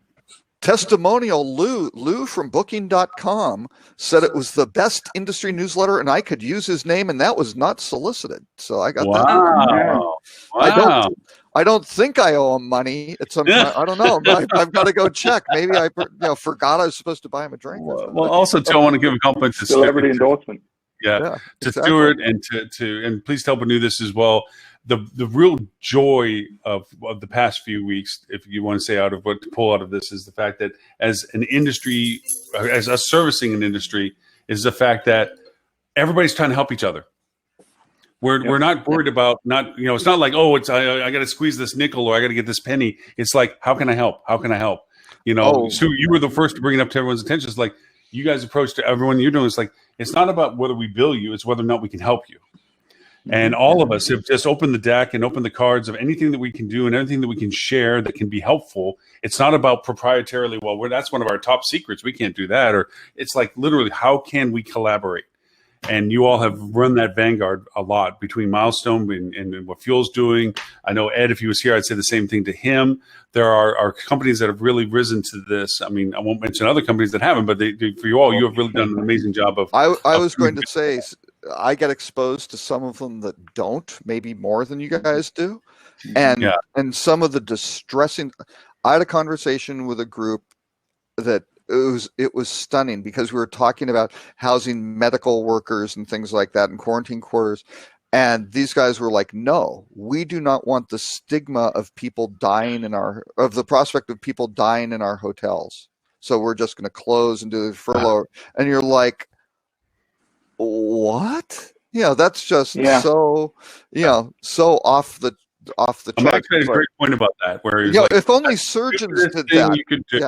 Testimonial Lou from Booking.com said it was the best industry newsletter, and I could use his name, and that was not solicited. So I got that. Wow. I don't think I owe him money at some time. I don't know. I've got to go check. Maybe I forgot I was supposed to buy him a drink. Well, also, too, I want to give a compliment to celebrity endorsement. To Stuart, and and please tell Benu this as well. The real joy of the past few weeks, if you want to say out of what to pull out of this, is the fact that as an industry, as us servicing an industry, is the fact that everybody's trying to help each other. We're not worried about it's not like, oh, I got to squeeze this nickel, or I got to get this penny. It's like, how can I help? How can I help? Stu, you were the first to bring it up to everyone's attention. It's like, you guys approach to everyone you're doing. It's like, it's not about whether we bill you, it's whether or not we can help you. And all of us have just opened the deck and opened the cards of anything that we can do and anything that we can share that can be helpful. It's not about proprietarily, that's one of our top secrets, we can't do that. Or it's like, literally, how can we collaborate? And you all have run that vanguard a lot between Milestone and what Fuel's doing. I know Ed, if he was here, I'd say the same thing to him. There are companies that have really risen to this. I mean, I won't mention other companies that haven't, but for you all, you have really done an amazing job of. I was going to say, I get exposed to some of them that don't, maybe more than you guys do, and some of the distressing. I had a conversation with a group that it was stunning, because we were talking about housing medical workers and things like that in quarantine quarters, And these guys were like, no, we do not want the stigma of people dying of the prospect of people dying in our hotels. So we're just going to close and do the furlough. And you're like, what? That's just so, so off the chart. Max made a great point about that. Where if only surgeons did that. You could do.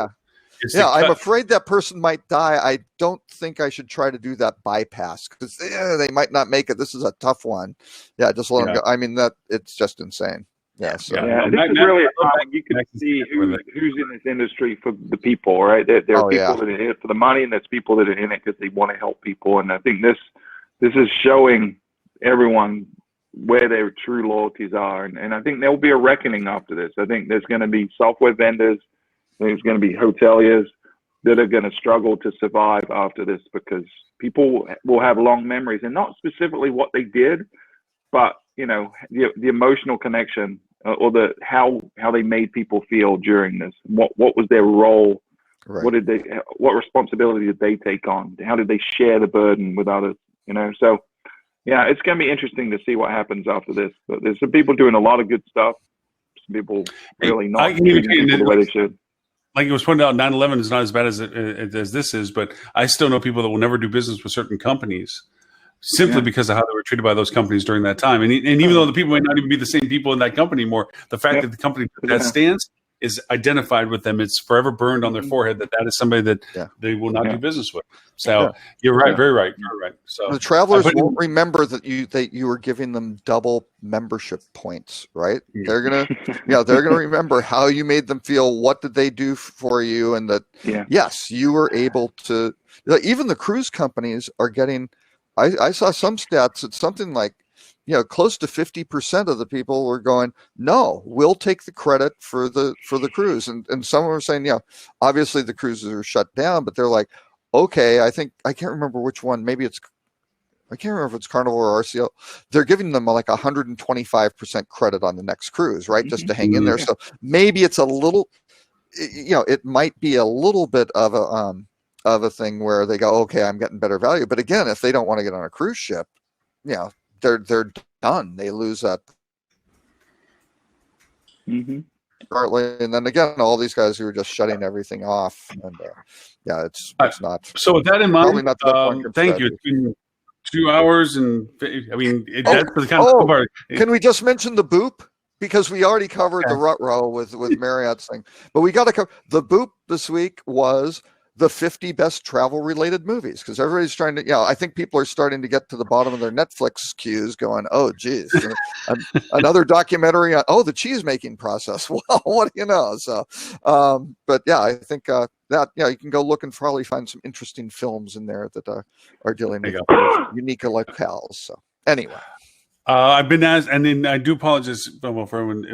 Yeah, I'm afraid that person might die. I don't think I should try to do that bypass because they might not make it. This is a tough one. Yeah, just let them go. I mean, it's just insane. Yeah. So. Yeah, this is really a time you can see who's in this industry for the people, right? There are people that are in it for the money, and there's people that are in it because they want to help people. And I think this is showing everyone where their true loyalties are. And I think there will be a reckoning after this. I think there's going to be software vendors. There's going to be hoteliers that are going to struggle to survive after this because people will have long memories, and not specifically what they did, but the emotional connection or how they made people feel during this. What was their role? Right. What responsibility did they take on? How did they share the burden with others? So yeah, it's going to be interesting to see what happens after this. But there's some people doing a lot of good stuff. Some people really not treating people the way they should. Like it was pointed out, 9/11 is not as bad as this is, but I still know people that will never do business with certain companies simply because of how they were treated by those companies during that time. And even though the people might not even be the same people in that company anymore, the fact that the company took that stance is identified with them. It's forever burned on their forehead that is somebody that they will not do business with. So you're right, very right, very right. So the travelers won't remember that you were giving them double membership points, right? They're gonna remember how you made them feel. What did they do for you? And that yes, you were able to. Even the cruise companies are getting. I saw some stats. It's something like, close to 50% of the people were going, no, we'll take the credit for the cruise. And some were saying, obviously the cruises are shut down, but they're like, okay, I can't remember which one. I can't remember if it's Carnival or RCL. They're giving them like 125% credit on the next cruise, right? Just to hang in there. So maybe it's a little, it might be a little bit of a thing where they go, okay, I'm getting better value. But again, if they don't want to get on a cruise ship, they're done. They lose that. Partly, and then again, all these guys who are just shutting everything off, and it's not. So with that in mind, thank you. It's been 2 hours, and I mean, that's the kind of part. Can we just mention the Boop? Because we already covered the rut row with Marriott's thing, but we got to cover the Boop this week was the 50 best travel-related movies, because everybody's trying to, I think people are starting to get to the bottom of their Netflix queues going, oh, geez, another documentary on, the cheese-making process. Well, what do you know? So, but yeah, I think that, you can go look and probably find some interesting films in there that are dealing with unique locales. So anyway. I've been asked, and then I do apologize for everyone.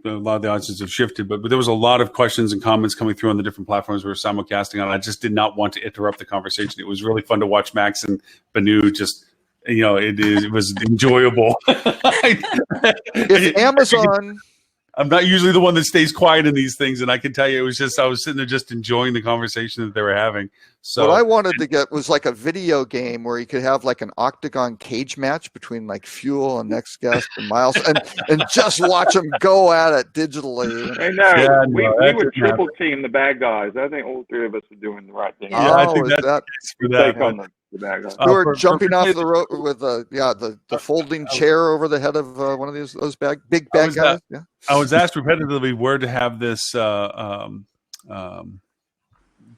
A lot of the audiences have shifted, but there was a lot of questions and comments coming through on the different platforms we were simulcasting on. I just did not want to interrupt the conversation. It was really fun to watch Max and Benu just, it was enjoyable. If Amazon... I'm not usually the one that stays quiet in these things, and I can tell you, it was just I was sitting there just enjoying the conversation that they were having. So what I wanted to get was like a video game where you could have like an octagon cage match between like Fuel and Next Guest and Miles, and just watch them go at it digitally. I know. We would triple team the bad guys. I think all three of us are doing the right thing. Yeah, I think that's for that. Take on the bad guys. We were jumping off the road with the folding chair over the head of one of those big bad guys. I was asked repetitively where to have this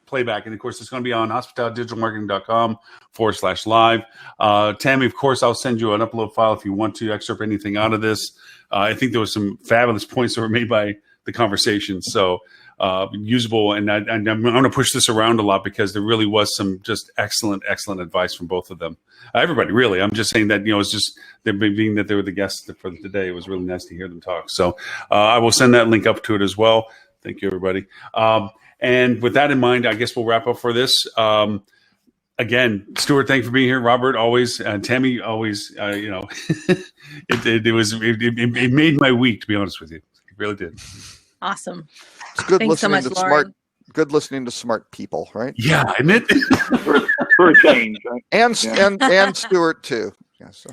playback, and of course it's going to be on hospitalitydigitalmarketing.com/live. Tammie, of course, I'll send you an upload file if you want to excerpt anything out of this. I think there was some fabulous points that were made by the conversation, so usable, and I'm going to push this around a lot because there really was some just excellent advice from both of them. Everybody, really. I'm just saying that, it's just being that they were the guests for today, it was really nice to hear them talk. So I will send that link up to it as well. Thank you, everybody. And with that in mind, I guess we'll wrap up for this. Again, Stuart, thank you for being here. Robert, always. Tammie, always. It made my week, to be honest with you. It really did. Awesome. It's good Thanks listening so much, to Lauren. good listening to smart people, right? Yeah, isn't it? for a change, right? And Stuart too. Yeah, so.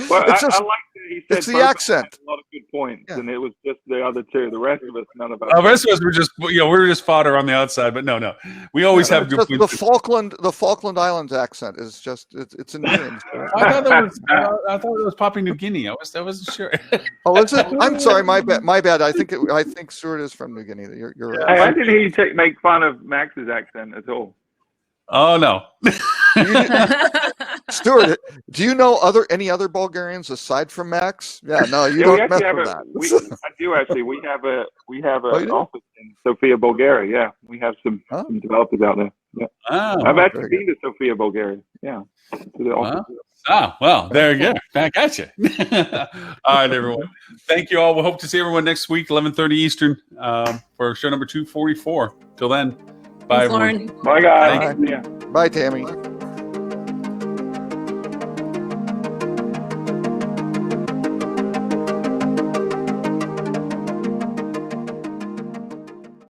Well, It's I just- like that he said it's the both of them accent. had a lot of good points, Yeah. and it was just the other two. The rest of us, none of us. The rest of us were just, we were just fodder on the outside, but no. We always have It's good just points. the Falkland Islands accent is just it's endearing. I thought it was Papua New Guinea. I wasn't sure. Oh, is it? I'm sorry, my bad. I think Stuart is from New Guinea. You're right. I didn't hear you make fun of Max's accent at all. Oh no. Stuart, do you know any other Bulgarians aside from Max? Yeah, no, you we don't mess actually with have that. I do actually. We have an Oh, you do? office in Sofia, Bulgaria. Yeah, we have some developers out there. Yeah, Oh, I've actually very been to Sofia, Bulgaria. Yeah, to the office. Well, there you go. Back at you. All right, everyone. Thank you all. We hope to see everyone next week, 11:30 Eastern, for show number 244. Till then, bye, Thanks, everyone. Lauren. Bye, guys. Bye. Bye, Tammie.